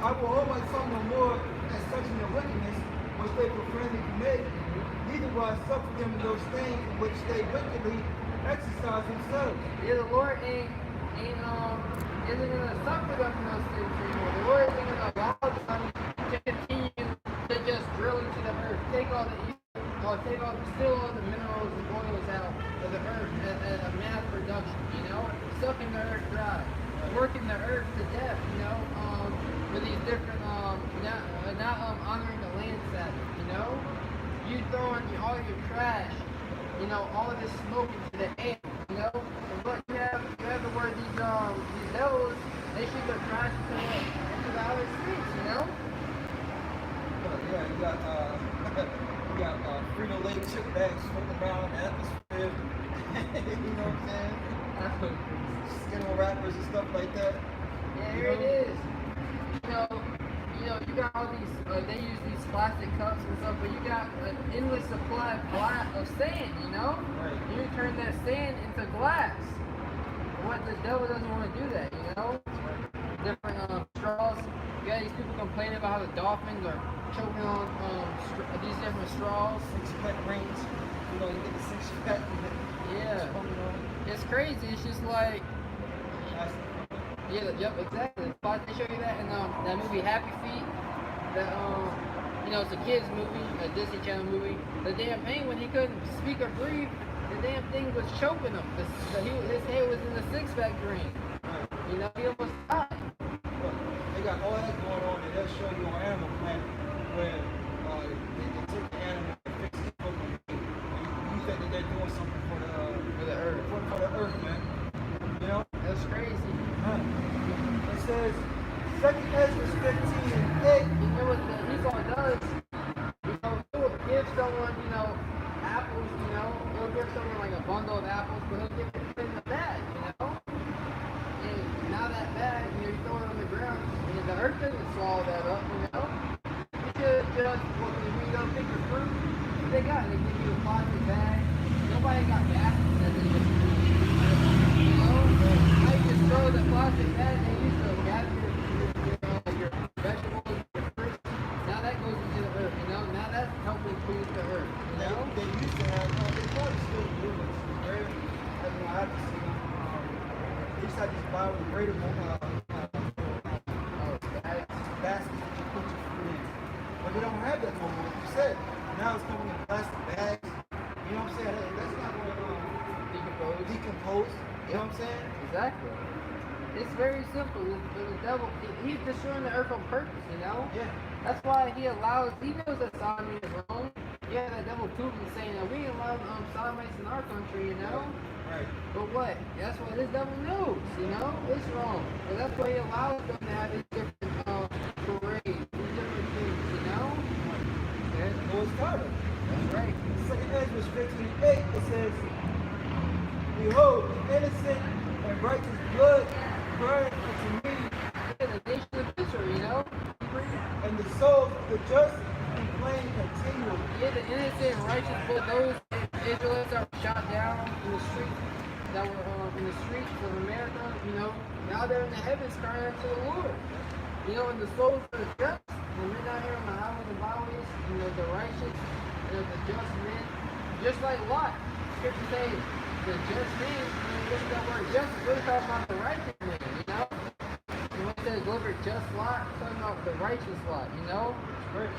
I will hold my tongue no more as touching the wickedness which they profanely commit, neither will I suffer them in those things in which they wickedly exercise themselves.
Yeah, the Lord isn't gonna suffer them in those things anymore. The Lord isn't gonna allow them to continue to just drill into the earth, steal all the minerals and oils out of the earth at a mass production, you know, sucking the earth dry, working the earth to death, you know, with these different not honoring the land Sabbath, you know, you throwing all your trash, you know, all of this smoke into the air, you know, but you have the word these devils, they shoot their trash into the outer streets, you know.
Yeah, you got Frito-Lay chip bags floating around in the atmosphere. You know what I'm saying? Skittle wrappers and stuff like that.
Yeah, here it is. You got all these, they use these plastic cups and stuff, but you got an endless supply of sand, you know?
Right.
You turn that sand into glass. What the devil doesn't want to do that, you know? Different straws. You got these people complaining about how the dolphins are choking on these different straws.
6-pack rings. You know, you get the 6-pack.
Yeah. It's crazy. It's just like, yeah, yep, exactly. They show you that in that movie Happy Feet. That it's a kids movie, a Disney Channel movie. The damn penguin, he couldn't speak or breathe. The damn thing was choking him. His head was in the 6-pack ring. You know, he almost died.
Look, they got all that going on, and they'll show you on Animal Planet where they take the animal and fix it for them. You think that they're doing something for the earth, for the earth, man. You know?
That's crazy.
It says, 2nd Ezra 15 and 8.
You know what Esau does? You know, he'll give someone, apples, he'll give someone like a bundle of apples, but he'll give it in the bag, And now that bag, you throw it on the ground, and the earth doesn't swallow that up, You should just, when you go pick your fruit, they give you a plastic bag. Nobody got baskets that they just I just throw the plastic bag and use to gather your vegetables, your fruit. Now that goes into the earth, Now that's helping feed the earth,
They used to have, they probably still do this. Very, I have to see them. They used to have these biodegradable baskets that you put your fruit in. But they don't have that no more, like you said. Now it's coming in plastic bags. You know what I'm saying? That's not going to decompose. You know what I'm saying?
Exactly. It's very simple. The devil, he's destroying the earth on purpose,
Yeah.
That's why he allows, he knows that sodomy is wrong. Yeah, that devil Putin saying that we allow sodomites in our country,
Right.
But what? That's what this devil knows, It's wrong. But that's why he allows them to have these different parades, these different things,
And it was Carter.
That's right.
2nd Ezra 15 and 8, it says, Behold, the innocent and righteous blood cried unto me,
Yeah, the nation of Israel,
and the souls of the just complain continually.
Yeah, the innocent and righteous blood, those Israelites that were shot down in the streets, of America, now they're in the heavens crying out to the Lord. And the souls of the just, when we're not here on the highways and byways, the righteous, the just men, just like Lot. Scripture says, the just man, look at that word just, we're talking about the righteous man, And when it says delivered just Lot, it's talking about the righteous Lot,
Right.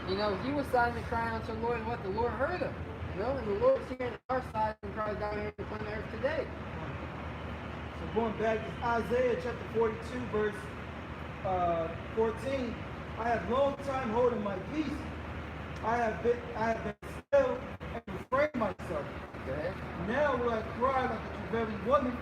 He was silently crying unto the Lord, and what the Lord heard him. And the Lord's hearing our side and cries down here to the earth today.
So So going back to Isaiah chapter 42, verse 14. I have long time holding my peace. I have been still and refrained myself.
Okay.
Now will I cry like a travailing woman.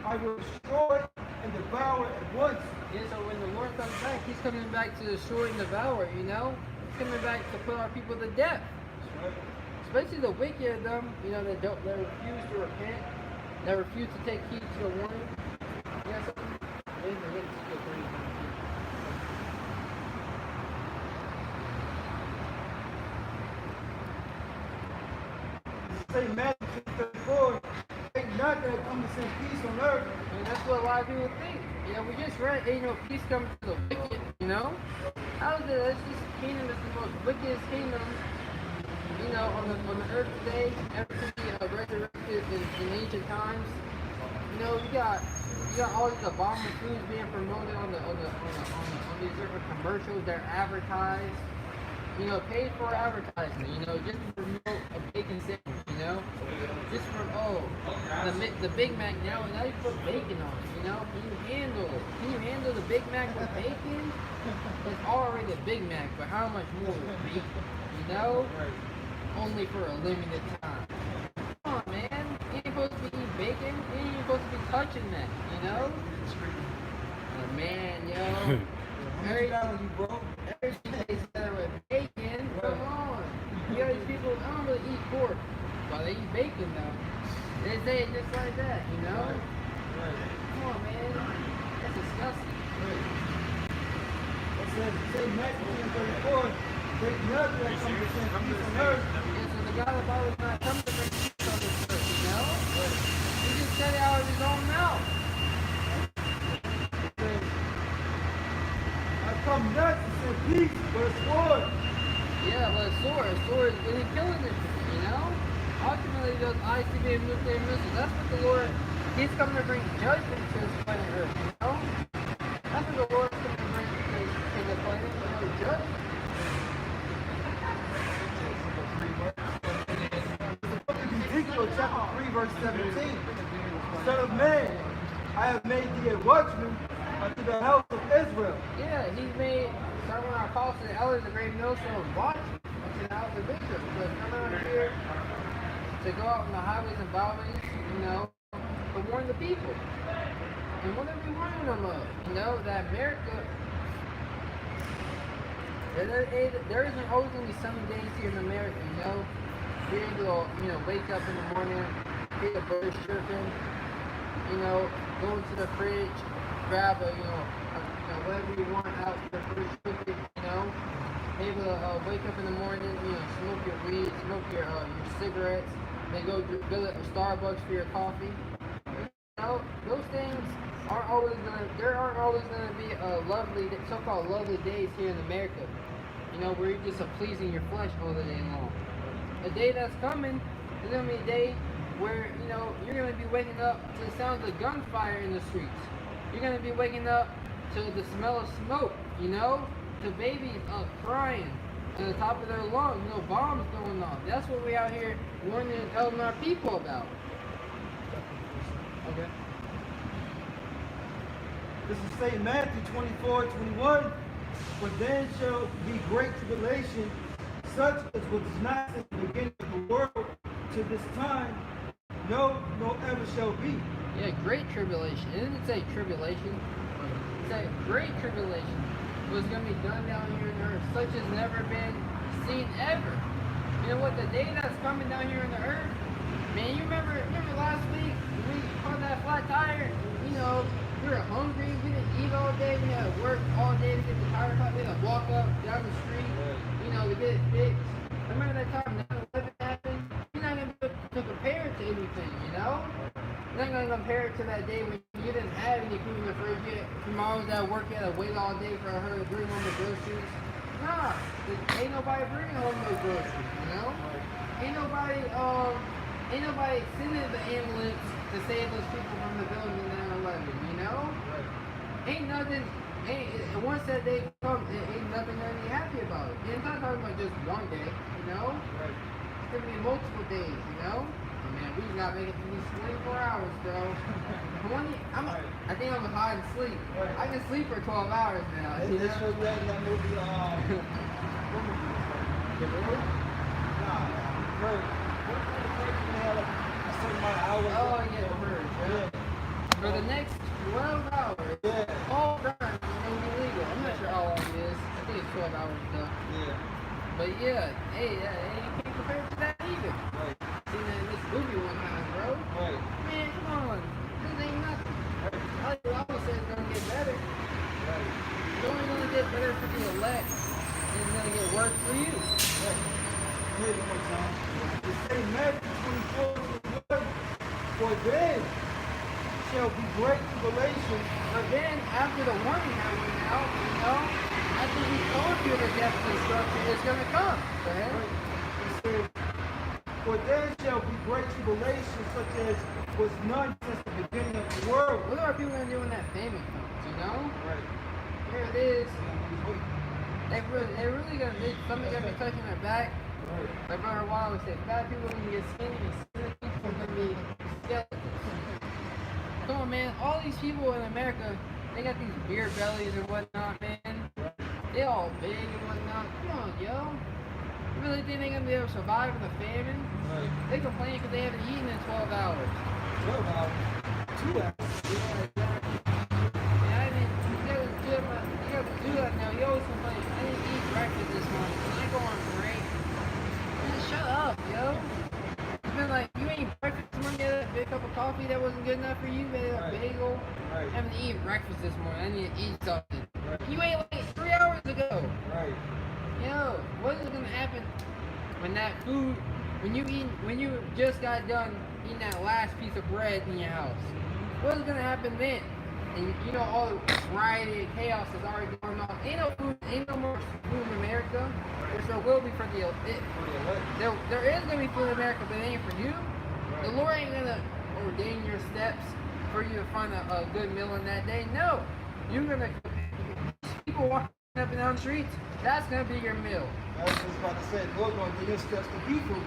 I will destroy and devour at once.
Yeah, so when the Lord comes back, He's coming back to destroy and devour, you know? He's coming back to put our people to death. Especially the wicked of them, you know, that refuse to repent, that refuse to take heed to the warning. You know something?
Say Matthew 34, ain't not that I come to send peace on earth.
And that's what a lot of people think. You know, we just read, ain't no peace coming to the wicked, you know? How is it? That's just kingdom is the most wickedest kingdom, you know, on the earth today, ever to be resurrected in ancient times. You know, you got all these abominable foods being promoted on these different commercials that are advertised. You know, paid for advertisement, you know, just to promote a bacon sandwich, you know? Just from, the Big Mac now you put bacon on it, you know? Can you handle it? Can you handle the Big Mac with bacon? It's already a Big Mac, but how much more with bacon, you know? Only for a limited time. Come on, man. You ain't supposed to be eating bacon. You ain't even supposed to be touching that, you know? Oh, man, yo. Everything tastes better with bacon. Come on. You know, these people don't really eat pork, but they eat bacon, though. They say it just like that, you know? Come on, man. That's disgusting.
It says, say Matthew 34, ain't not that I come to send peace on earth.
And so the God of the Bible is not coming to bring peace on this earth, you know? He just said it out of his own mouth.
Come not to send peace, but a sword.
Yeah, but a sword is really killing this, you know? Ultimately, those ICBM nuclear missiles, that's what the Lord, He's coming to bring judgment to this planet Earth, you know? That's what the Lord's coming to bring to the planet, you know, judgment.
Ezekiel chapter 3, verse 17. Son of man, I have made thee a watchman unto the house of Israel.
Yeah, He's made someone our calls to the elders, a great millstone, watching unto the house of Israel. So come out here to go out on the highways and byways, you know, to warn the people. And what are we warning them of? You know, that America, there isn't always going to be sunny days here in America, you know. We're able to, you know, wake up in the morning, hear the birds chirping, you know, go into the fridge, grab a, whatever you want out the fridge, cooking, you know. Able to wake up in the morning, you know, smoke your weed, smoke your cigarettes, then go to Starbucks for your coffee. You know, those things aren't always there aren't always gonna be lovely, so-called lovely days here in America. You know, where you're just pleasing your flesh all the day long. A day that's coming is gonna be a day where, you know, you're gonna be waking up to the sounds of gunfire in the streets. You're gonna be waking up to the smell of smoke, you know, to babies crying to the top of their lungs, you know, bombs going off. That's what we out here warning and telling our people about. Okay.
This is St. Matthew 24, 21. For then shall be great tribulation, such as was not since the beginning of the world to this time, no ever shall be.
Yeah, great tribulation. It didn't say tribulation. It said great tribulation was going to be done down here on earth, such as never been seen ever. You know what? The day that's coming down here on the earth, man, you remember last week we caught that flat tire? You know, we were hungry, we didn't eat all day, we had to work all day to get the tire cut, we had to walk up down the street, you know, to get it fixed. Remember that time 9/11 happened? You're not going to be able to compare it to anything, you know? You're not going to compare it to that day when you didn't have any food in the fridge yet. Your mom was at work, you had to wait all day for her to bring home the groceries. Nah, ain't nobody bringing home no groceries, you know? Ain't nobody sending the ambulance to save those people from the building in 9/11, you know? Once that day comes, ain't nothing gonna be happy about it. And it's not talking about just one day, you know? It's gonna be multiple days, you know? Man, we just gotta make it through these 24 hours, bro. I think I'm hide and sleep. I can sleep for 12 hours now.
They showed that in that movie, what movie was that? Nah, Purge. They had like a certain amount of hours.
Oh, yeah, Purge, yeah. For the next 12 hours, all crime is going to be legal. I'm not sure how long it is. I think it's 12 hours, though.
Yeah.
But yeah, hey, you can't compare it to that either.
Right.
Seen that in this movie one time, bro.
Right.
Man, come on. This ain't nothing. Like the Bible says it's going to get better.
Right.
It's only going to get better for the elect. And it's going to get worse for you.
Right. Here's one more time. The same Matthew 24 to the Lord, for then shall be great tribulation.
But then, after the warning that went out, you know, after we told you the death and destruction is going to come. Go ahead.
Right. It says, for there shall be great tribulation, such as was none since the beginning of the world.
What are people going to do when that famine comes, you know?
Right.
Here it is. They really going to be, somebody's going to be touching their back.
Right.
Like Brother Wallace said, fat people are going to get skinny, and skinny people are going to be skeletons. Come on, man. All these people in America, they got these beer bellies and whatnot, man. They all big and whatnot. Come on, yo. You really think they're going to be able to survive in the famine?
Right.
They complain because they haven't eaten in 12 hours.
12 hours. 2 hours.
Yeah, exactly. And I didn't, you got to do that now. You always complain, I didn't eat breakfast this morning. Can I go on break? Man, shut up, yo. It's been like, you ain't breakfast this morning, you had a big cup of coffee that wasn't good enough for you, made a bagel.
Right.
I haven't eaten breakfast this morning, I need to eat something.
Right.
You ate like 3 hours ago.
Right.
Yo, what is gonna happen when that food, when you just got done eating that last piece of bread in your house? What is gonna happen then? And you know all the riot and chaos is already going on. Ain't no more food in America, which there will be for the there is gonna be food in America, but it ain't for you.
Right.
The Lord ain't gonna ordain your steps for you to find a good meal in that day. No, you're gonna people walking up and down the streets. That's gonna be your meal.
I was just about to say, the Lord's going to give your steps to people.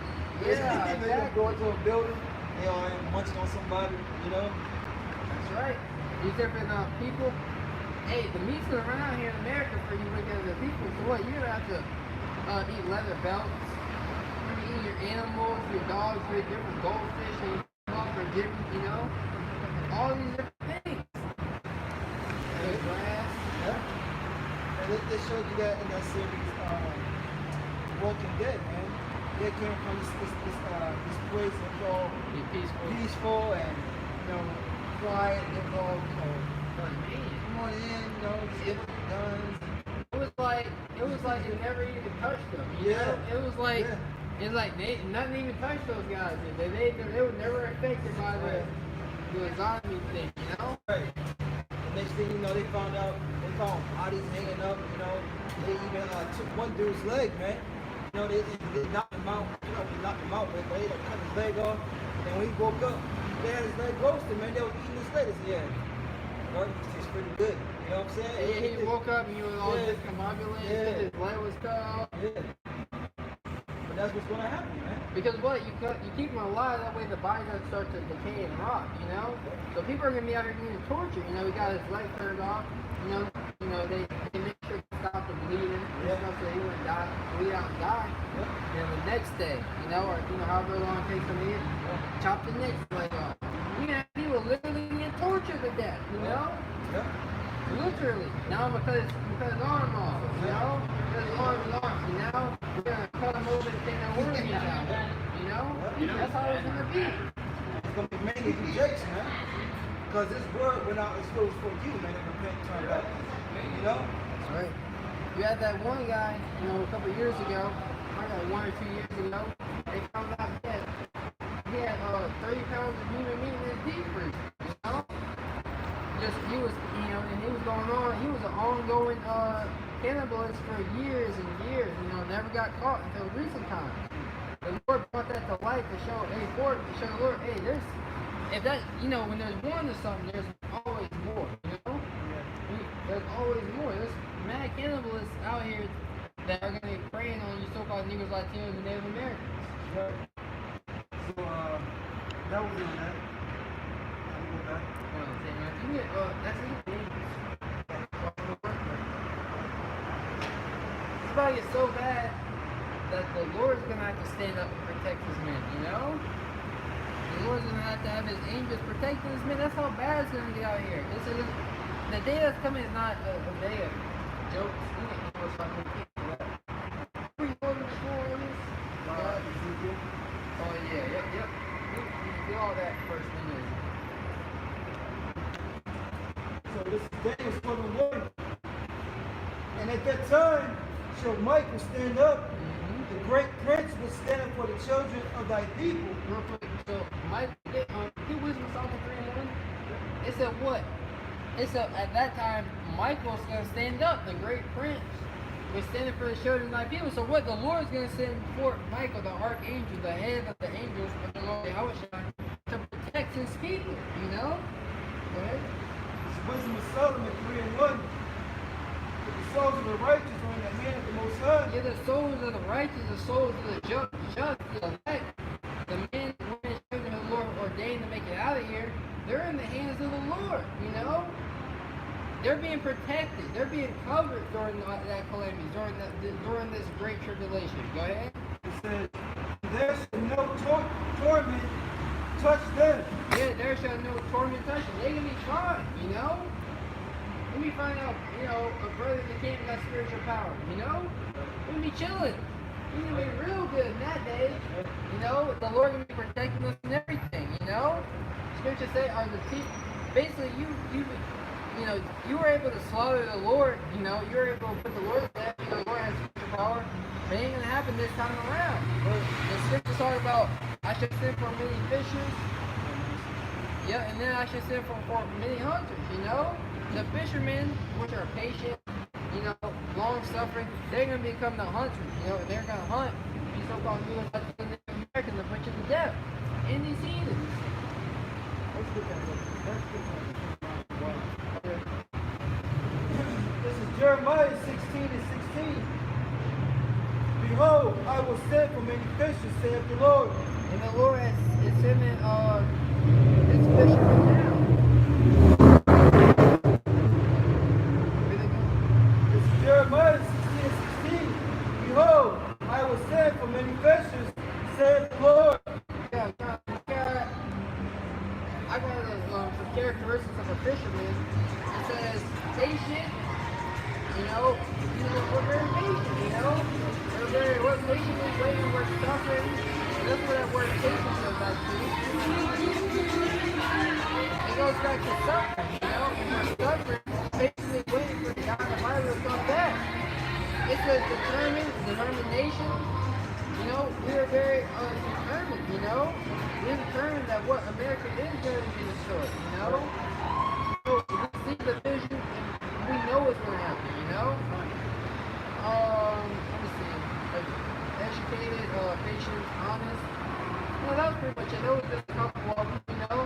Yeah,
They're going to go into a building, they are munching on somebody, you know?
That's right. These different people. Hey, the meat's gonna run out here in America for you because of the people. So what? You're gonna have to eat leather belts. You're gonna eat your animals, your dogs, your different goldfish, and your for different, you know, all these different things. And grass.
Yeah. And they showed you that in that series, Walking Dead, man. They came from this place that's all
Be
peaceful and, you know, quiet, they're all, you know, come on in, you know, get guns.
It was like it never even touched them. You
Yeah.
know? It was like nothing even touched those guys. They were never affected by the zombie thing, you know?
Right. The next thing you know, they found bodies hanging up, you know. They even took one dude's leg, man. You know, they knocked him out, but they cut his leg off. And when he woke up, they had his leg roasted, man. They were eating his leg. They said, yeah, it's pretty good. You know what I'm saying?
Yeah, he woke up and he was all discombobulated.
Yeah.
His leg was cut off.
Yeah. But that's what's gonna happen, man.
Because what? You keep them alive, that way the body doesn't start to decay and rot, you know? So people are gonna be out here getting tortured. You know, he got his leg turned off. You know, they make sure to stop the bleeding, you know, so he wouldn't bleed out and die. And then the next day, you know, or however long it takes them to eat, chop the next leg off. You have people literally get tortured to death, you know?
Yeah.
Literally. Now because his arm off, you know? Because his arm is off. And now we're gonna cut him over and take that organ out. You know? That's how it's gonna be.
It's gonna be mainly rejection, man. Because this word went out as well for you, man, and repent and turn back. You know?
That's right. You had that one guy, you know, a couple of years ago, like 1 or 2 years ago, they found out he had 30 pounds of human meat in his deep freezer, you know? He was, you know, and he was an ongoing cannibalist for years and years, you know, never got caught until recent times. The Lord brought that to light to show, hey, the Lord, hey, when there's one to something, there's always more, you know? There's always more. There's mad cannibalists out here that are going to be preying on you so-called Negroes, Latinos, and Native Americans.
Right. So, That was in that. I'll go back.
That's it. It's about to get so bad that the Lord's gonna have to stand up and protect his men, you know? The Lord's gonna have to have his angels protecting his men. That's how bad it's gonna get out here. The day that's coming is not a day of jokes. You can't do what's fucking people. Were you holding the floor on this? Oh yeah, yep. You do all that first thing is.
So this is Daniel's 12:1. And at that time shall Michael stand up, the great prince will stand up for the children of thy people.
Real quick, so Michael, he was in Psalm 3:1. It said what? It said at that time Michael's gonna stand up, the great prince was standing for the children of thy people. So what? The Lord's gonna send forth Michael, the archangel, the head of the angels of the Lord YAHAWASHI, to protect his people. You know? Go ahead.
It's wisdom of Solomon 3:1. The souls of the righteous are in the hand of the Most High.
Yeah, the souls of the righteous, the souls of the just, the elect, the men, women, children of the Lord ordained to make it out of here, they're in the hands of the Lord, you know? They're being protected. They're being covered during that calamity, during this great tribulation. Go ahead.
It says, there shall no torment touch them.
Yeah, there shall no torment touch them. They can be fine, you know? Let me find out, you know, a brother that can't got spiritual power, you know? We'll be chilling. We're gonna be real good in that day. You know, the Lord gonna be protecting us and everything, you know? Scripture say, are the people, basically you know, you were able to slaughter the Lord, you know, you were able to put the Lord to death, you know, the Lord has spiritual power. But it ain't gonna happen this time around. The scripture talk about, I should send for many fishers. Yeah, and then I should send for many hunters, you know? The fishermen, which are patient, you know, long-suffering, they're going to become the hunters, you know, they're going to hunt these so-called U.S. Americans and put you to death in these heathens.
This is Jeremiah 16:16. Behold, I will send for many fishes, saith the Lord.
And the Lord is sending his fishermen now.
Jeremiah 16:16. Behold, I will send for many fishes, saith the Lord.
Yeah, I got some characteristics of a fisherman. It says patient, you know, we're very patient, you know. We're patiently waiting, we're suffering. That's what that word patient goes back to. It goes back to suffering, you know, and we're suffering, patiently waiting for God the Bible to come back. It's a determination. You know, we are very determined, you know. We're determined that what America is going to be destroyed, you know. So we see the vision and we know what's going to happen, you know. Let me see. Like, educated, patient, honest. Well, that was pretty much it. That was just a couple of them, you know.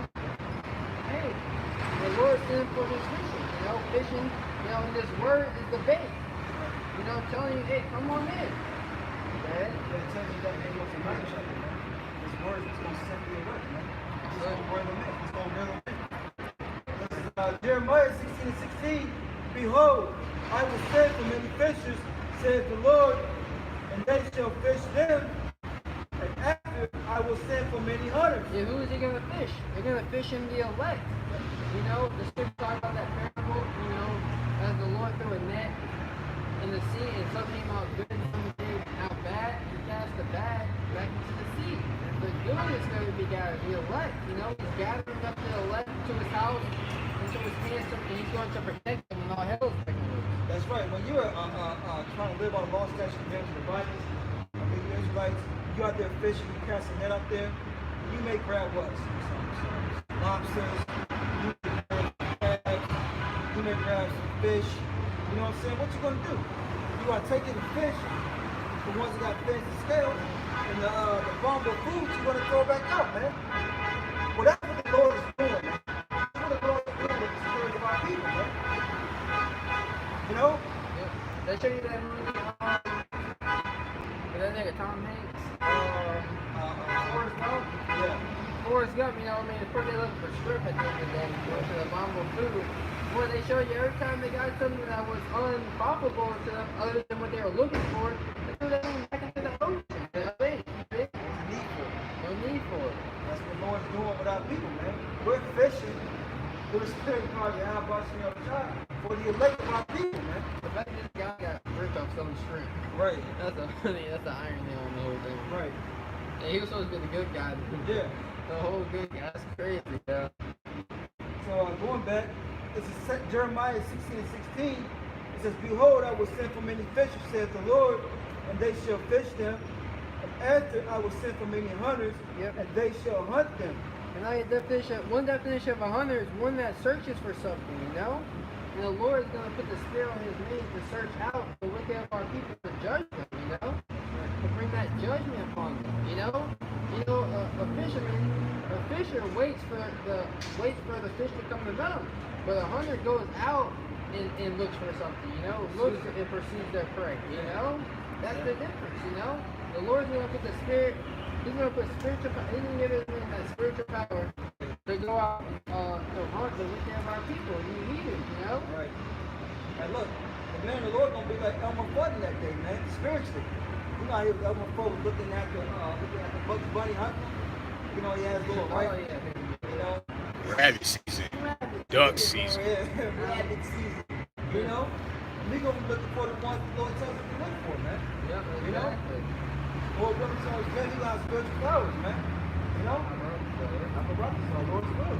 Hey, the Lord sent for this fishing, you know. Fishing, you know, and this word is the bait. You know, telling you, hey, come on in. Okay?
It tells you that ain't what's in my shop, man. This word is going to set you away, man. It's going to wear them in. It's going to wear them in. This is Jeremiah 16:16. Behold, I will send for many fishers, saith the Lord, and they shall fish them. And after I will send for many hunters.
Yeah, who is he going to fish? They're going to fish in the elect. You know, the scripture talk about that parable, you know, as the Lord threw a net in the sea, and some came out good and some came out bad, and cast the bad back into the sea. The good is going to be gathered, the elect, you know, he's gathering up the elect to his house, and to his hands, and he's going to protect them when all hell is breaking loose.
That's right. When you're trying to live on law, statutes, and commandments of the Bible, the Israelites, you out there fishing, you cast a net out there, you may grab what? Some lobsters, you may grab crabs, you may grab some fish. You know what I'm saying? What you gonna do? You are taking the fish, the ones that got fins and scales, and the vulnerable foods you want to throw back out, man. Well, that's what the Lord is doing, man. That's what the Lord is doing with the spirit of our people, man. You know?
Yeah. They show you that movie, with that nigga Tom Hanks, Forrest Gump?
Yeah.
Forrest Gump, you know, I mean, of course they look for script at the end of the day, for the abominable food. Where they show you every time they got something that was unprofitable to them, other than what they were looking for, they threw that thing back into the ocean.
There's a need for it.
No need for it.
That's what the Lord's doing with our people, man. We're fishing through the spirit called YAHAWASHI for the elect of our people, man.
The fact that this guy got rich off selling shrimp.
Right.
That's the irony on the whole thing.
Right.
And he was supposed to be the good guy.
Yeah.
The whole good guy. That's crazy, yeah.
So going back, this is Jeremiah 16 and 16. It says, Behold, I will send for many fishers, says the Lord, and they shall fish them. And after I will send for many hunters, and they shall hunt them.
And I one definition of a hunter is one that searches for something, you know? And the Lord is going to put the spirit on his name to search out the wicked of our people to judge them, you know? To bring that judgment upon them, you know? You know, a fisher waits for the fish to come to them. But a hunter goes out and looks for something, you know? Looks and pursues their prey, you know? That's the difference, you know? The Lord's going to put the spirit, he's going to put spiritual power, he's going to give us that spiritual power to go out to hunt the wicked of our people. You need it, you know?
Right. And look, the man of the Lord going to be like Elmer Fudd that day, man, spiritually. You know how he was Elmer Fudd was looking at the Bugs Bunny hunting? You know, he has a little rifle, you know?
Rabbit season. Duck season.
Yeah, rabbit season. You know? We gonna be looking for the ones the Lord tells us to look for, man.
Yeah,
you know? Lord Williams always said he got spiritual flowers, man. You know? I'm a rock star, Lord's will.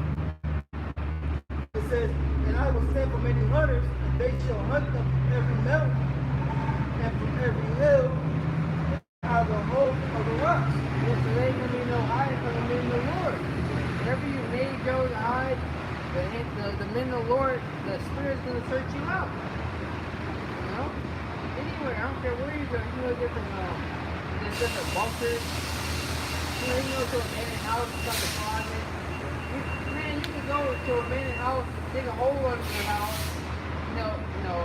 It says, and I will send for many hunters, and they shall hunt them from every mountain and from every hill and out of the whole of the rocks.
Yes, so they ain't gonna be no hiding from the men of the Lord. Whenever you made go to hide, the men of the Lord, the Spirit's gonna search you out. You know? Anywhere, I don't care where you go, you can go there's different bunkers. You know, you can go to a abandoned house, it's like a closet. Man, you can go to a abandoned house, dig a hole under your house, you know,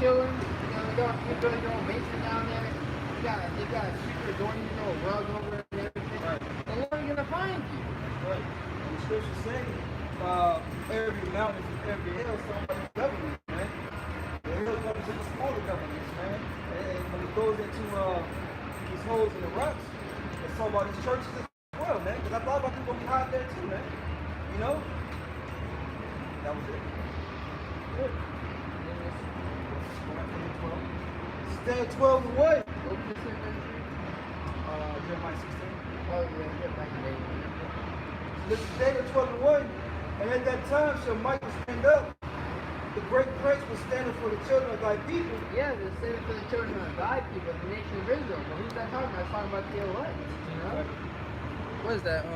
chilling. You know, you build your own basement down there. You got a secret door, you know, a rug over it and everything.
Right.
The Lord's gonna find you.
Right. And the scripture saying, every mountain and every hill, somebody's government, man. The hill represents the smaller governments, man. And when it goes into these holes in the rocks, it's talking about these churches as well, man. Because I thought about people gonna be hot there too, man. You know? That was it. Good. Stand 12 and what? Jeremiah 16.
Oh, yeah, back in the day.
This is David 12 and 1. And at that time shall Michael stand up. The great prince was standing for the children of thy people.
Yeah, they're saving for the children of thy people, the nation of Israel. But who's that talking about? It's talking about the elect, you know? What is that?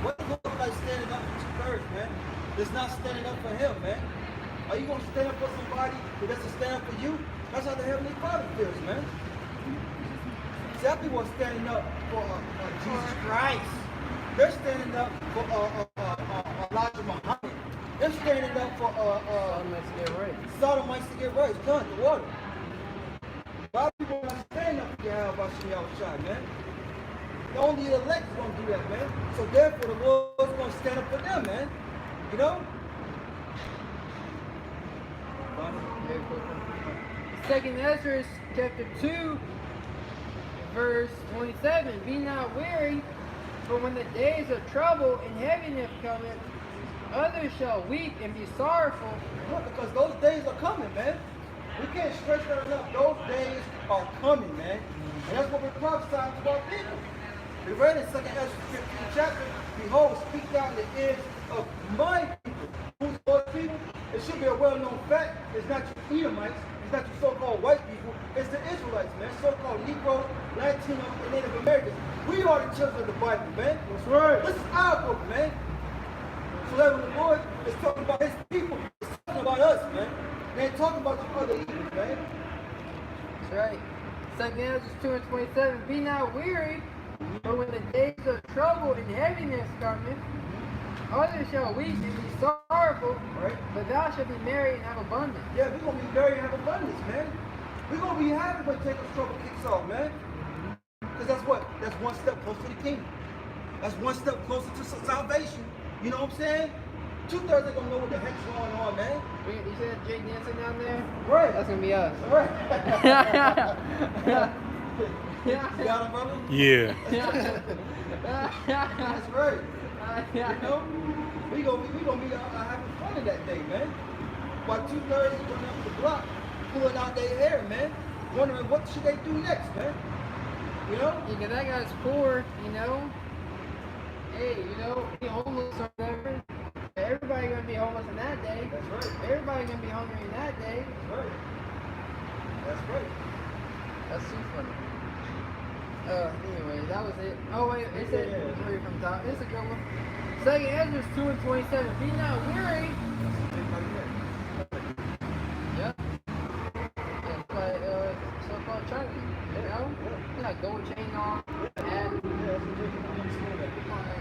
What does it look like standing up for two-thirds, man? It's not standing up for him, man. Are you going to stand up for somebody who doesn't stand up for you? That's how the Heavenly Father feels, man. See, our people are standing up for Jesus Christ. They're standing up for Elijah Muhammad. They're standing up for
Sodomites to get right.
Sodomites to get right. It's done, the water. A lot of people are not standing up for YAHAWASHI, man. Only the elect is going to do that, man. So therefore, the Lord's going to stand up for them, man. You know?
Second Ezra chapter 2, verse 27. Be not weary, for when the days of trouble and heaviness cometh, others shall weep and be sorrowful.
Look, because those days are coming, man. We can't stress that enough. Those days are coming, man. And that's what we're prophesying to our people. We read in 2 Ezra 15 chapter, Behold, speak down the ears of my people. Who's those people? It should be a well-known fact. It's not your Edomites. It's not your so-called white people. It's the Israelites, man. So-called Negroes, Latinos, and Native Americans. We are the children of the Bible, man. That's right. This is our book, man. So that when the Lord is talking about his people, he's talking about us, man. They ain't talking about the other people, man.
That's right. 2 Ezra 2 and 27. Be not weary, for when the days of trouble and heaviness cometh, others shall weep and be sorrowful,
Right.
but thou shalt be merry and have abundance.
Yeah, we're going to be very and have abundance, man. We're going to be happy when Jacob's trouble kicks off, man. Because that's what? That's one step closer to the kingdom. That's one step closer to salvation. You know what I'm saying? 2/3 ain't gonna know what the heck's going on, man.
You see that Jake Nancy down there?
Right.
That's gonna be us.
Right. You got him, brother?
Yeah.
That's right. You know? We gonna be having fun in that day, man. While 2/3 is running up the block, pulling out their hair, man. Wondering what should they do next, man. You know?
Yeah, that guy's poor, you know. Hey, you know, be homeless or whatever. Everybody gonna be homeless in that day.
That's right.
Everybody gonna be hungry in that day.
That's right. That's right.
That's too funny. Anyway, that was it. Oh wait, it said read from the top. It's a good one. Second Ezra 2:27. Be not weary. Yep. Yeah, but so-called Chinese, you know? You got gold chain on, and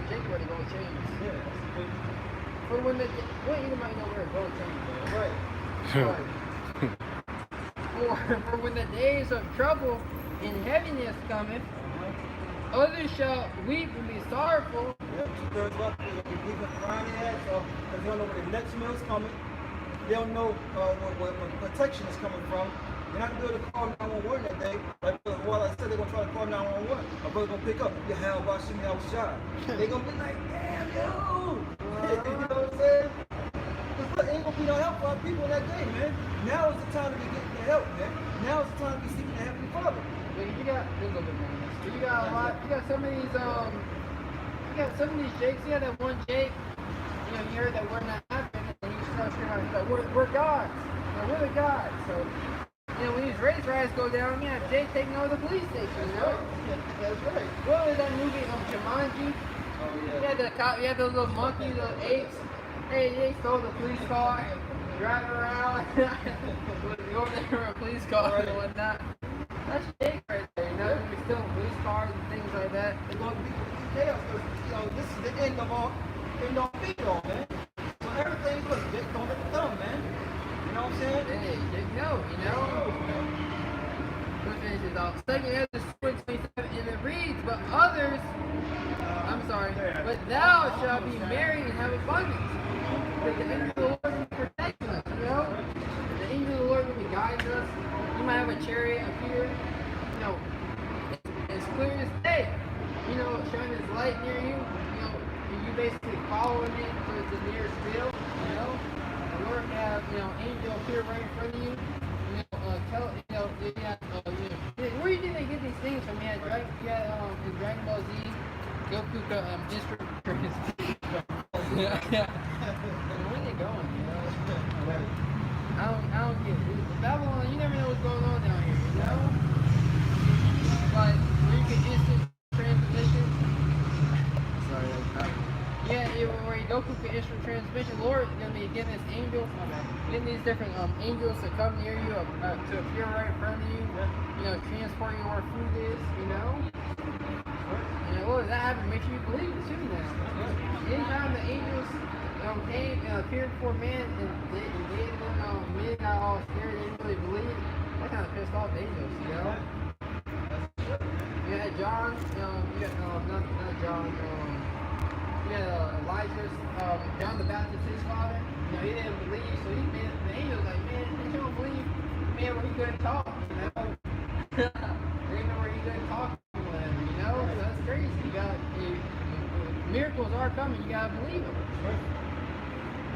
Jake wear the gold chains. For when the anybody know where a gold chain is?
Right.
For when the days of trouble and heaviness cometh, others shall weep and be sorrowful.
Yep, 2/3 left. They're gonna be weeping, crying their ass off because they don't know where the next meal is coming. They don't know where protection is coming from. They're not gonna be able to call 911 that day. Like well, I said, they're gonna try to call 911. My brother's gonna pick up. YAHAWASHI, YAHAWASHI. They're gonna be like, damn, yo. You know what I'm saying? Because look, ain't gonna be no help for our people that day, man. Now is the time to be getting the help, man. Now is the time to be seeking the Heavenly Father.
But you got there's a little bit more. You got a lot. You got some of these Jakes. You got that one Jake. You know, you heard that we're not happening, and he starts screaming out, he's like, we're gods. You know, we're the gods. So, you know, when these race riots go down, you have Jake taking over the police station. You know?
That's right.
What was that movie? Jumanji. You had the cop. You had those little monkeys, those apes. Hey, they stole the police car, driving around, going there in a police car and whatnot. That's Jake right there, you know? We're stealing police cars and things like that.
It's going to be chaos because, you know, this is the end of all, be all, man. So everything, look, Jake don't let the thumb, man. You know what I'm saying?
Hey, Jake, no, you know? Let's finish this off. Second Ezra 27, and it reads, but thou shalt be married and have abundance. Because the angel of the Lord will be protecting us, you know? The angel of the Lord will be guiding us. You might have a chariot appear, you know, it's clear as day. You know, shining its light near you, you know, you basically following it towards the nearest field, you know? The Lord can have, you know, angel appear right in front of you. Where do you think they get these things from? In Dragon Ball Z, Goku instant transmission. Where are they going? You know? I don't get it. Babylon, you never know what's going on down here, you know? But where you get instant transmission. Sorry, where Goku can instant transmission. Lord is gonna be getting this angel, getting these different angels to come near you, to appear right in front of you. You know, transport you where food is. You know. You know, that happened makes you believe it too now. Anytime the angels came and appeared before man and men got all scared, they didn't really believe. That kind of pissed off the angels. You know. You had John. You got not John. Elijah's, John the Baptist, his father, you know, he didn't believe, so he made the angels like, man, you don't believe, man, where he couldn't talk, you know? Even where he couldn't talk or whatever, you know? So that's crazy. You got, miracles are coming, you gotta believe them.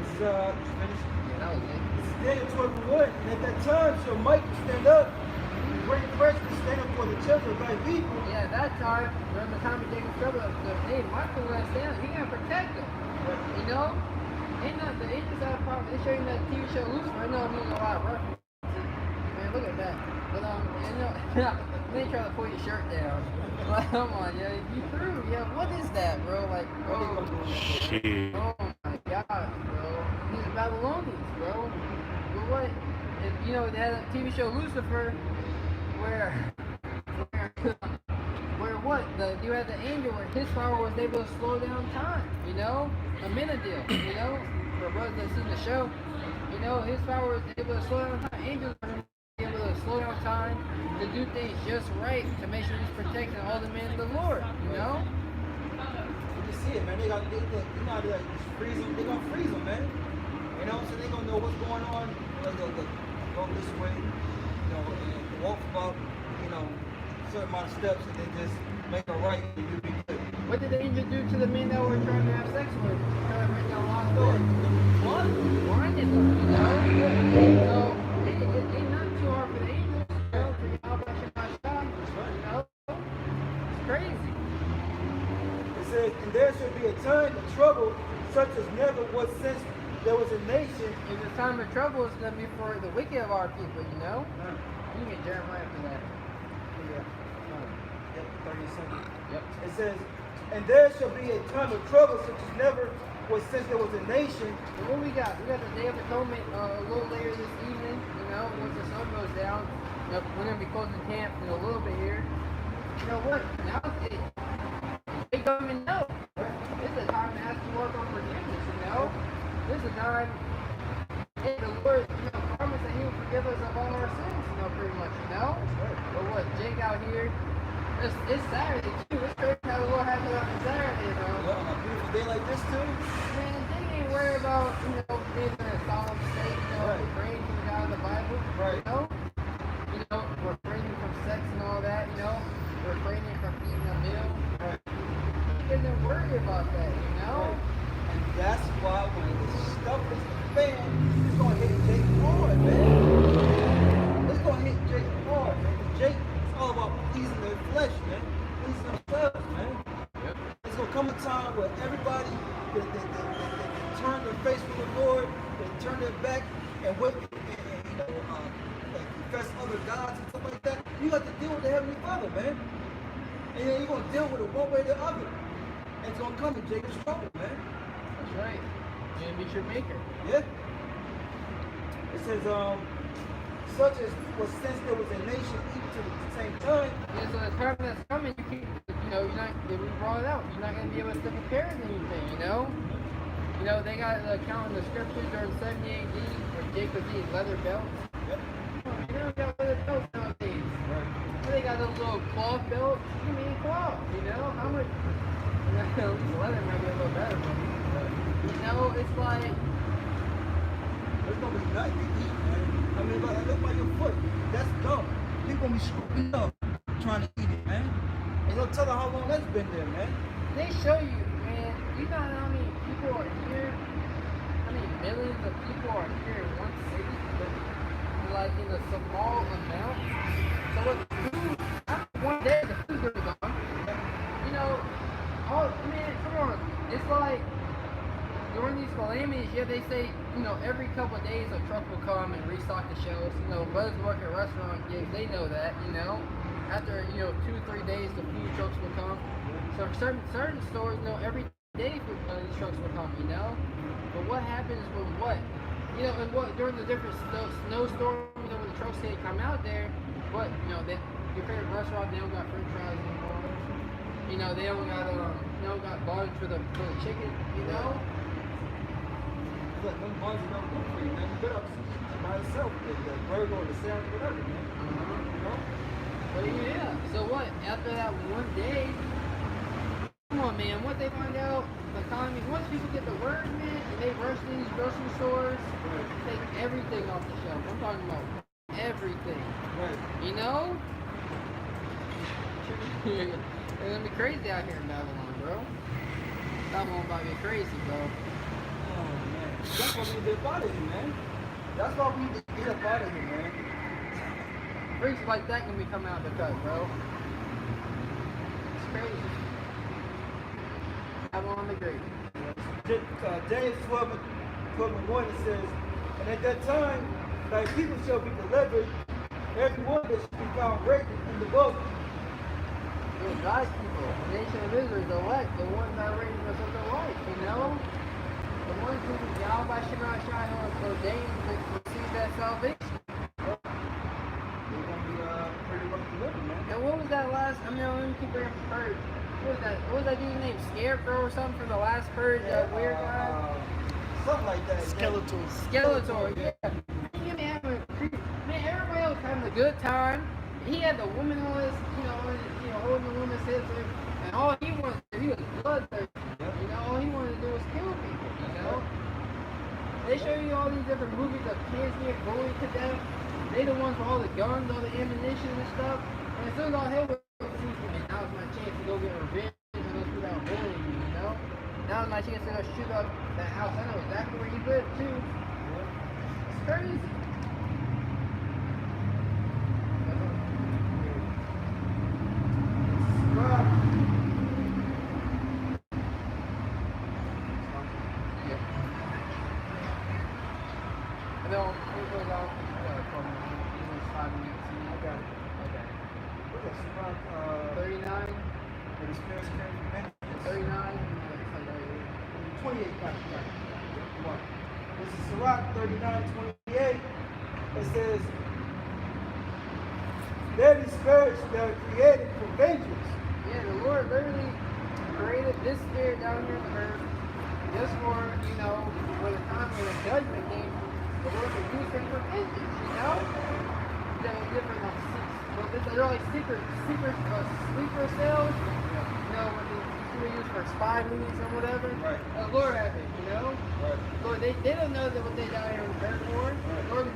It's finished.
Yeah, that was it.
It's Daniel 12:1, and at that time shall Michael stand up, and great president stand up for the children of thy people.
Yeah, at that time, during the time of Jacob's trouble, hey, Michael was stand, he gonna protect them. You know? Ain't not the angels have a problem. They show you that TV show Lucifer. I know I'm using a lot of references. Man, look at that. But you know, they try to pull your shirt down. Like, come on, yeah, you through, yeah. What is that, bro? Like, bro.
Shit.
Oh my God, bro. These are Babylonians, bro. But what? If, you know, they had a TV show Lucifer, where what? You had the angel where his power was able to slow down time, you know? A minute deal, you know? For brothers that seen the show, you know, his power was able to slow down time. Angels were able to slow down time, to do things just right, to make sure he's protecting all the men of the Lord, you know?
can see it, man. They got, they know how to like just freeze them. They're gonna freeze them, man. You know, so they're gonna know what's going on. They'll go this way, you know, and walk about, you know, a certain amount of steps, and then just make a right, and you'll be good.
What did the angel do to the men that were trying to have sex with? Trying to bring down lost doors. Blinded them, you know? So, it ain't not too hard for the angels, you know, for YAHAWASHI, you know? It's crazy.
It says, and there should be a time of trouble such as never was since there was a nation.
And the time of trouble is going to be for the wicked of our people, you know? You can get Jeremiah for that.
Yep, 37.
Yep.
It says, and there shall be a time of trouble such as never was since there was a nation.
And what we got? We got the Day of Atonement a little later this evening, you know, once the sun goes down. You know, we're going to be closing camp in a little bit here. You know what? Now they come and know. This is a time to ask the Lord for forgiveness, you know? This is a time, hey, the Lord, you know, promised that He will forgive us of all our sins, you know, pretty much, you know? But what, Jake out here, it's Saturday too. It's crazy how the Lord has it up on Saturday, bro.
On a beautiful day like this too.
Man, they ain't worried about, you know, being in a solemn state, you know,
Right.
praying to the God of the Bible,
Right.
you know, refraining from sex and all that, you know, refraining from eating a meal.
Right.
They didn't worry about that, you know?
And that's why when the stuff is the fan, it's gonna hit Jake hard, man. It's gonna hit Jake hard, man. 'Cause Jake is all about pleasing their flesh, man. Pleasing themselves, man.
Yep.
It's gonna come a time where everybody they turn their face from the Lord, they turn their back and what you know, like confess other gods and stuff like that. You have to deal with the Heavenly Father, man. And then you're gonna deal with it one way or the other. And it's gonna come in Jacob's trouble, man.
That's right. And be your maker.
Yeah. It says, such as was since there was a nation even to the same time.
Yeah, so the time that's coming, you can, you know, you're not, we brought it out, you're not going to be able to prepare anything, you know? You know, they got the account in the scriptures during 70 AD where Jake was eating leather belts.
Yep.
You don't got leather belts nowadays.
Right.
Well, they got those little cloth belts. You mean cloth, you know? How much? You know, leather might be a little better, but, you know, it's like,
There's gonna be nothing to eat, man. I mean, look by your foot. That's dumb. People gonna be screwing up trying to eat it, man. And you'll tell them how long that's been there, man.
they show you, man, you know how many people are here? How many millions of people are here in one city? But, like in a small amount. So what food, after one day, the food's gonna be gone. You know, man, come on. It's like, during these calamities, yeah, they say, you know, every couple of days a truck will come and restock the shelves. You know, brothers work at restaurant gigs, they know that, you know. After, you know, 2-3 days, the food trucks will come. So certain stores, you know, every day these trucks will come, you know. But what happens with what? You know, and what during the different snowstorms, you know, when the trucks can't come out there, what, you know, your favorite restaurant, they don't got french fries anymore. You know, they don't got buns for the chicken, you know.
Look, them buns don't do for you, man. You better by itself, the burger or the sandwich, whatever, man. You know?
But yeah, so what? After that one day, come on, man. What they find out, the economy. Once people get the word, man, and they rush these grocery stores, take everything off the shelf. I'm talking about everything.
Right.
You know? It's gonna be crazy out here in Babylon, bro. Babylon about to be crazy, bro.
Oh, man. That's why we need to get out of here, man. That's why we need to get up out of here, man.
Freaks like that can be coming out the cut, bro. It's crazy. Babylon the Great.
James 12:1 it says, and at that time, thy people shall be delivered, every one that shall be found great in the book.
It was God's people, the nation of Israel, the elect, the ones that raised us of the light, you know? The ones who YAHAWASHI have ordained to receive that salvation.
They're gonna be pretty much delivered, man.
And what was that last, I mean, let me keep bringing up the purge. What was that dude's name? Scarecrow or something from the last purge? That weird guy?
Something like that.
Skeletal.
Skeletor, yeah. Man, everybody else having a good time. He had the woman on his, holding the woman's hips, and all he wanted to do, he was bloodthirsty.
Yep.
They show you all these different movies of kids being bullied to death. They the ones with all the guns, all the ammunition and stuff. And as soon as all hell was season, and now's my chance to go get revenge on those people that were bullying you, you know? Now's my chance to go shoot up that house. I know exactly where you live too. It's crazy. No, it goes out from 5 minutes. I got it. Okay.
Look at Sirach,
39.
where the spirits carry vengeance.
39.
28, right. This is Sirach 39:28. It says, they're the spirits that are created for vengeance.
Yeah, the Lord literally created this spirit down here on the earth just for, you know, when the time when the judgment came, the Lord could use them for vengeance, you know? There was different, they're like sleeper cells, you know, when they use for spy movies or whatever.
Right.
The Lord had it, you know?
Right.
Lord, they don't know that what they down here on the earth for. The Lord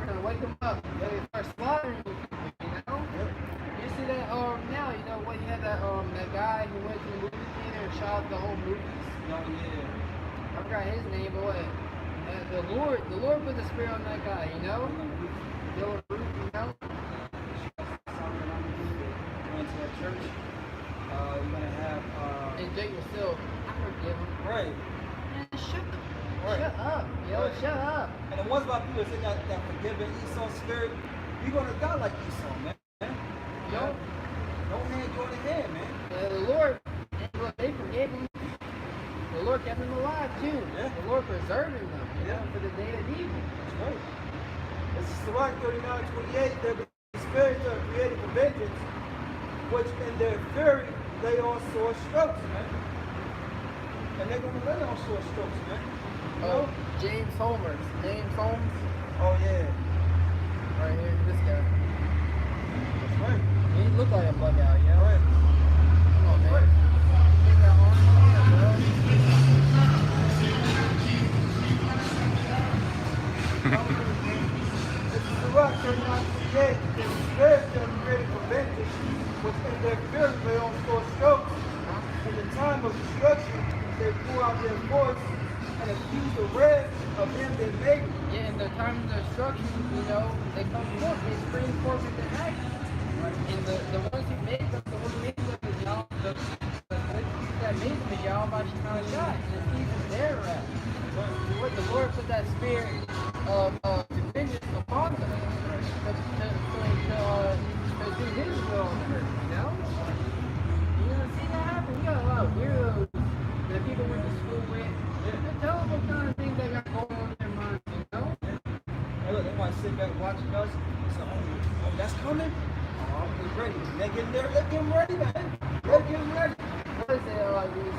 is gonna wake them up. They start slaughtering you, you know?
Yep.
You see that now, you know when you had that guy who went to the movie theater and shot the whole movies.
Oh, yeah.
I forgot his name, but what? The Lord put the spirit on that guy, you know? The old Ruth, you know?
Going to that church, you're gonna have
And Jake was still, I forgive him.
right.
Man,
Right.
shut up, yo,
Right.
shut up.
And the ones about people that say that forgiving Esau spirit, you're gonna die like Esau, man.
Yo,
Don't hand you on the head, man.
the Lord, they forgave him. The Lord kept him alive too.
Yeah.
The Lord preserving them, you know,
Yeah.
for the day of evil.
That's right. This is Sirach 39:28. They're the spirits that are created for vengeance, which in their fury lay on sore strokes, man. And they're gonna lay on sore strokes, man. You know?
James Holmes.
Oh yeah.
Right here, this guy.
That's right.
He looked like a bug out, you know?
Right.
Come on, man. Take that arm on
This is Sirach 39:28. The spirits that are created for vengeance, which in their fury lay on sore strokes. In the time of destruction, they pour out their voice and accuse the rest of them that made it.
Yeah, in the time of destruction, you know, they come forth, they spring forth into action. And the ones who made them, the ones who made them is y'all, the people that made them is YAHAWASHI and the season their wrath. What the Lord put that spirit of vengeance upon them to do his will on earth, you know? You know, see that happen? We got a lot of weirdos that people went to school with. Tell them what kind of things they got going on in their minds, you know?
Hey, look, they might sit back watching us. So, oh, that's coming? Oh, I'm getting ready. They're getting there. They're getting ready, man. They're getting ready.
What is it, like these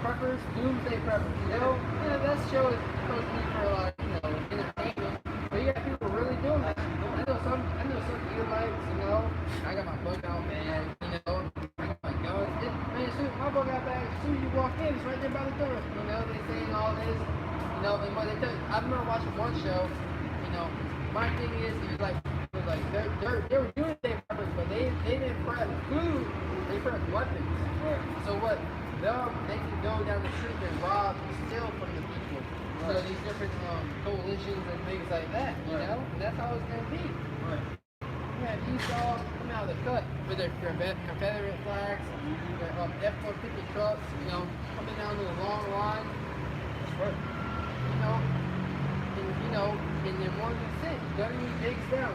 preppers, doomsday preppers, you know? Yeah, that show is supposed to be for like, you know, entertainment. But you got people really doing it. I know some Israelites, you know. I got my book out, man, you know. I got my guns. Man, as soon as my book out back, as soon as you walk in, it's right there by the door. You know, they saying all this, you know, and what they tell you, I remember watching one show, you know, my thing is, it was like they were doing their preppers, but they didn't prep food, they prepped weapons.
Right.
So what? They can go down the street and rob and steal from the people.
Right.
So these different coalitions and things like that, you
Right.
know? And that's how it's going to be.
Right.
You have Esau come out of the cut with their Confederate flags, their F-150 trucks, you know, coming down to the long line.
That's right.
You know, and then one can sit, gunning these pigs down,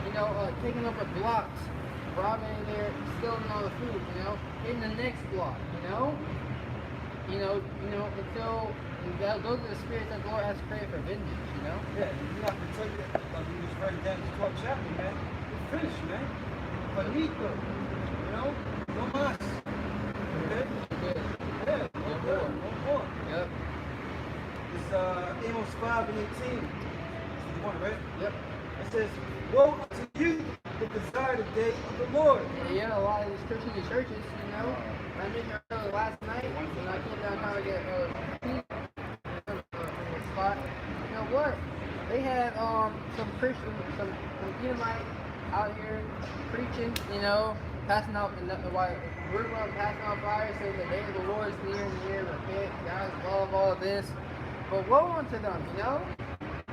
you know, taking over blocks, robbing in there, stealing all the food, you know, in the next block, you know, until those are the spirits that the Lord has created for vengeance, you know.
Yeah, you have to take it, like we just read down to 12th chapter, man. It's finished, man. Finito. You know? No mas. Okay?
Good.
Yeah, no more. No more.
Yep.
It's Amos 5:18. This is the one, right?
Yep.
It says, woe unto you that desire the day of the Lord.
Yeah, a lot of these Christian churches, you know. I mentioned earlier last night when I came down trying to get what? They had some Christians, some Edomites out here preaching, you know, passing out we're going to pass out fire, saying the day of the Lord is near and near, repent, guys love all this. But woe unto them, you know?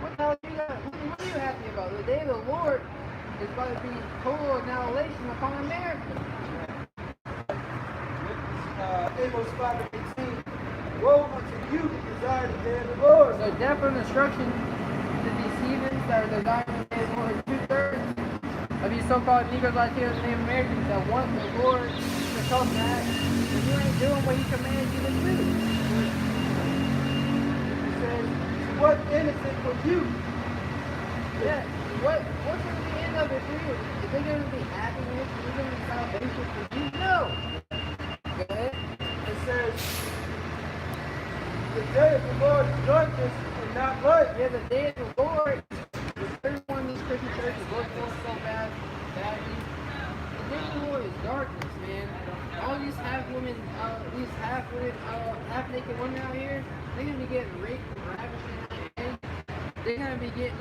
What the hell what are you happy about? The day of the Lord is about to be total annihilation upon America.
Amos 5:18. Woe unto you that desire the day of the Lord.
So death and destruction to these heathens that are desiring the day of the Lord. 2/3 of these so-called Negroes out here in the name Americans that want the Lord to come back, and you ain't doing what he commands you to do.
He says, what innocent for you?
Yeah, what's going to be the end of it for you? Is there going to be happiness? Is there going to be salvation for you? No. Okay?
It says, the day of the Lord is darkness and not light.
Yeah, the day of the Lord, everyone in these Christian churches looking for so badly. The day of the Lord is darkness, man. All these half-naked women out here, they're going to be getting raped and ravished and they're going to be getting,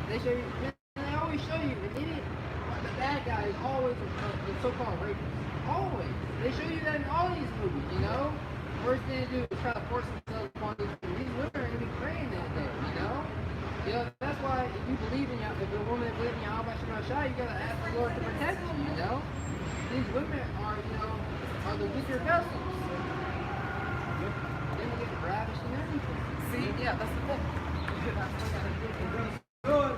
they always show you, an idiot, the bad guy is always the so-called rapist. Always. They show you that in all these movies, you know? First thing they do is try to force themselves upon these women. These women are going to be praying that day, you know? You know, that's why if you believe in if you're a woman that believes in YAHAWASHI, you got to ask the Lord to protect you, you know? These women are, you know, are the weaker vessels. They're going to get ravished and everything.
See, yeah, that's the thing.
Good.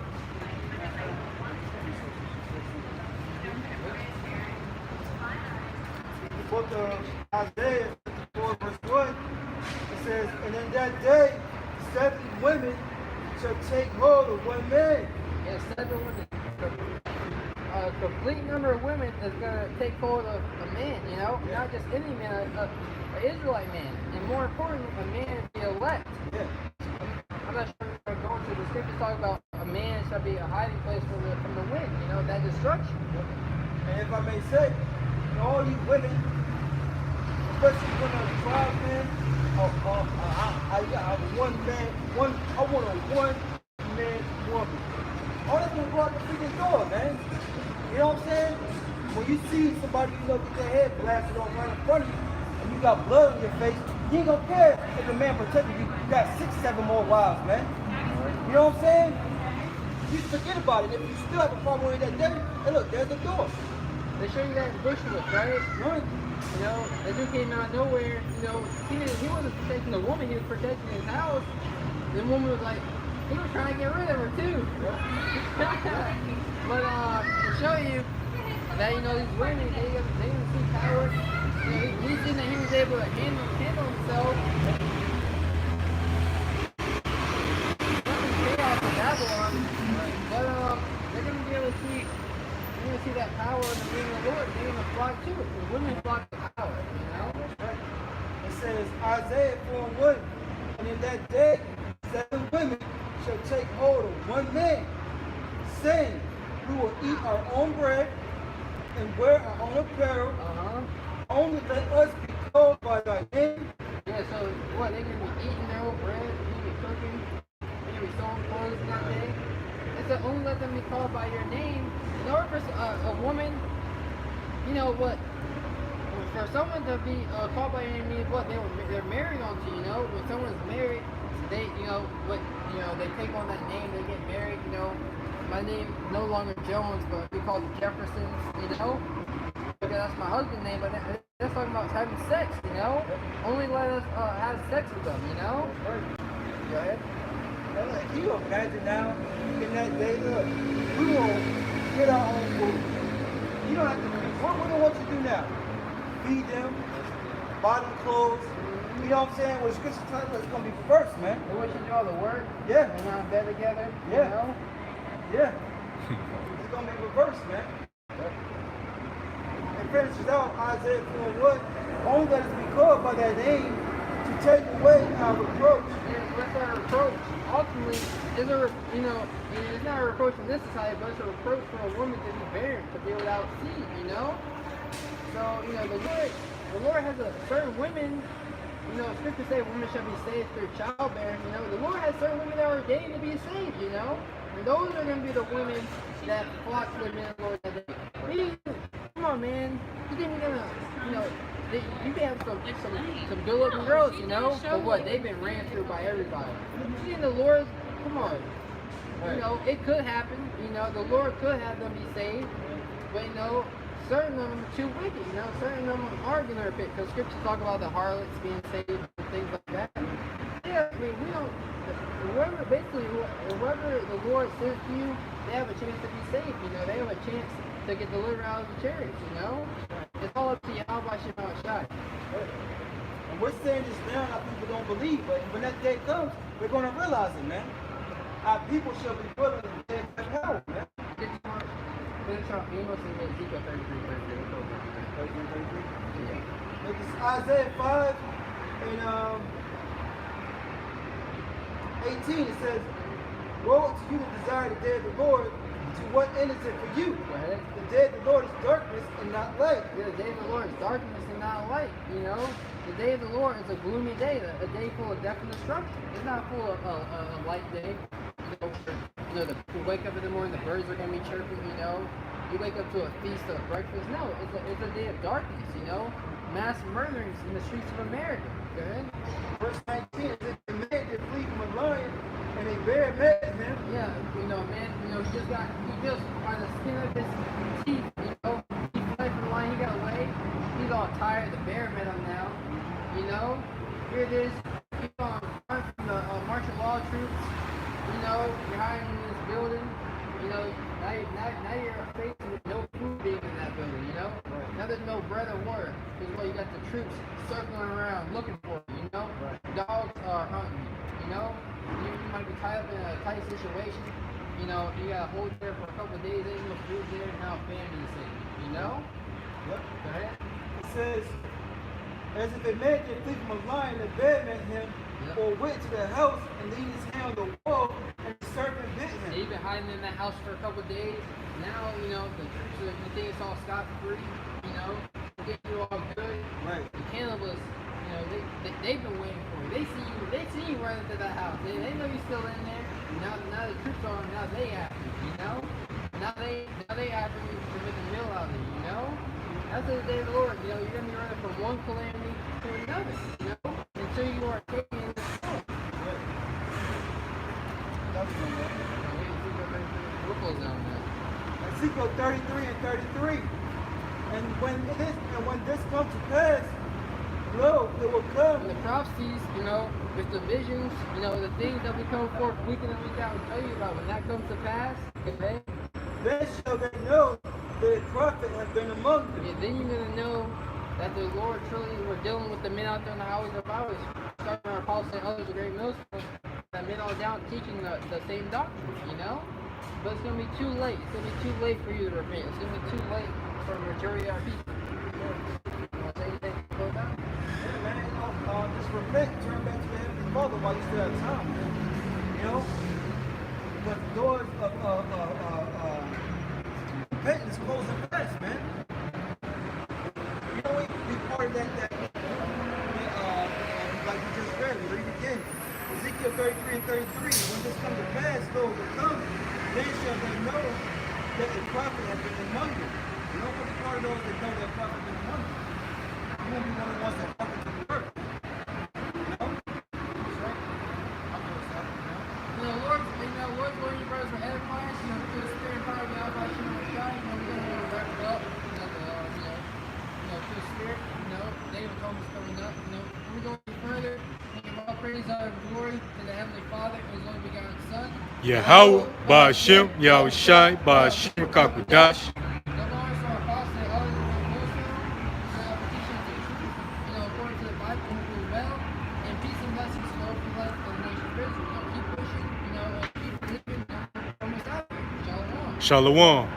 The book of Isaiah 4 verse 1, it says, and in that day 70 women shall take hold of one man.
Yeah, 7 women. A complete number of women is going to take hold of a man, you know?
Yeah.
Not just any man, an Israelite man. And more importantly, a man of the elect.
Yeah.
I'm not sure if we're going to the scriptures talk about a man shall be a hiding place from the wind, you know, that destruction.
And if I may say, all you women, especially when I'm tribesmen, I got one man, I want a one-man woman. All that's gonna go out the freaking door, man. You know what I'm saying? When you see somebody, you know, get their head blasted off right in front of you, and you got blood on your face, you ain't gonna care if the man protected you. You got 6, 7 more wives, man. You know what I'm saying? You forget about it. If you still have a problem with that day, hey look, there's the door.
They show you that in Bushwick, right?
Right.
You know, that dude came out of nowhere, you know, he wasn't protecting the woman, he was protecting his house. The woman was like, he was trying to get rid of her too. But to show you that, you know, these women, they didn't see power. You know, he seen that he was able to handle himself. Nothing chaos in Babylon, but they're gonna be able to see. You're going to see that power in the name of the Lord. They're going to flock to it. The women flock to power, you know?
Right. It says, Isaiah 4:1, and in that day 7 women shall take hold of one man, saying, we will eat our own bread and wear our own apparel. Only let us be called by thy name.
Yeah, so what? They're going to be eating their own bread, they're going to be cooking, they're going to be sewing clothes in that day. It said, only let them be called by your name. In order for a woman, you know what? For someone to be called by your name means what? They're married onto, you know? When someone's married, they, you know, they take on that name, they get married, you know? My name is no longer Jones, but we call it Jeffersons, you know? Because that's my husband's name, but that's talking about having sex, you know? Only let us have sex with them, you know? Go ahead.
Can you imagine now, in that day, look, we will get our own food. You don't have to, what do want you to do now? Feed them, buy them clothes. You know what I'm saying? Well, the scripture tells us it's going to be first, man.
They want you to do all the work.
Yeah.
We're not in bed together,
Yeah.
you know?
Yeah. It's going to be reversed, man. It finishes out Isaiah 4:1. Only let us be called by that name to take away our reproach.
And with our reproach, ultimately, is a, you know, it's not a reproach in this society, but it's a reproach for a woman to be barren, to be without seed, you know? So, you know, the Lord has a certain women you know, scriptures say women shall be saved through childbearing. You know, the Lord has certain women that are ordained to be saved. You know, and those are going to be the women that flock to the men of the Lord that day. Come on, man. You think we're gonna, you know, you can have some good-looking girls, you know, but what? They've been ran through by everybody. You think the Lord? Come on. You know, it could happen. You know, the Lord could have them be saved, but you know, certain of them are too wicked. You know, certain of them are going to repent because scriptures talk about the harlots being saved and things like that. Yeah, I mean, we don't. Whoever the Lord sends to you, they have a chance to be saved. You know, they have a chance to get delivered out of the chariots. You know, it's all up to YAHAWASHI.
And we're saying this now, our people don't believe, but when that day comes, we're going to realize it, man. Our people shall be put in the day of hell, man.
Finish off Amos and Ezekiel 33.
It's Isaiah 5 and 18. It says, woe to you that desire the day of the Lord. To what end is it for you?
Go ahead.
The day of the Lord is darkness and not light.
Yeah, the day of the Lord is darkness and not light. You know, the day of the Lord is a gloomy day, a day full of death and destruction. It's not full of a light day. You know, you wake up in the morning, the birds are gonna be chirping. You know, you wake up to a feast of breakfast. No, it's a day of darkness. You know, mass murderings in the streets of America. Go ahead.
Verse 19 is that the man did flee from a lion and a bear met him.
Yeah, you know, man, you know, he just by the skin of his teeth, you know, he fled from the lion, he got away. He's all tired, the bear met him now. You know, here it is, keep on run from the martial law troops. You know, you're hiding in this building. You know, now you're facing with no food being in that building, you know? Right. Now there's no bread or water. Because well, you got the troops circling around looking for you, you know? Right. Dogs are hunting you, know? You might be tied up in a tight situation. You know, you got to hold there for a couple of days, ain't no food there, now family is you know?
Yep.
Go ahead.
It says, as if a man did flee from a lion, the bear met him,
yep.
Or went to the house and leaned his hand on the wall, and the serpent bit him.
You've been hiding in that house for a couple of days. Now, you know, the troops are, you think it's all scot-free, you know, get you all good.
Right.
The cannibals, you know, they've been waiting for you. They see you run into that house. They know you're still in there. Now the troops are on, now they after you, you know? Now they after you to make a meal out of you, you know? That's the day of the Lord, you know, you're gonna be running from one calamity to another, you know? Until you are taken in the storm.
Ezekiel 33 and 33. And when this comes to pass, lo, it will come.
And the prophecies, you know, with the visions, you know, the things that we come forth week in and week out and tell you about, when that comes to pass, okay?
Then shall they know that a prophet has been among them.
Yeah, then you're gonna know that the Lord truly, we're dealing with the men out there in the highways of byways, starting our Paul saying others are great millstones, that men all down teaching the same doctrine, you know? But it's gonna be too late. It's gonna be too late for you to repent. It's gonna be too late for the majority of our people. You wanna say anything about that?
Yeah, man, you know, just repent, turn back to the Heavenly Father while you still have time, man. You know? But the doors of repentance closing fast, man. You know, we part of that like we just read, read it again. Ezekiel 33 and 33, when this comes to pass, Lord will come, then shall they know that the prophet has been among you. You don't want to be part of those that know that prophet has been among you. You won't be one of the ones that walk into the earth. You know? That's right. I know what's happening, you know?
Lord's Lord, you brothers for edifying us, you know, through the spirit and power of YAHAWASHI, you know, we're gonna wrap it up, you know, through the spirit, you know, Day of Atonement's coming up, you know, we're going further, we give all praise, honor, and glory to the Heavenly Father, and His only begotten Son.
Yahawah, BAHASHAM, YAHAWASHI, BAHASHAM, Kakwadash. Shalom.